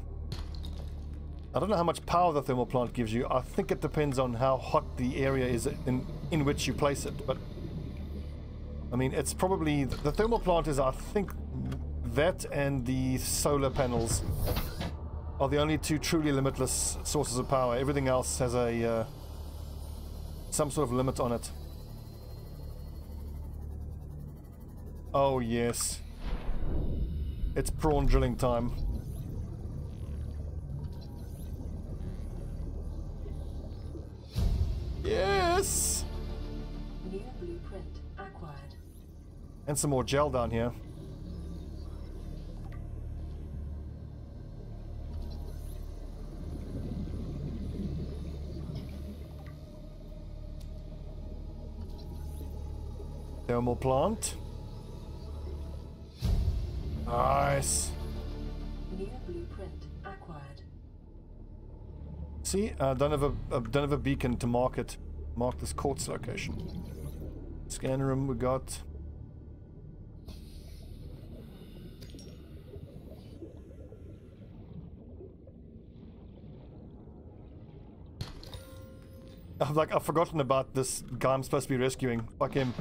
I don't know how much power the thermal plant gives you. I think it depends on how hot the area is in which you place it. But I mean, it's probably the thermal plant is, I think, that and the solar panels are the only two truly limitless sources of power. Everything else has a some sort of limit on it. Oh yes, it's prawn drilling time. Yes. New blueprint acquired. And some more gel down here. Thermal plant. Nice. New blueprint acquired. See, I don't have a beacon to mark this quartz location. Scanner room we got. I've forgotten about this guy I'm supposed to be rescuing. Fuck him.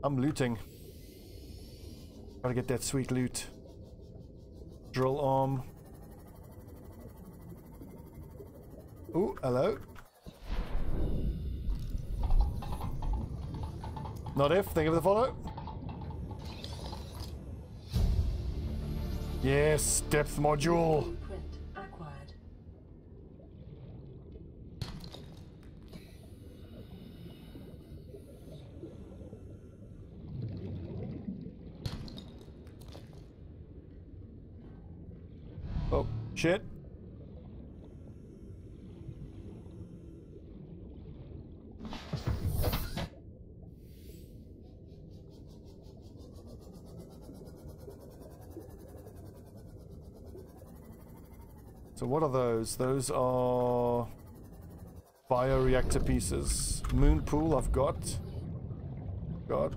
I'm looting. Gotta get that sweet loot. Drill arm. Ooh, hello. Not if, thank you for the follow. Yes, depth module. Blueprint acquired. Oh, shit. So what are those? Those are bioreactor pieces. Moon pool I've got. Got.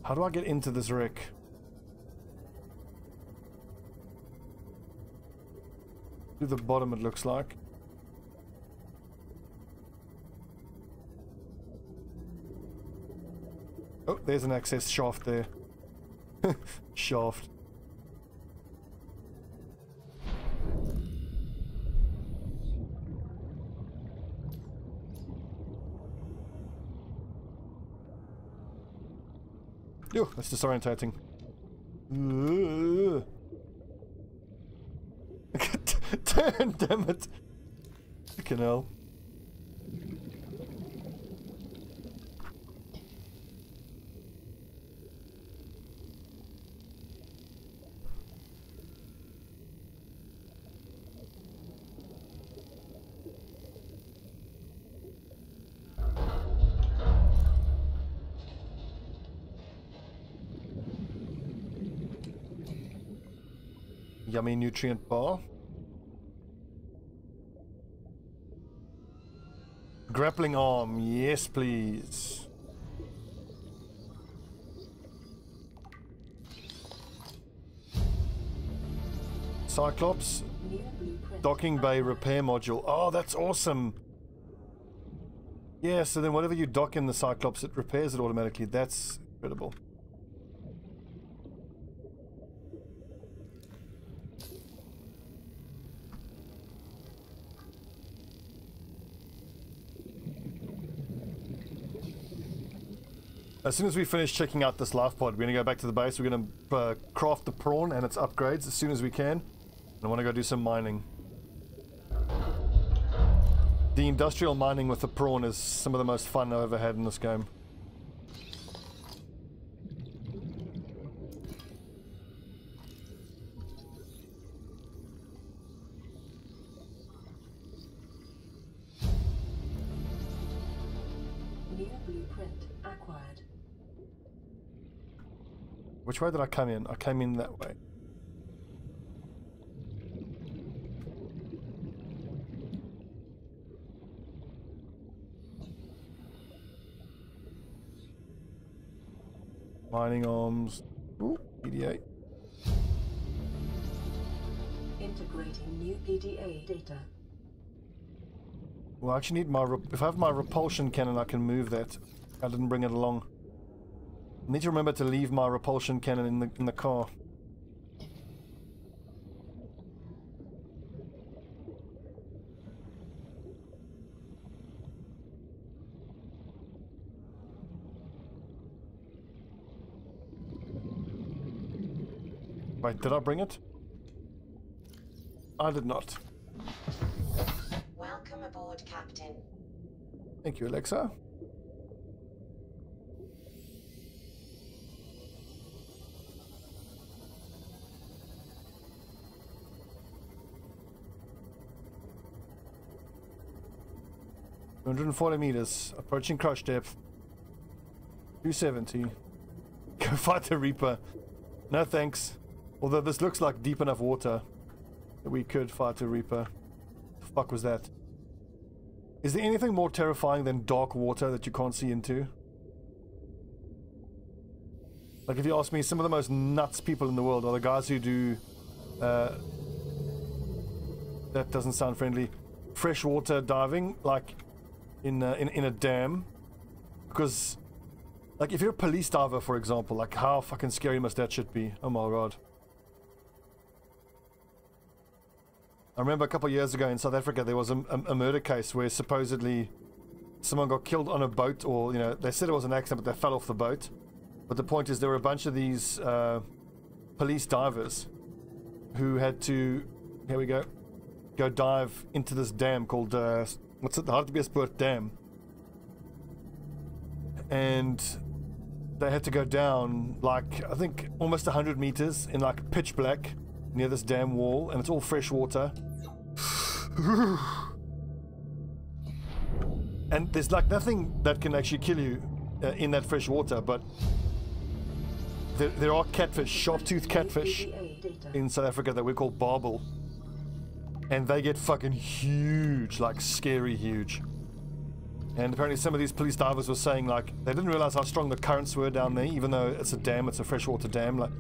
How do I get into this wreck? To the bottom it looks like. Oh, there's an access shaft there. Shaft. Yo, that's disorientating. Turn, damn it. Fucking hell. Yummy nutrient bar. Grappling arm, yes please. Cyclops. Docking bay repair module. Oh, that's awesome. Yeah, so then whatever you dock in the Cyclops, it repairs it automatically. That's incredible. As soon as we finish checking out this life pod, we're going to go back to the base. We're going to craft the prawn and its upgrades as soon as we can. I want to go do some mining. The industrial mining with the prawn is some of the most fun I've ever had in this game. New blueprint acquired. Which way did I come in? I came in that way. Mining arms. Ooh, PDA. Integrating new PDA data. Well, I actually need my... If I have my repulsion cannon, I can move that. I didn't bring it along. I need to remember to leave my repulsion cannon in the car. Wait, did I bring it? I did not. Welcome aboard, Captain. Thank you, Alexa. $240 approaching crush depth. 270. Go fight the Reaper. No thanks. Although this looks like deep enough water that we could fight a Reaper. The fuck was that? Is there anything more terrifying than dark water that you can't see into? Like, if you ask me, some of the most nuts people in the world are the guys who do... that doesn't sound friendly. Freshwater diving, like in a dam. Because, like, if you're a police diver, for example, like, how fucking scary must that shit be? Oh my god. I remember a couple of years ago in South Africa there was a murder case where supposedly someone got killed on a boat, or, you know, they said it was an accident but they fell off the boat. But the point is there were a bunch of these police divers who had to, here we go dive into this dam called, what's it, the Hartbeespoort Dam. And they had to go down, like, I think almost 100 meters in, like, pitch black near this dam wall, and it's all fresh water. And there's like nothing that can actually kill you in that fresh water, but there are catfish, sharp-toothed catfish in South Africa that we call barbel, and they get fucking huge, like scary huge. And apparently some of these police divers were saying, like, they didn't realize how strong the currents were down there, even though it's a dam, it's a freshwater dam, like,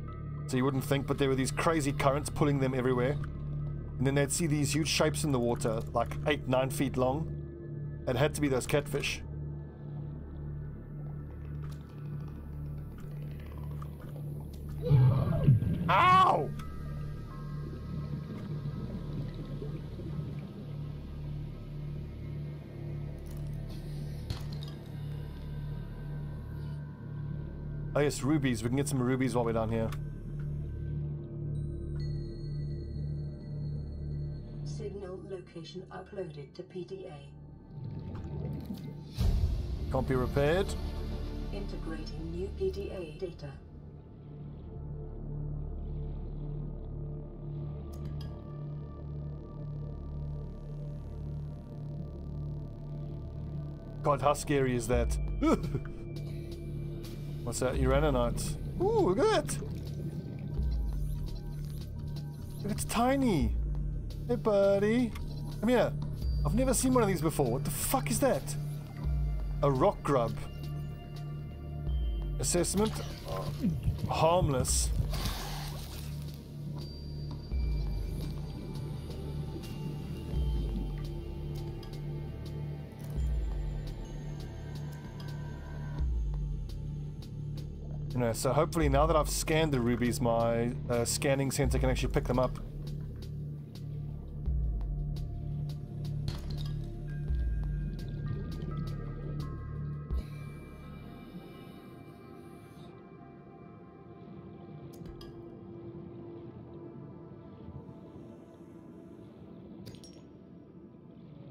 so you wouldn't think, but there were these crazy currents pulling them everywhere. And then they'd see these huge shapes in the water, like 8-9 feet long. It had to be those catfish. Ow! Oh yes, rubies. We can get some rubies while we're down here. Signal location uploaded to PDA. Can't be repaired. Integrating new PDA data. God, how scary is that? What's that? Uranite. Ooh, look at that! It's tiny! Hey, buddy! Come here! I've never seen one of these before. What the fuck is that? A rock grub. Assessment? Harmless. You know, so hopefully now that I've scanned the rubies, my scanning center can actually pick them up.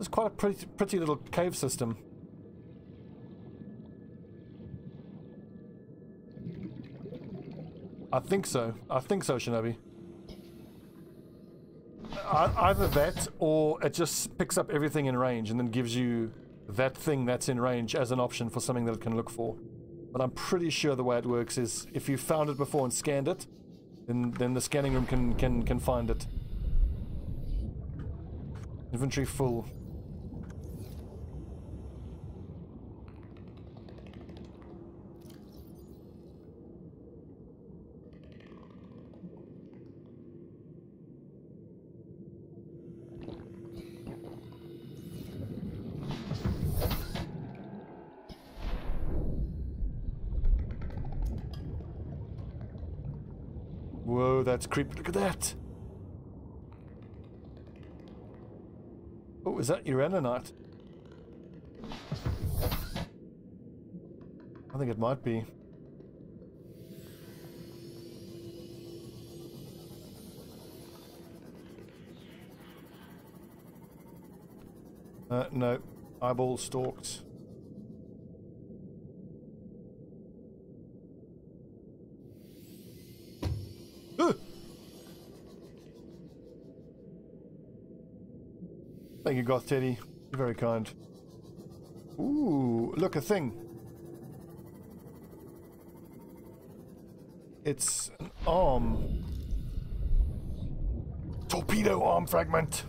It's quite a pretty little cave system. I think so, Shinobi. Either that, or it just picks up everything in range and then gives you that thing that's in range as an option for something that it can look for. But I'm pretty sure the way it works is if you found it before and scanned it, then the scanning room can find it. Inventory full. Whoa, that's creepy. Look at that. Oh, is that uranite? I think it might be. No. Eyeball stalked. Thank you, Goth Teddy. You're very kind. Ooh, look, a thing. It's an arm. Torpedo arm fragment.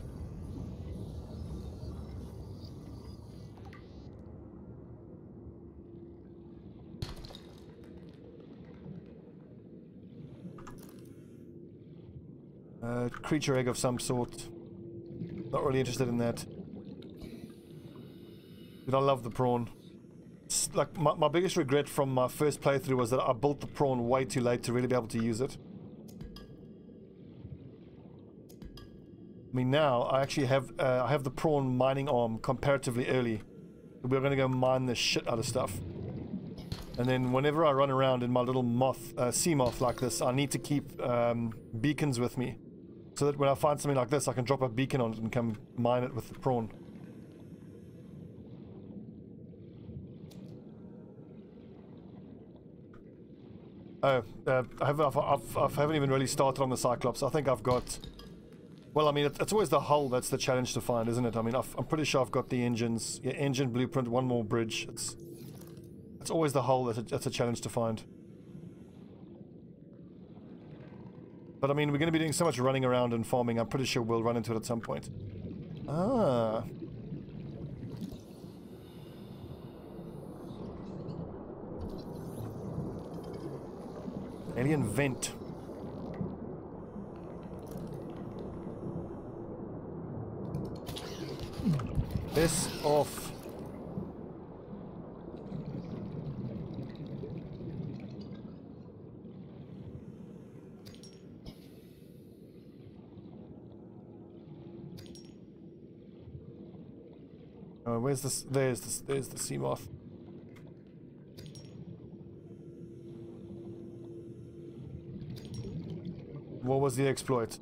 Creature egg of some sort. Not really interested in that. But I love the prawn. It's like my biggest regret from my first playthrough was that I built the prawn way too late to really be able to use it. I mean, now I actually have I have the prawn mining arm comparatively early. We're going to go mine the shit out of stuff. And then whenever I run around in my little sea moth like this, I need to keep beacons with me. So that when I find something like this, I can drop a beacon on it and come mine it with the prawn. Oh, I haven't even really started on the Cyclops. I think I've got... Well, I mean, it's always the hull that's the challenge to find, isn't it? I mean, I'm pretty sure I've got the engines. Yeah, engine, blueprint, one more bridge. It's always the hull that's a challenge to find. But I mean, we're going to be doing so much running around and farming, I'm pretty sure we'll run into it at some point. Ah. Alien vent. Piss off. Oh, where's this? There's the sea moth. What was the exploit?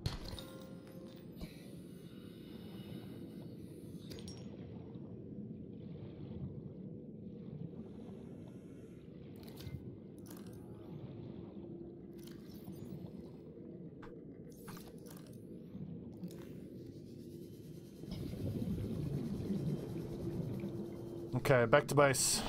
Okay, back to base.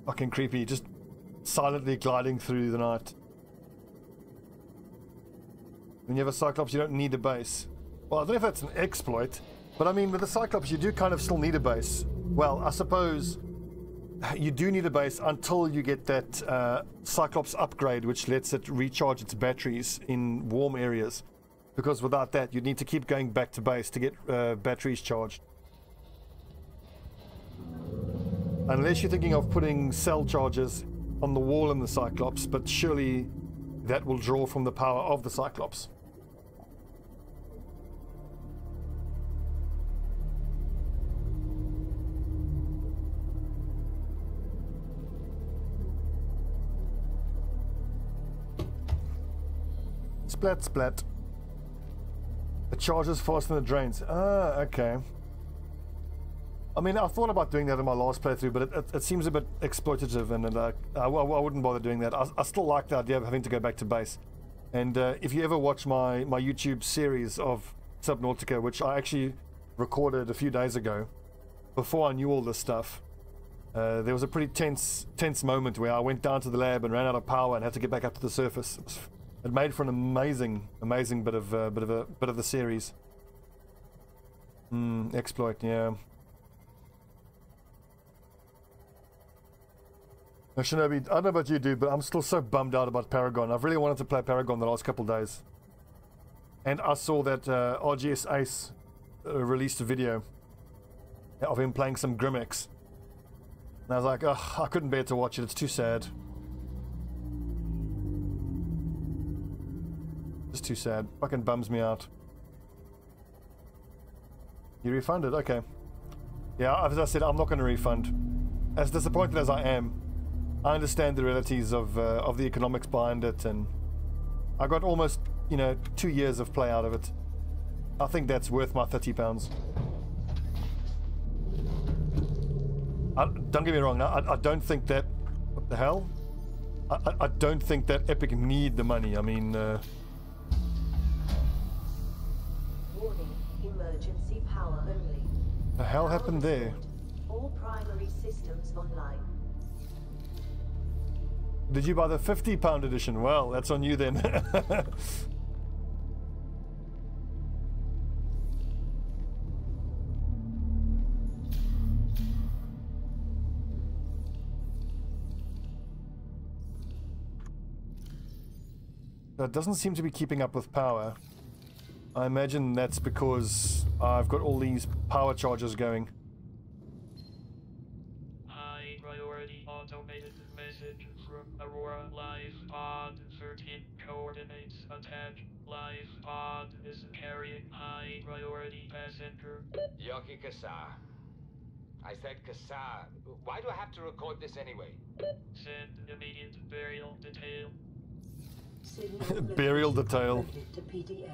Fucking creepy, just silently gliding through the night. When you have a Cyclops, you don't need a base. Well, I don't know if that's an exploit, but I mean, with the Cyclops, you do kind of still need a base. Well, I suppose you do need a base until you get that Cyclops upgrade, which lets it recharge its batteries in warm areas. Because without that, you'd need to keep going back to base to get batteries charged. Unless you're thinking of putting cell chargers on the wall in the Cyclops, but surely that will draw from the power of the Cyclops. Splat, splat. It charges faster than it drains. Ah, okay. I mean, I thought about doing that in my last playthrough, but it seems a bit exploitative, and I wouldn't bother doing that. I still like the idea of having to go back to base. And if you ever watch my YouTube series of Subnautica, which I actually recorded a few days ago, before I knew all this stuff, there was a pretty tense moment where I went down to the lab and ran out of power and had to get back up to the surface. It made for an amazing bit of the series. Exploit, yeah. Now, Shinobi, I don't know about you, dude, but I'm still so bummed out about Paragon. I've really wanted to play Paragon the last couple of days. And I saw that RGS Ace released a video of him playing some Grimex. And I was like, ugh, I couldn't bear to watch it. It's too sad. Just too sad. Fucking bums me out. You refunded? Okay. Yeah, as I said, I'm not going to refund. As disappointed as I am, I understand the realities of the economics behind it, and I got almost, 2 years of play out of it. I think that's worth my £30. Don't get me wrong, I don't think that... What the hell? I don't think that Epic need the money. I mean... Warning, emergency power only. The hell happened there? All primary systems online. Did you buy the £50 edition? Well, that's on you then. That doesn't seem to be keeping up with power. I imagine that's because I've got all these power chargers going. High priority automated message from Aurora. Live pod 13 coordinates attached. Live pod is carrying high priority passenger. Yoki Kassar. I said Kassar. Why do I have to record this anyway? Send immediate burial detail. Burial detail. To PDA.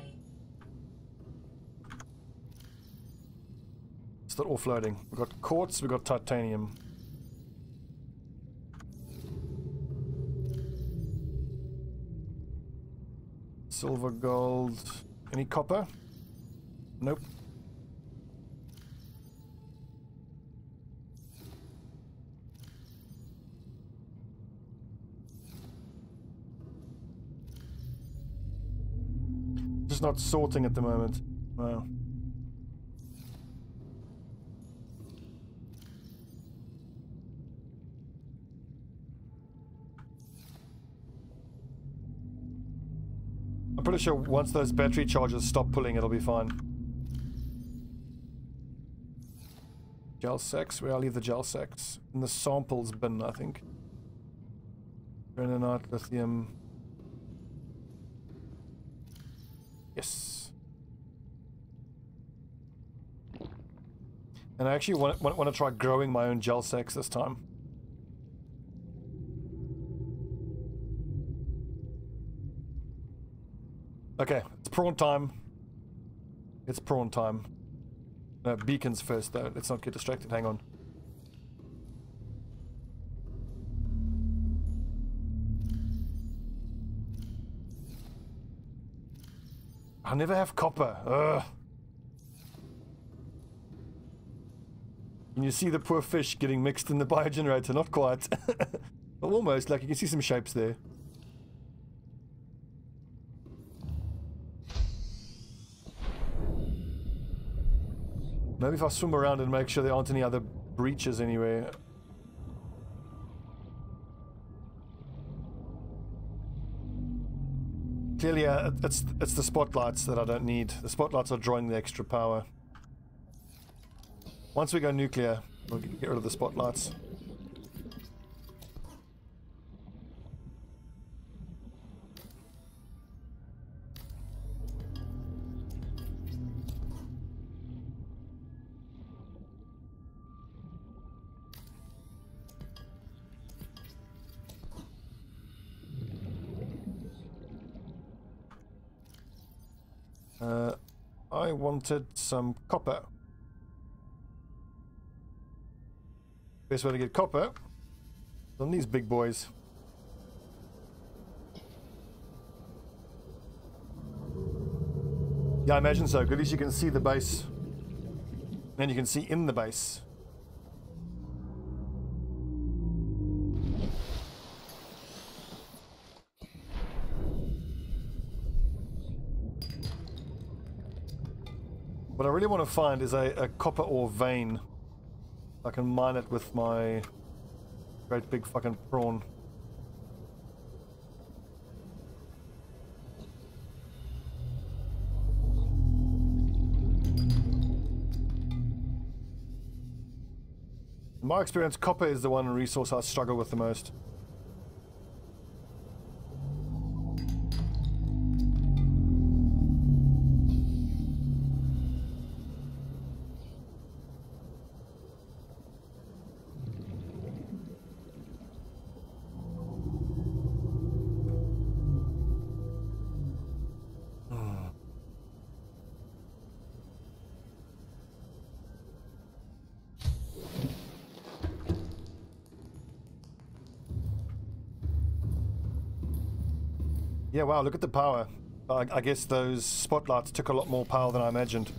Start offloading. We've got quartz, we've got titanium. Silver, gold. Any copper? Nope. Just not sorting at the moment. Wow. I'm pretty sure once those battery chargers stop pulling, it'll be fine. Gel sacks, where I'll leave the gel sacks. In the samples bin, I think. Granite, lithium. Yes. And I actually want to try growing my own gel sacks this time. Okay, it's prawn time. It's prawn time. No, beacons first though. Let's not get distracted. Hang on. I never have copper. Ugh. Can you see the poor fish getting mixed in the biogenerator? Not quite. But almost, like you can see some shapes there. Maybe if I swim around and make sure there aren't any other breaches anywhere. Clearly, it's the spotlights that I don't need. The spotlights are drawing the extra power. Once we go nuclear, we'll get rid of the spotlights. I wanted some copper. Best way to get copper is on these big boys. Yeah, I imagine so. 'Cause at least you can see the base. And you can see in the base. What I really want to find is a copper ore vein. I can mine it with my great big fucking prawn. In my experience, copper is the one resource I struggle with the most. Yeah, wow, look at the power. I guess those spotlights took a lot more power than I imagined.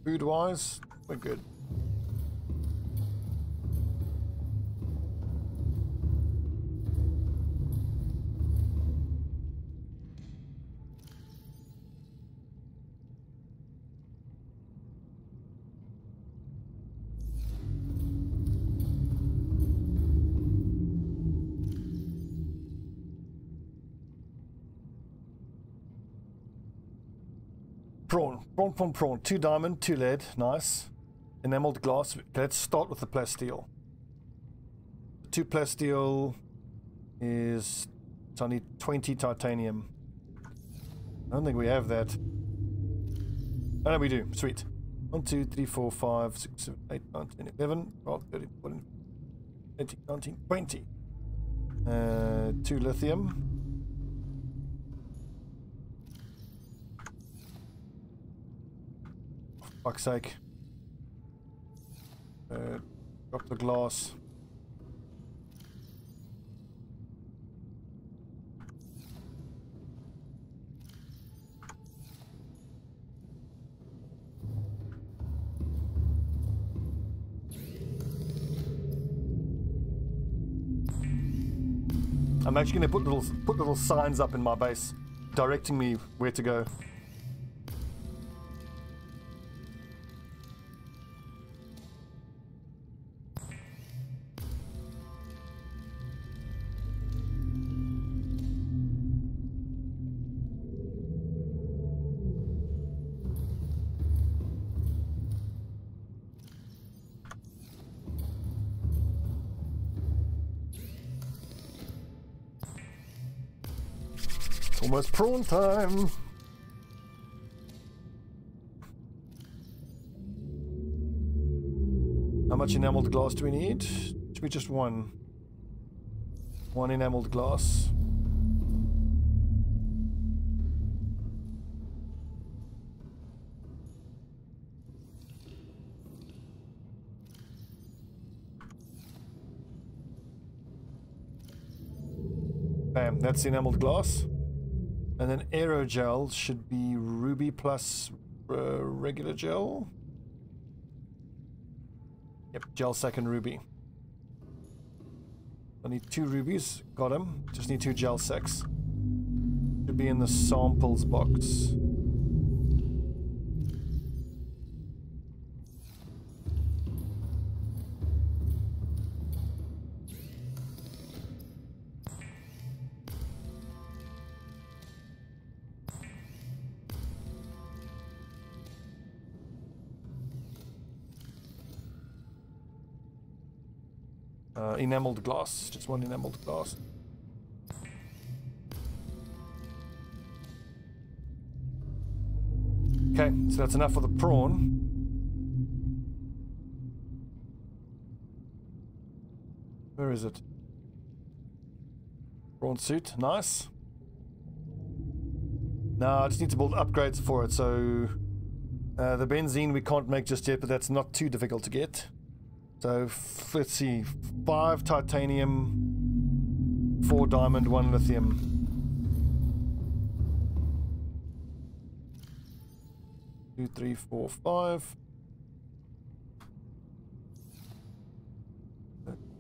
Food-wise, we're good. Prawn. 2 diamond, 2 lead. Nice. Enameled glass. Let's start with the plasteel. 2 plasteel is... It's only 20 titanium. I don't think we have that. Oh no, we do. Sweet. 1, 2, 3, 4, 5, 6, 7, 8, 9, 10, 11, 12, 13, 14, 18, 19, 20. 2 lithium. Fuck's sake. Drop the glass. I'm actually going to put little signs up in my base directing me where to go. Almost prawn time. How much enameled glass do we need? Should be just one. One enameled glass. Bam, that's enameled glass. And then aerogel should be ruby plus regular gel. Yep, gel second ruby. I need 2 rubies. Got him. Just need 2 gel sacks. Should be in the samples box. Enameled glass. Just 1 enameled glass. Okay, so that's enough for the prawn. Where is it? Prawn suit, nice. Now I just need to build upgrades for it, so the benzene we can't make just yet, but that's not too difficult to get. So let's see, 5 titanium, 4 diamond, 1 lithium. Two, 3, 4, 5.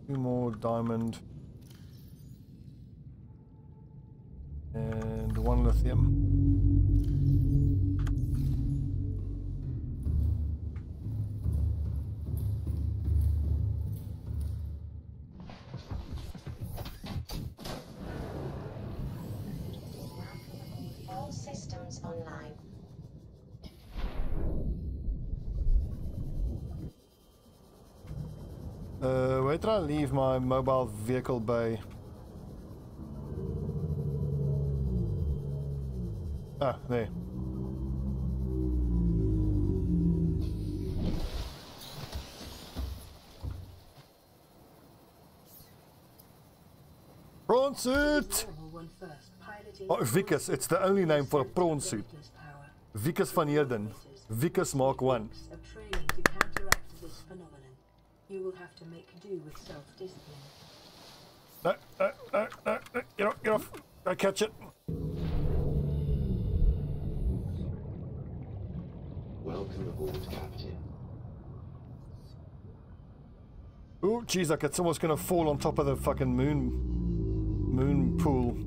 2 more diamond. And 1 lithium. All systems online. Where did I leave my mobile vehicle bay? Ah, there. Prawn suit! Oh, Vicus. It's the only name for a prawn suit. Vicus van Heerden. Vicus Mark 1. You will have to make do with self-discipline. No, get off. I catch it. Welcome aboard, Captain. Oh, jeez, like it's almost gonna fall on top of the fucking moon pool.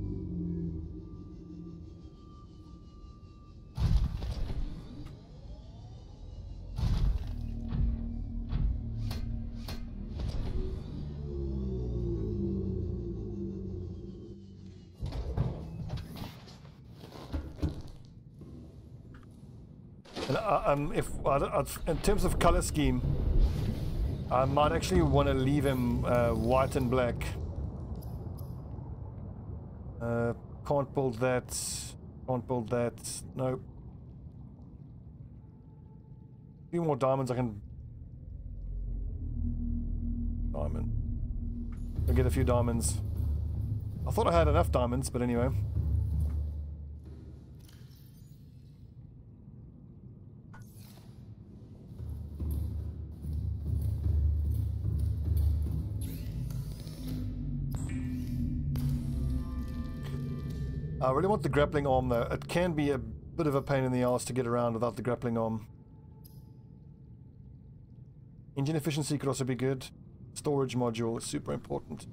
And in terms of color scheme, I might actually want to leave him white and black. Can't build that. Can't build that. Nope. A few more diamonds. I can. Diamond. I'll get a few diamonds. I thought I had enough diamonds, but anyway. I really want the grappling arm though. It can be a bit of a pain in the ass to get around without the grappling arm. Engine efficiency could also be good. Storage module is super important.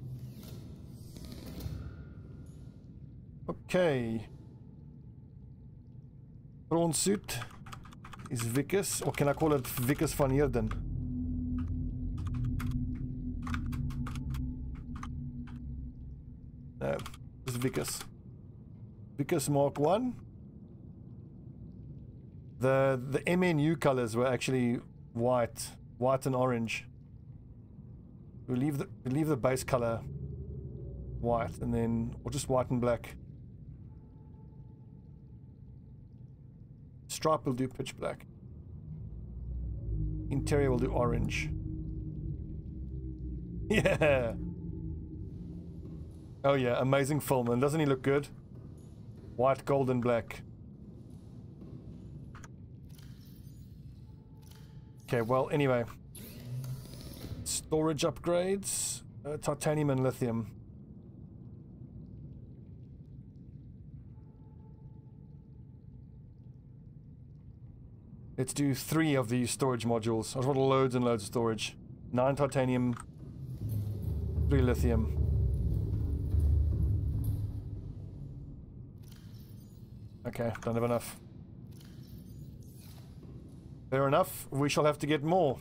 Okay. Prawn suit is Vicus, or can I call it Vicus van Heerden? No, it's Vicus. Vicus Mark 1. The MNU colors were actually white and orange. We leave the base color white, and then or just white and black. Stripe will do pitch black. Interior will do orange. Yeah. Oh yeah, amazing film, and doesn't he look good? White, gold, and black. Okay, well, anyway. Storage upgrades. Titanium and lithium. Let's do 3 of these storage modules. I just want loads and loads of storage. 9 titanium, 3 lithium. Okay, don't have enough. Fair enough, we shall have to get more.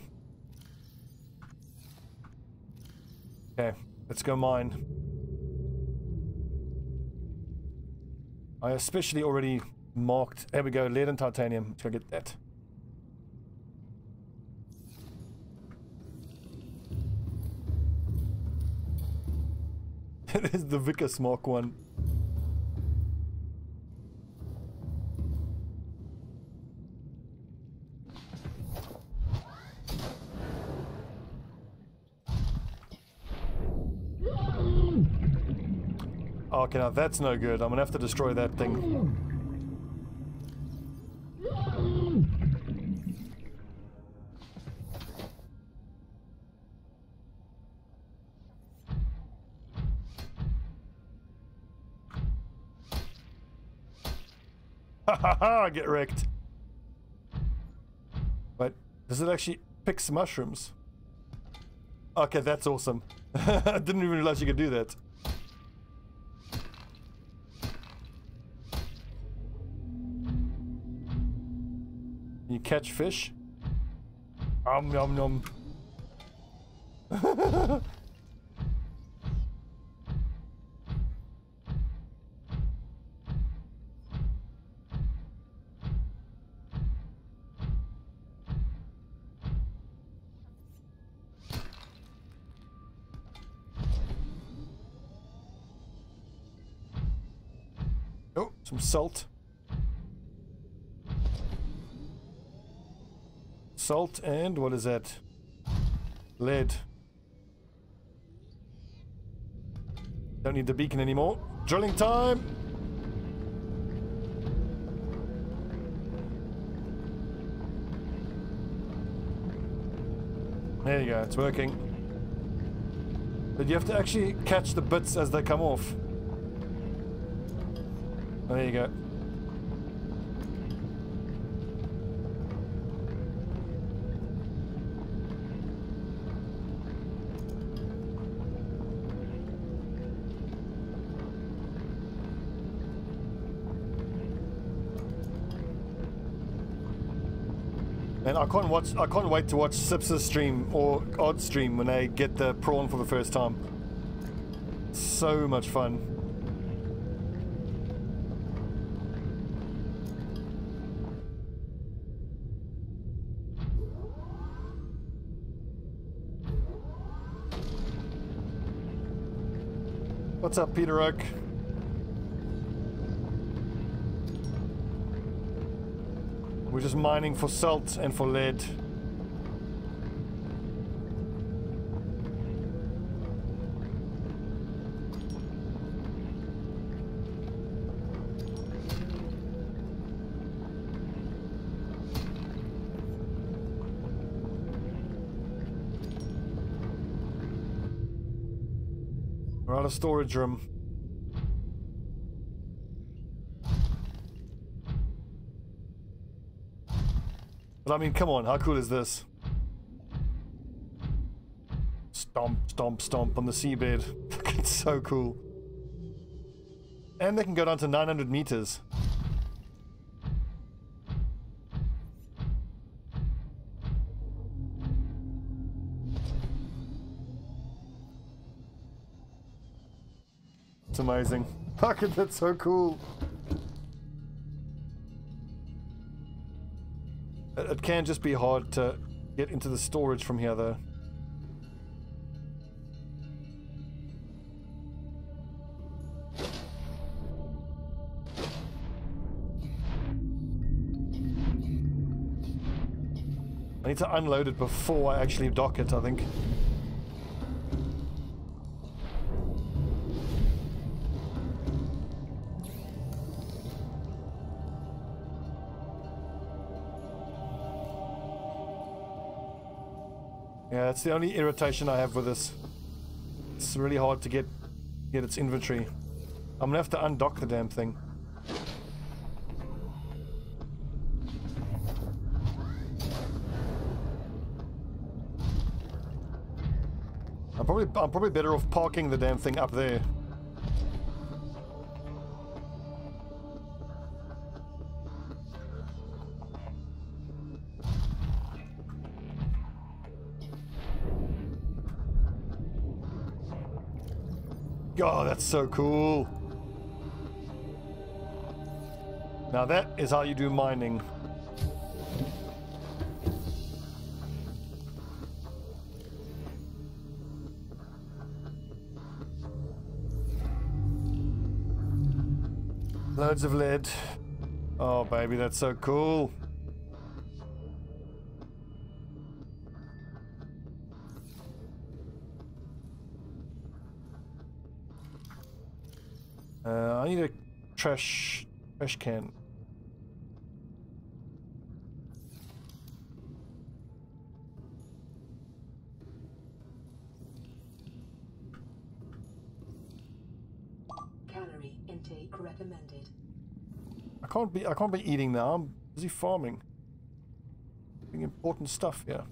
Okay, let's go mine. I especially already marked... There we go, lead and titanium. Let's go get that. There's the Vickers Mark 1. Okay, now that's no good. I'm gonna have to destroy that thing. Ha ha ha! Get wrecked. Wait, does it actually pick some mushrooms? Okay, that's awesome. I didn't even realize you could do that. You catch fish? Nom nom. Oh, some salt. Salt and what is that? Lead. Don't need the beacon anymore. Drilling time! There you go, it's working. But you have to actually catch the bits as they come off. Oh, there you go. And I can't wait to watch Sips's stream or Odd's stream when they get the prawn for the first time. So much fun. What's up, Peter Oak? We're just mining for salt and for lead. We're out of storage room. But I mean, come on, how cool is this? Stomp, stomp, stomp on the seabed. It's so cool. And they can go down to 900 meters. It's amazing. Look at that, so cool. It can just be hard to get into the storage from here, though. I need to unload it before I actually dock it, I think. Yeah, that's the only irritation I have with this. It's really hard to get its inventory. I'm gonna have to undock the damn thing. I'm probably better off parking the damn thing up there. Oh, that's so cool. Now that is how you do mining. Loads of lead. Oh, baby, that's so cool. I need a trash can. Calorie intake recommended. I can't be eating now. I'm busy farming. Doing important stuff here.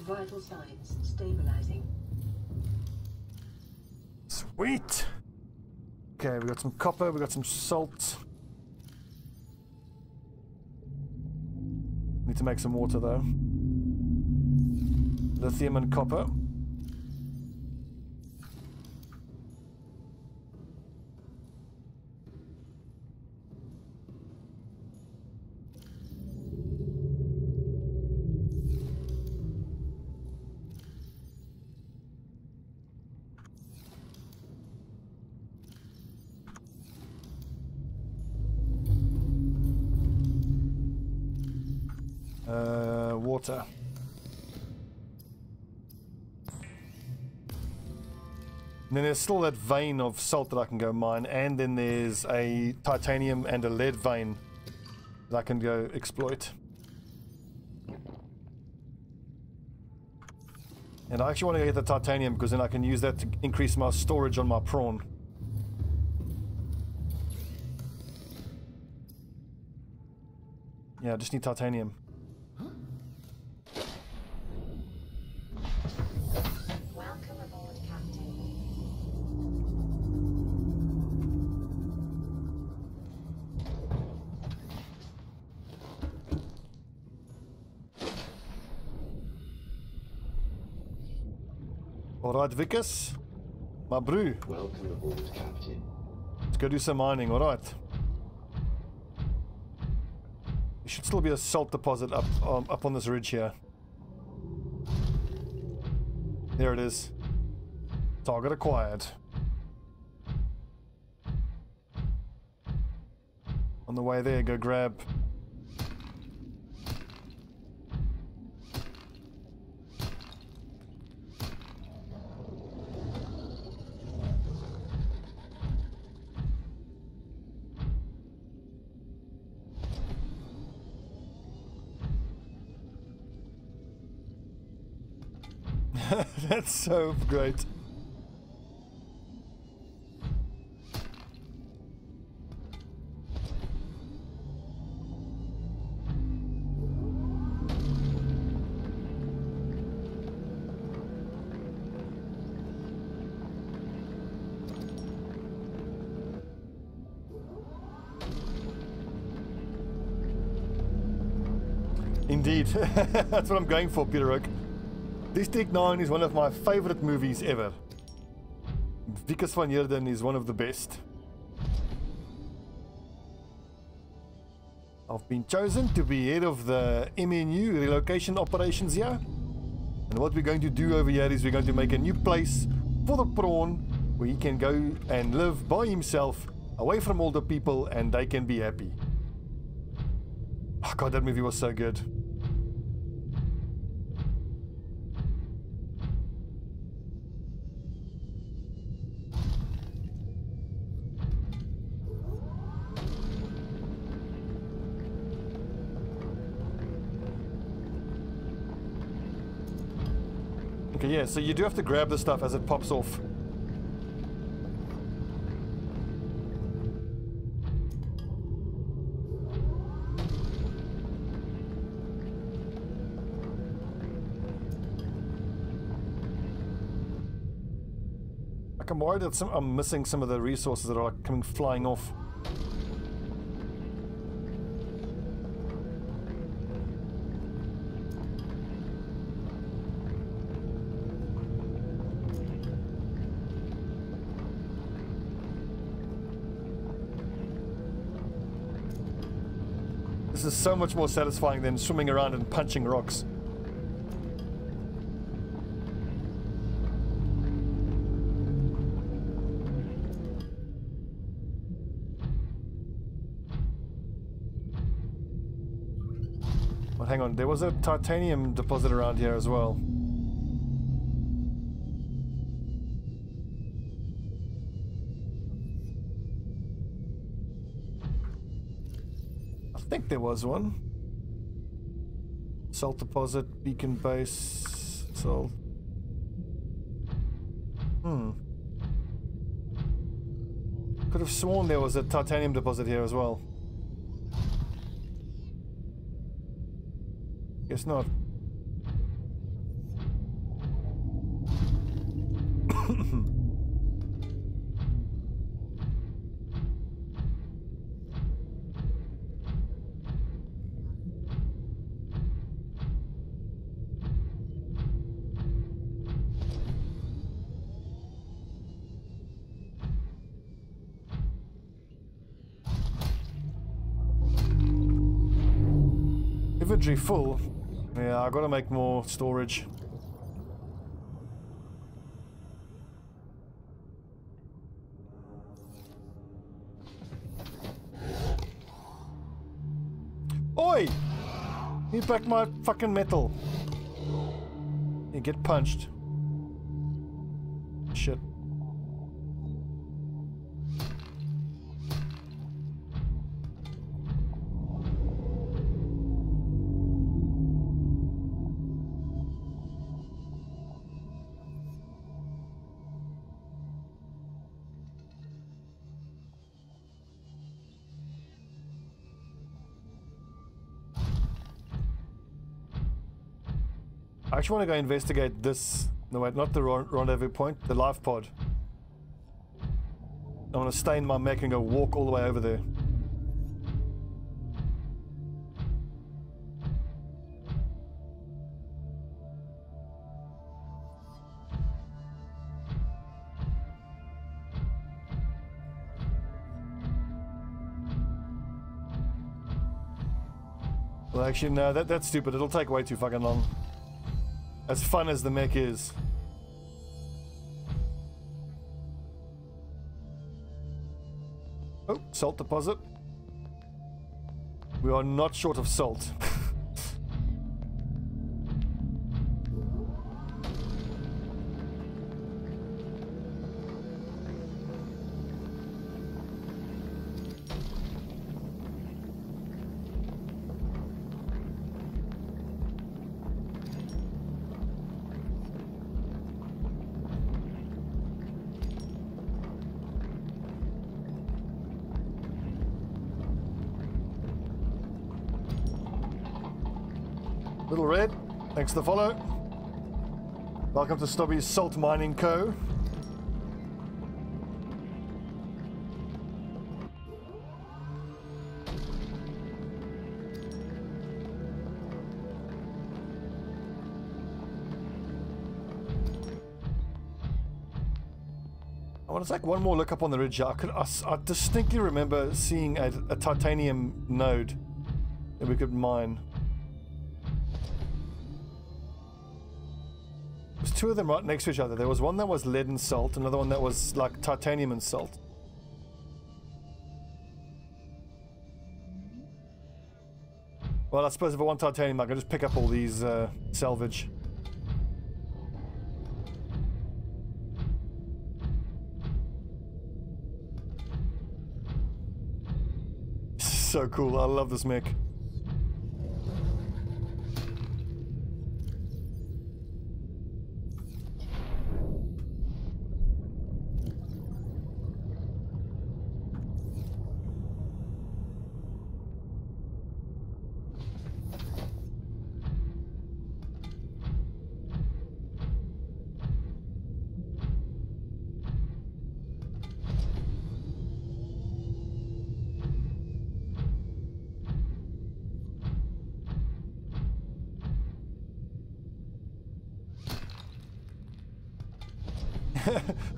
Vital signs stabilizing. Sweet. Okay, we got some copper, we got some salt. Need to make some water though. Lithium and copper. Water. And then there's still that vein of salt that I can go mine, and then there's a titanium and a lead vein that I can go exploit. And I actually want to get the titanium because then I can use that to increase my storage on my prawn. Yeah, I just need titanium. Welcome aboard, Captain. Alright, Vickers. My brew. Welcome aboard, Captain. Let's go do some mining, alright. There should still be a salt deposit up on this ridge here. There it is. Target acquired. On the way there, go grab. That's so great. Indeed. That's what I'm going for, Peter Oak. District 9 is one of my favorite movies ever. Vickers van Heerden is one of the best. I've been chosen to be head of the MNU relocation operations here. And what we're going to do over here is we're going to make a new place for the prawn where he can go and live by himself, away from all the people, and they can be happy. Oh God, that movie was so good. Okay, yeah, so you do have to grab the stuff as it pops off. Like, I'm worried that I'm missing some of the resources that are like coming flying off. This is so much more satisfying than swimming around and punching rocks. But hang on, there was a titanium deposit around here as well. I think there was one. Salt deposit, beacon base, salt. Could have sworn there was a titanium deposit here as well. Guess not. Inventory full. Yeah, I gotta make more storage. Oi! Give back my fucking metal. You get punched. Shit. I actually want to go investigate this. No, wait, not the rendezvous point, the life pod. I want to stay in my mech and go walk all the way over there. Well, actually, no, that's stupid. It'll take way too fucking long. As fun as the mech is. Oh, salt deposit. We are not short of salt. Little Red, thanks for the follow. Welcome to Stobbie's Salt Mining Co. I want to take one more look up on the ridge. I distinctly remember seeing a titanium node that we could mine. There's two of them right next to each other. There was one that was lead and salt, another one that was like titanium and salt. Well, I suppose if I want titanium, I can just pick up all these salvage. So cool. I love this mech.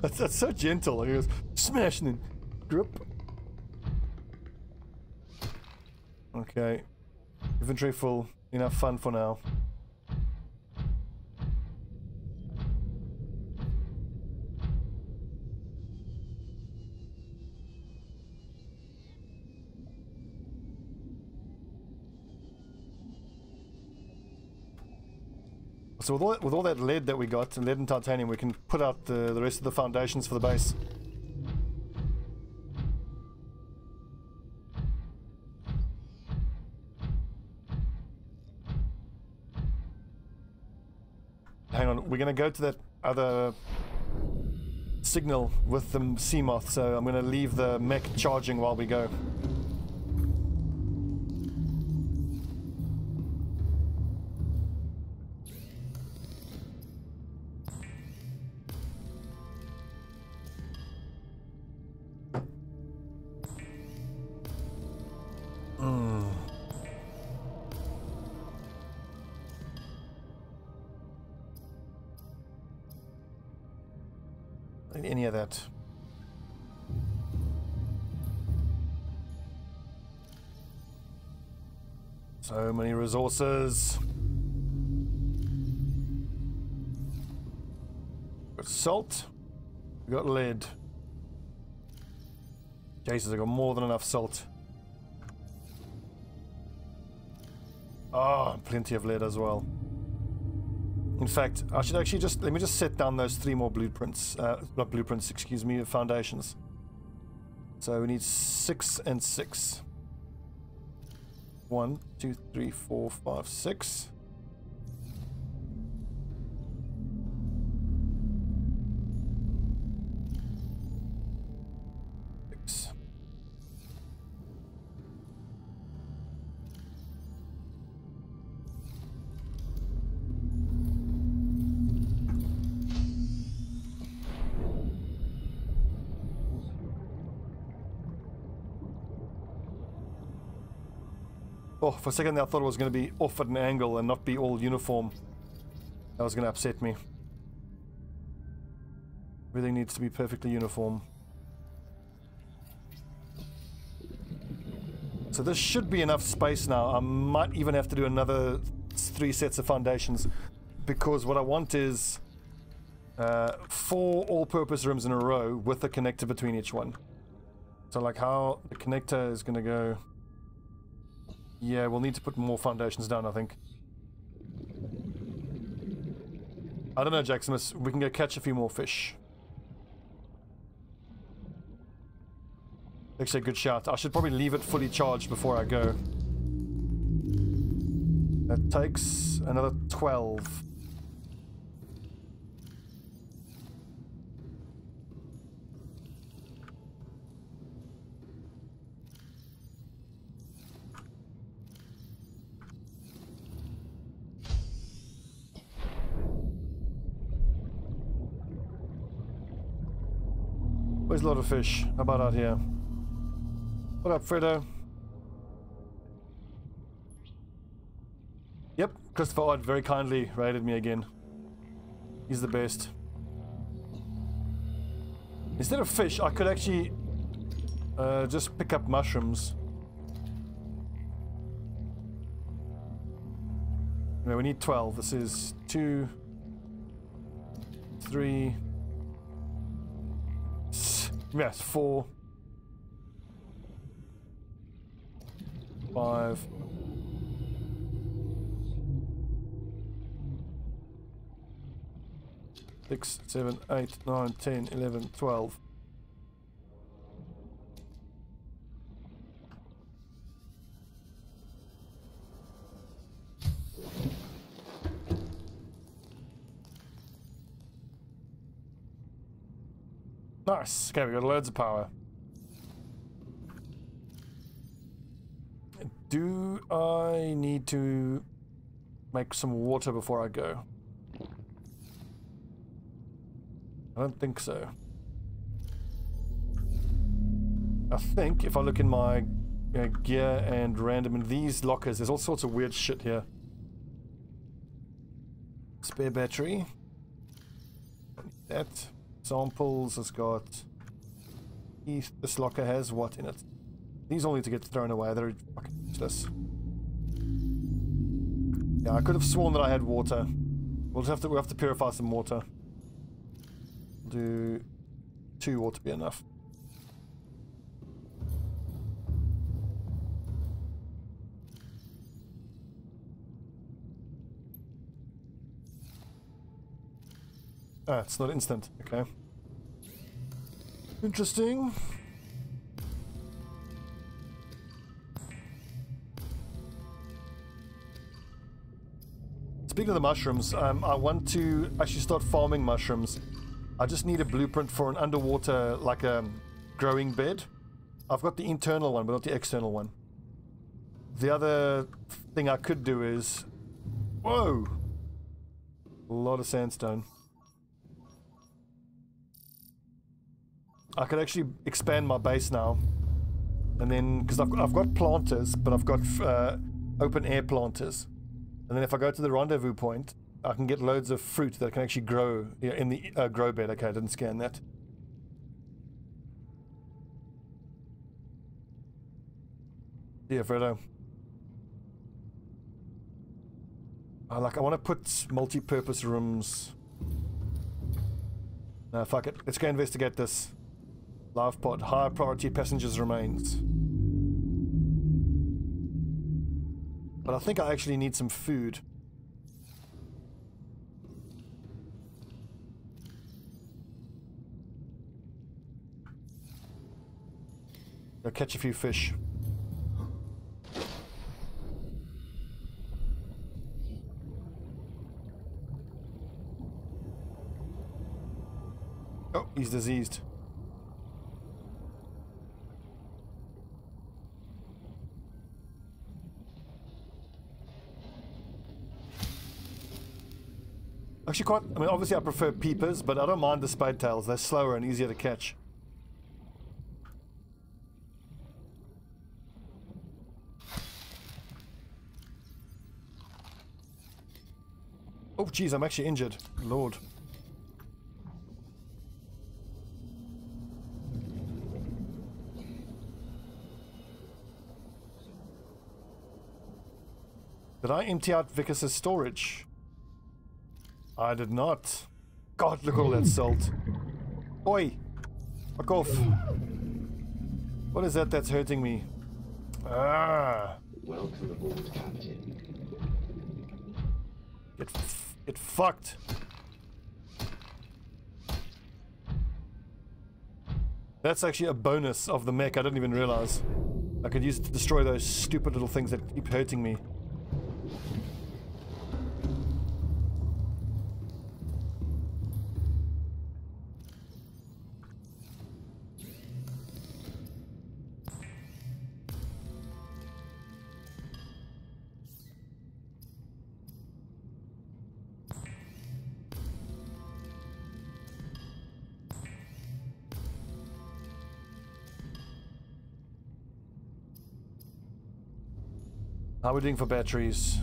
That's so gentle. Like, he goes, smash and then grip. Okay. Inventory full. Enough fun for now. So with all that lead that we got, and lead and titanium, we can put out the rest of the foundations for the base. Hang on, we're going to go to that other signal with the Seamoth, so I'm going to leave the mech charging while we go. Any of that. So many resources. Got salt. We got lead. Jesus, I got more than enough salt. Oh, plenty of lead as well. In fact, I should actually let me just set down those 3 more blueprints, not blueprints, excuse me, foundations. So we need 6 and 6. 1, 2, 3, 4, 5, 6. Oh, for a second I thought it was going to be off at an angle and not be all uniform. That was going to upset me. Everything needs to be perfectly uniform. So this should be enough space now. I might even have to do another 3 sets of foundations, because what I want is 4 all-purpose rooms in a row with a connector between each one. So like how the connector is going to go... Yeah, we'll need to put more foundations down, I think. I don't know, Jacksonus. We can go catch a few more fish. Actually, a good shout. I should probably leave it fully charged before I go. That takes another 12. Where's a lot of fish? How about out here? What up, Fredo? Yep, Christopher Odd very kindly raided me again. He's the best. Instead of fish, I could actually just pick up mushrooms. No, we need 12. This is 2, 3... Yes, 4, 5, 6, 7, 8, 9, 10, 11, 12. Nice. Okay, we got loads of power. Do I need to make some water before I go? I don't think so. I think if I look in my gear and random in these lockers, there's all sorts of weird shit here. Spare battery. That. Samples has got... This locker has what in it? These all need to get thrown away. They're fucking useless. Yeah, I could have sworn that I had water. We'll have to purify some water. Do 2 ought to be enough. Ah, it's not instant. Okay. Interesting. Speaking of the mushrooms, I want to actually start farming mushrooms. I just need a blueprint for an underwater, like a growing bed. I've got the internal one, but not the external one. The other thing I could do is... Whoa! A lot of sandstone. I could actually expand my base now. And then, because I've got planters, but I've got open air planters. And then if I go to the rendezvous point, I can get loads of fruit that can actually grow in the grow bed. Okay, I didn't scan that. Yeah, Fredo. I want to put multi-purpose rooms. No, fuck it. Let's go investigate this. Live pod. High priority passengers remains. But I think I actually need some food. Go catch a few fish. Oh, he's diseased. Actually quite, I mean obviously I prefer peepers, but I don't mind the spade tails. They're slower and easier to catch. Oh jeez, I'm actually injured. Lord. Did I empty out Vicus's storage? I did not. God, look at all that salt. Oi! Fuck off. What is that that's hurting me? Ah! Welcome aboard, Captain. Get fucked. That's actually a bonus of the mech. I didn't even realize. I could use it to destroy those stupid little things that keep hurting me. How are we doing for batteries?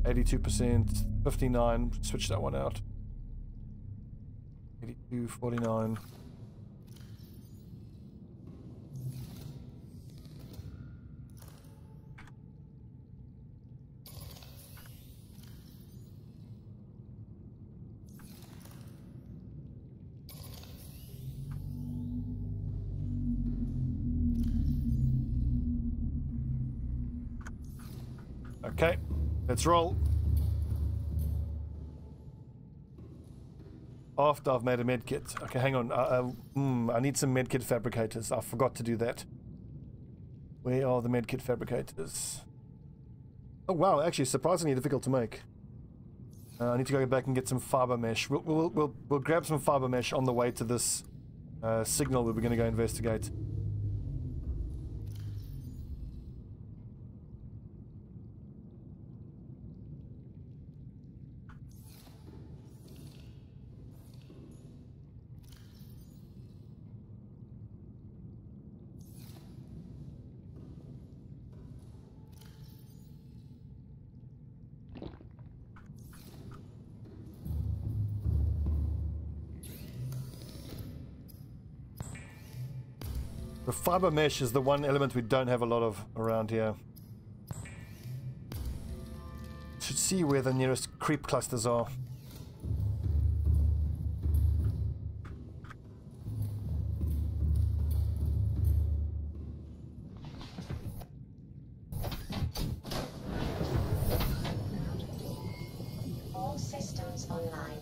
82%, 59, switch that one out. 82, 49. Okay, let's roll. After I've made a medkit. Okay, hang on. I need some medkit fabricators. I forgot to do that. Where are the medkit fabricators? Oh wow, actually surprisingly difficult to make. I need to go back and get some fiber mesh. We'll grab some fiber mesh on the way to this signal that we're going to go investigate. The fiber mesh is the one element we don't have a lot of around here. Should see where the nearest creep clusters are. All systems online.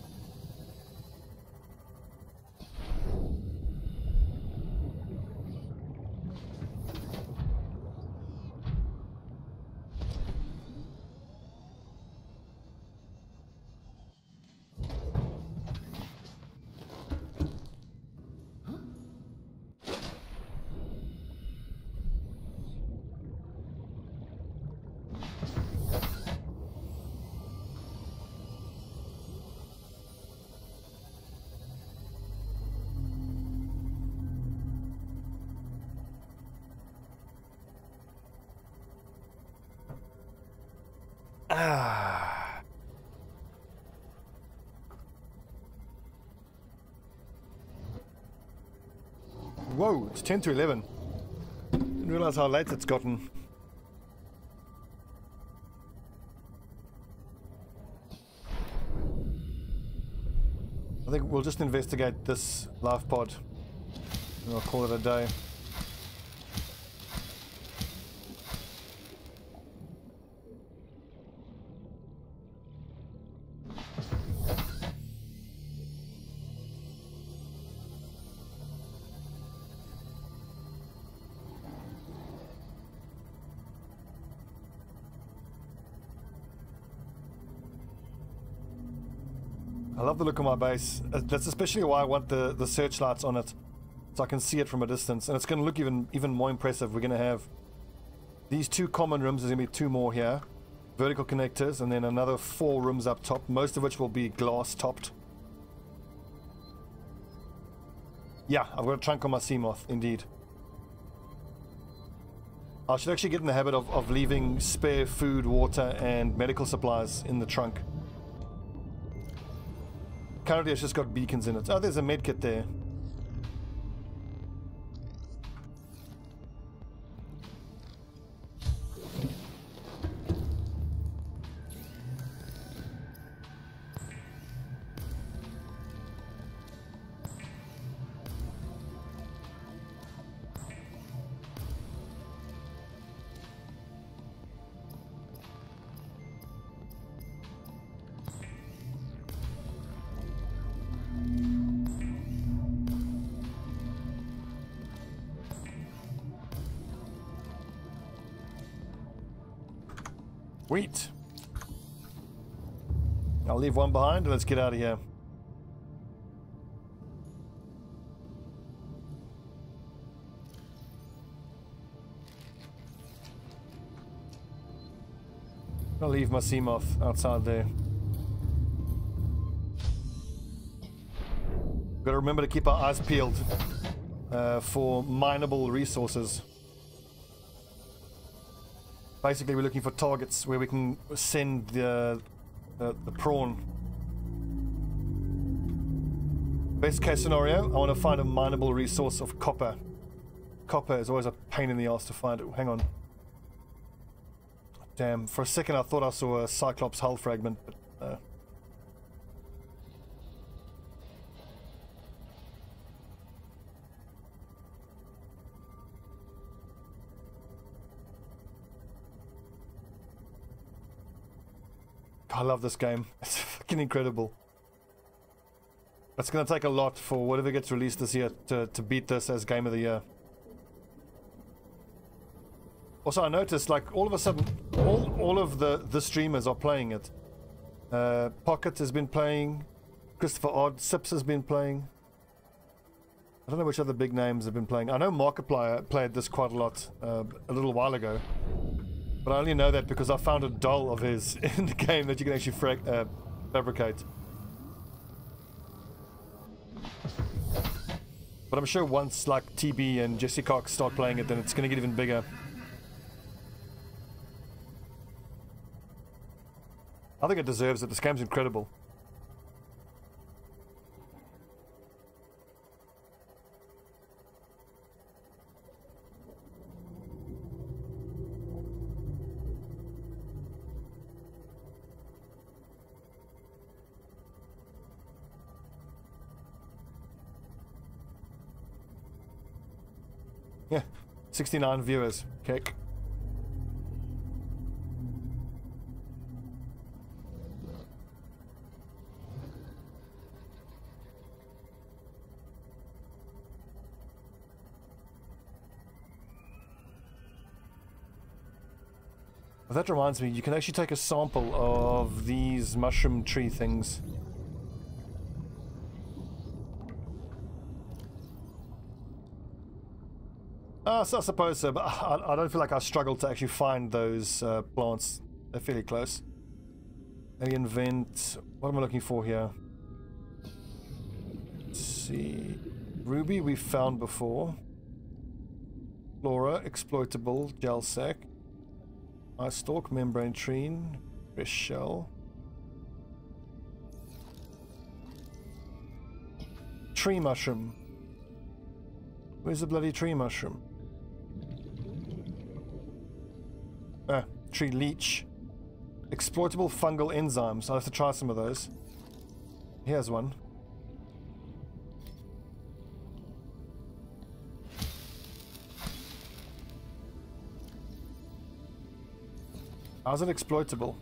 Ah. Whoa, it's 10 to 11. Didn't realize how late it's gotten. I think we'll just investigate this life pod and I'll call it a day. I love the look of my base. That's especially why I want the searchlights on it, so I can see it from a distance. And it's going to look even more impressive. We're going to have these 2 common rooms. There's going to be 2 more here, vertical connectors, and then another 4 rooms up top, most of which will be glass topped. Yeah, I've got a trunk on my Seamoth, indeed. I should actually get in the habit of leaving spare food, water, and medical supplies in the trunk. Currently, it's just got beacons in it. Oh, there's a medkit there. Sweet. I'll leave one behind and let's get out of here. I'll leave my Seamoth outside there. Gotta remember to keep our eyes peeled for mineable resources. Basically, we're looking for targets where we can send the prawn. Best case scenario, I want to find a mineable resource of copper. Copper is always a pain in the ass to find. Hang on. Damn, for a second I thought I saw a Cyclops hull fragment, but I love this game. It's fucking incredible. It's going to take a lot for whatever gets released this year to beat this as Game of the Year. Also, I noticed, like, all of a sudden, all of the streamers are playing it. Pocket has been playing. Christopher Odd, Sips has been playing. I don't know which other big names have been playing. I know Markiplier played this quite a lot a little while ago. But I only know that because I found a doll of his in the game that you can actually fabricate. But I'm sure once like TB and Jesse Cox start playing it, then it's going to get even bigger. I think it deserves it. This game's incredible. Yeah, 69 viewers. Kick. That reminds me, you can actually take a sample of these mushroom tree things. So I suppose so, but I don't feel like I struggled to actually find those plants. They're fairly close. Alien vent. What am I looking for here? Let's see. Ruby we found before. Flora, exploitable, gel sac. Eye stalk, membrane trine, fresh shell. Tree mushroom. Where's the bloody tree mushroom? Ah, tree leech. Exploitable fungal enzymes. I'll have to try some of those. Here's one. How's it exploitable?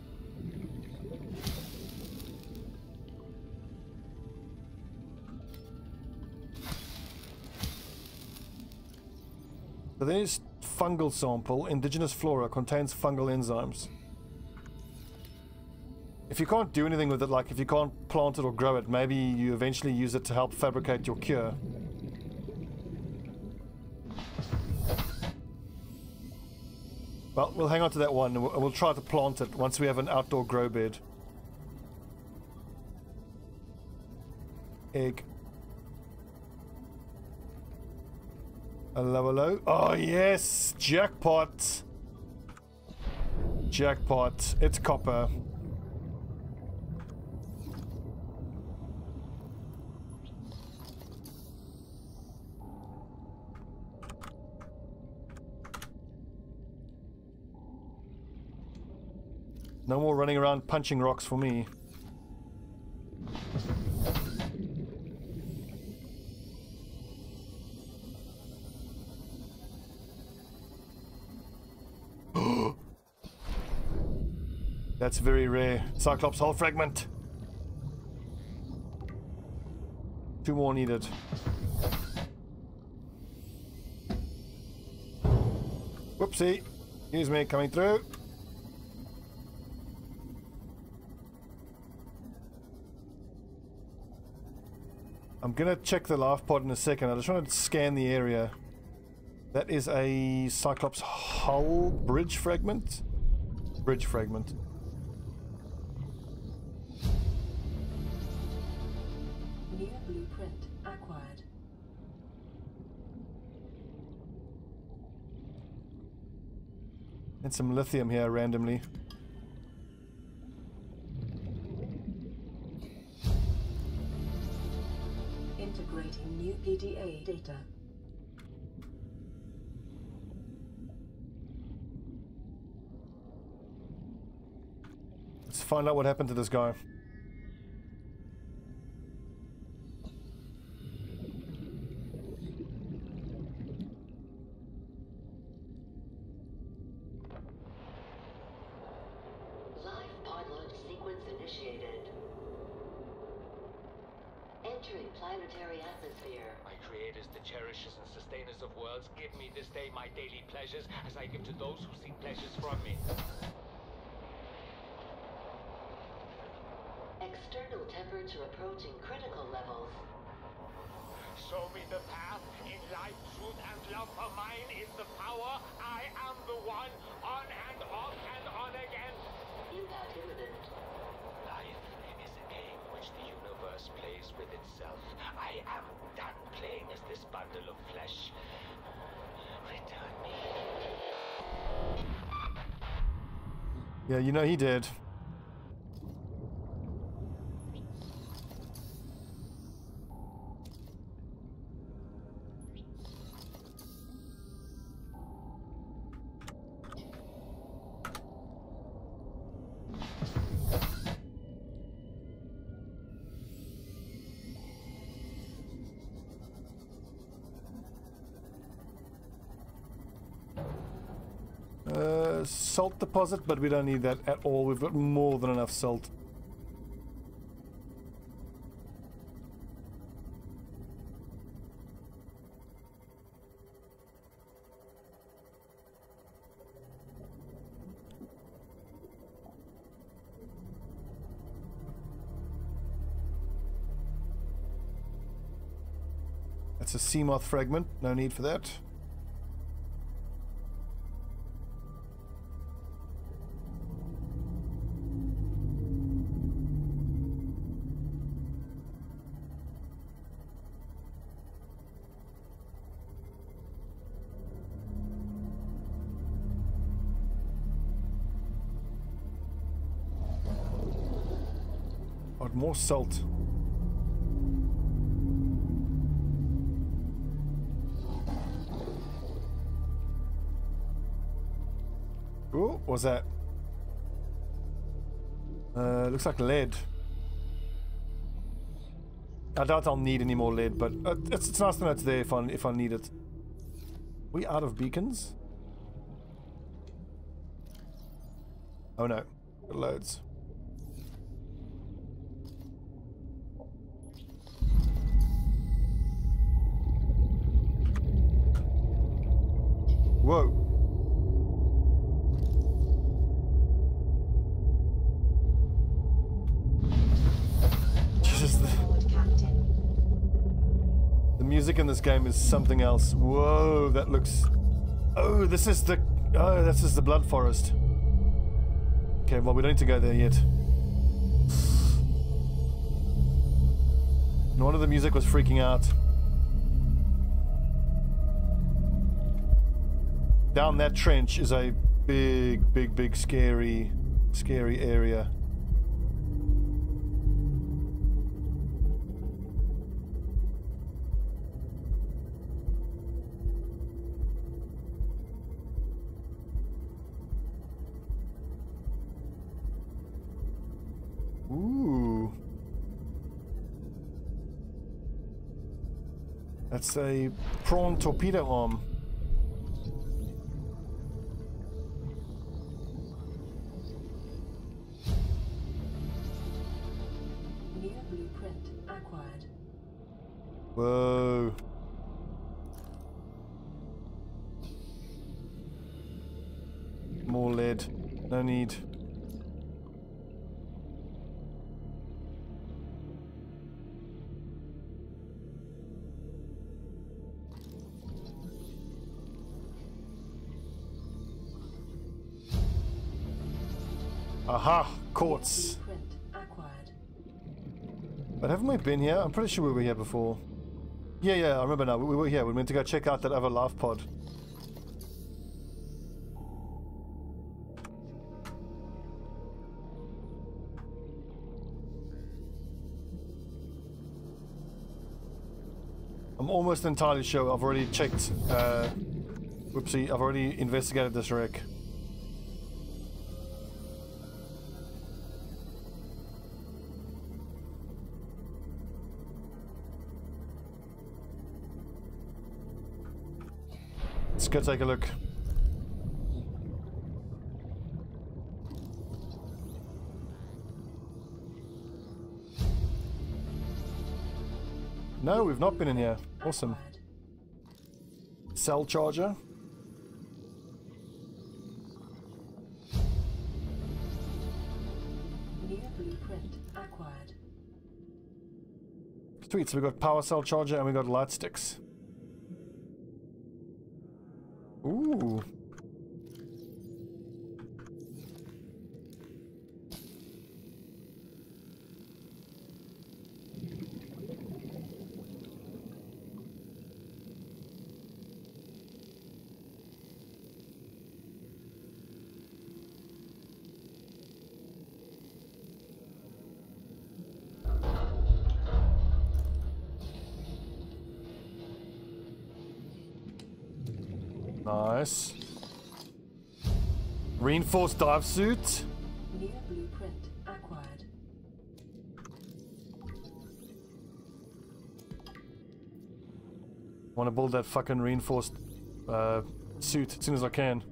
So there's fungal sample. Indigenous flora contains fungal enzymes. If you can't do anything with it, like if you can't plant it or grow it, maybe you eventually use it to help fabricate your cure. Well, we'll hang on to that one and we'll try to plant it once we have an outdoor grow bed. Egg. Hello, hello. Oh, yes! Jackpot! Jackpot. It's copper. No more running around punching rocks for me. That's very rare. Cyclops hull fragment. 2 more needed. Whoopsie. Excuse me, coming through. I'm gonna check the life pod in a second. I just want to scan the area. That is a Cyclops hull bridge fragment. Bridge fragment. New blueprint acquired. And some lithium here randomly. Integrating new PDA data. Let's find out what happened to this guy. Life pod launch sequence initiated. Entering planetary atmosphere. My creators, the cherishers and sustainers of worlds, give me this day my daily pleasures as I give to those who seek pleasures from me. External temperature approaching critical levels. Show me the path. In life, truth, and love for mine is the power. I am the one. On and off and on again. Impact imminent. Life is a game which the universe plays with itself. I am done playing as this bundle of flesh. Return me. Yeah, you know he did. salt deposit, but we don't need that at all. We've got more than enough salt. That's a sea moth fragment. No need for that. Got more salt. Ooh, what's that? Looks like lead. I doubt I'll need any more lead, but it's nice to know it's there if I need it. We out of beacons? Oh no, got loads. Whoa. The music in this game is something else. Whoa, that looks... Oh, this is the... Oh, this is the blood forest. Okay, well, we don't need to go there yet. No wonder the music was freaking out. Down that trench is a big, scary area. Ooh. That's a prawn torpedo arm. New blueprint acquired. Whoa. More lead. No need. Aha! Quartz! But haven't we been here? I'm pretty sure we were here before. Yeah, I remember now. We were here. We went to go check out that other life pod. I'm almost entirely sure I've already checked. Whoopsie, I've already investigated this wreck. Let's go take a look. No, we've not been in here. Awesome. Cell charger. New blueprint acquired. Sweet, so we got power cell charger and we got light sticks. Ooh. Nice. Reinforced dive suit. New blueprint acquired. Want to build that fucking reinforced suit as soon as I can.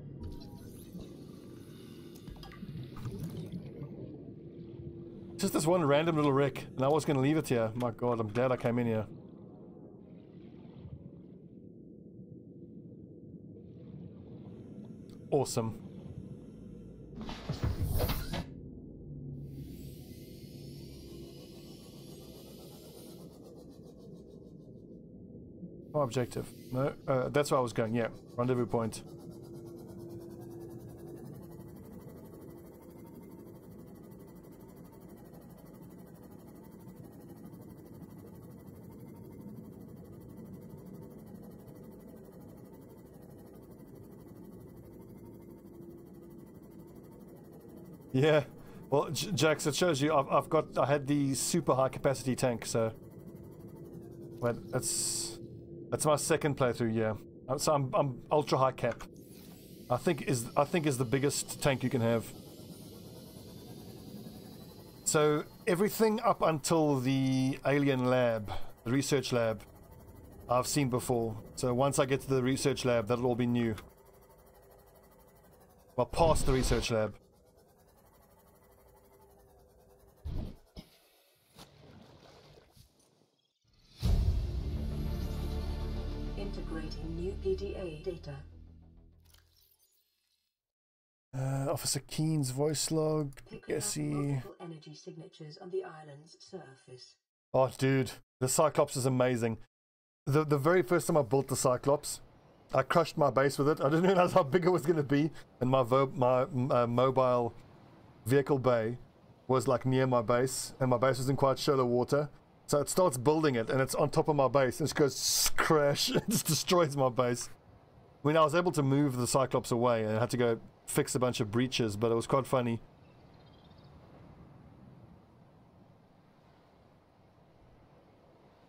Just this one random little wreck, and I was going to leave it here. My god, I'm glad I came in here. Awesome. Oh, objective. No, that's where I was going. Yeah, rendezvous point. Yeah, well, Jax, it shows you I had the super high capacity tank, so well, that's my second playthrough. Yeah, so I'm ultra high cap. I think is the biggest tank you can have. So everything up until the alien lab, the research lab, I've seen before. So once I get to the research lab, that'll all be new. Well, past the research lab. Integrating new PDA data. Officer Keen's voice log. Multiple energy signatures on the island's surface. Oh, dude, the Cyclops is amazing. The very first time I built the Cyclops, I crushed my base with it. I didn't realize how big it was going to be, and my mobile vehicle bay was like near my base, and my base was in quite shallow water. So it starts building it, and it's on top of my base, and it just goes crash. It just destroys my base. I mean, I was able to move the Cyclops away, and I had to go fix a bunch of breaches, but it was quite funny.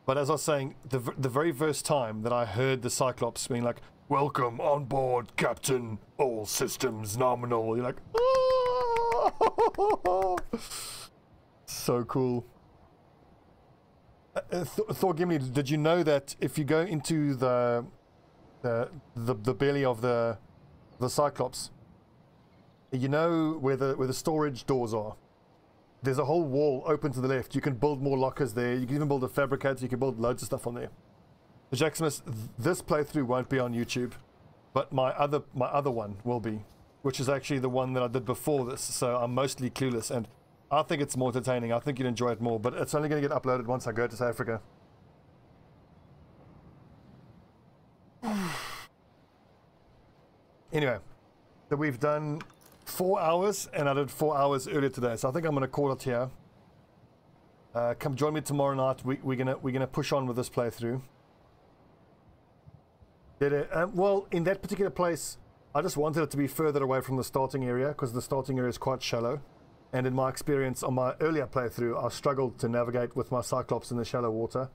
But as I was saying, the very first time that I heard the Cyclops being like, "Welcome on board, Captain. All systems nominal." You're like, "Oh!" So cool. Thor Gimli, did you know that if you go into the belly of the Cyclops, you know where the storage doors are? There's a whole wall open to the left. You can build more lockers there. You can even build a fabricator. You can build loads of stuff on there. So Jacksmith, this playthrough won't be on YouTube, but my other one will be, which is actually the one that I did before this. So I'm mostly clueless, and I think it's more entertaining. I think you'd enjoy it more, but it's only going to get uploaded once I go to South Africa. Anyway, so we've done 4 hours, and I did 4 hours earlier today, so I think I'm going to call it here. Come join me tomorrow night. We're gonna push on with this playthrough. Well, in that particular place, I just wanted it to be further away from the starting area because the starting area is quite shallow. And in my experience on my earlier playthrough, I struggled to navigate with my Cyclops in the shallow water.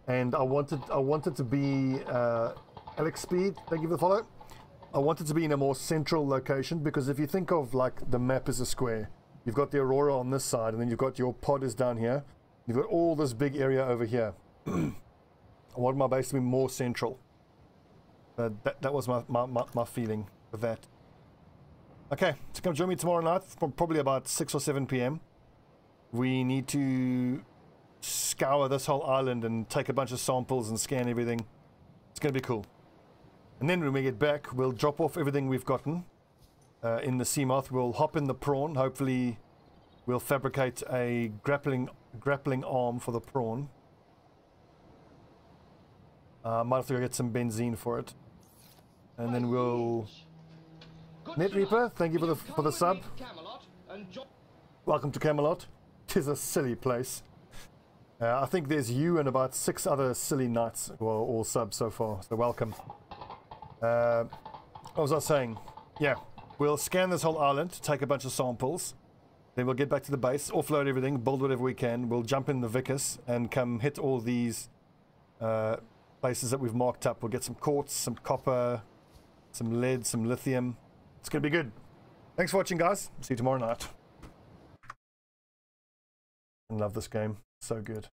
And I wanted to be Alex Speed. Thank you for the follow. I wanted to be in a more central location because if you think of like the map as a square, you've got the Aurora on this side, and then you've got your pod is down here. You've got all this big area over here. I wanted my base to be more central. That was my feeling with that. Okay, so come join me tomorrow night, probably about 6 or 7 p.m. We need to scour this whole island and take a bunch of samples and scan everything. It's going to be cool. And then when we get back, we'll drop off everything we've gotten in the Seamoth. We'll hop in the prawn. Hopefully, we'll fabricate a grappling arm for the prawn. Might have to go get some benzene for it. And then we'll... Net Reaper, thank you for the sub. Welcome to Camelot. Tis a silly place. I think there's you and about 6 other silly knights who are all subs so far, so welcome. What was I saying? Yeah, we'll scan this whole island, take a bunch of samples, then we'll get back to the base, offload everything, build whatever we can. We'll jump in the Vicus and come hit all these places that we've marked up. We'll get some quartz, some copper, some lead, some lithium. It's going to be good. Thanks for watching, guys. See you tomorrow night. I love this game. So good.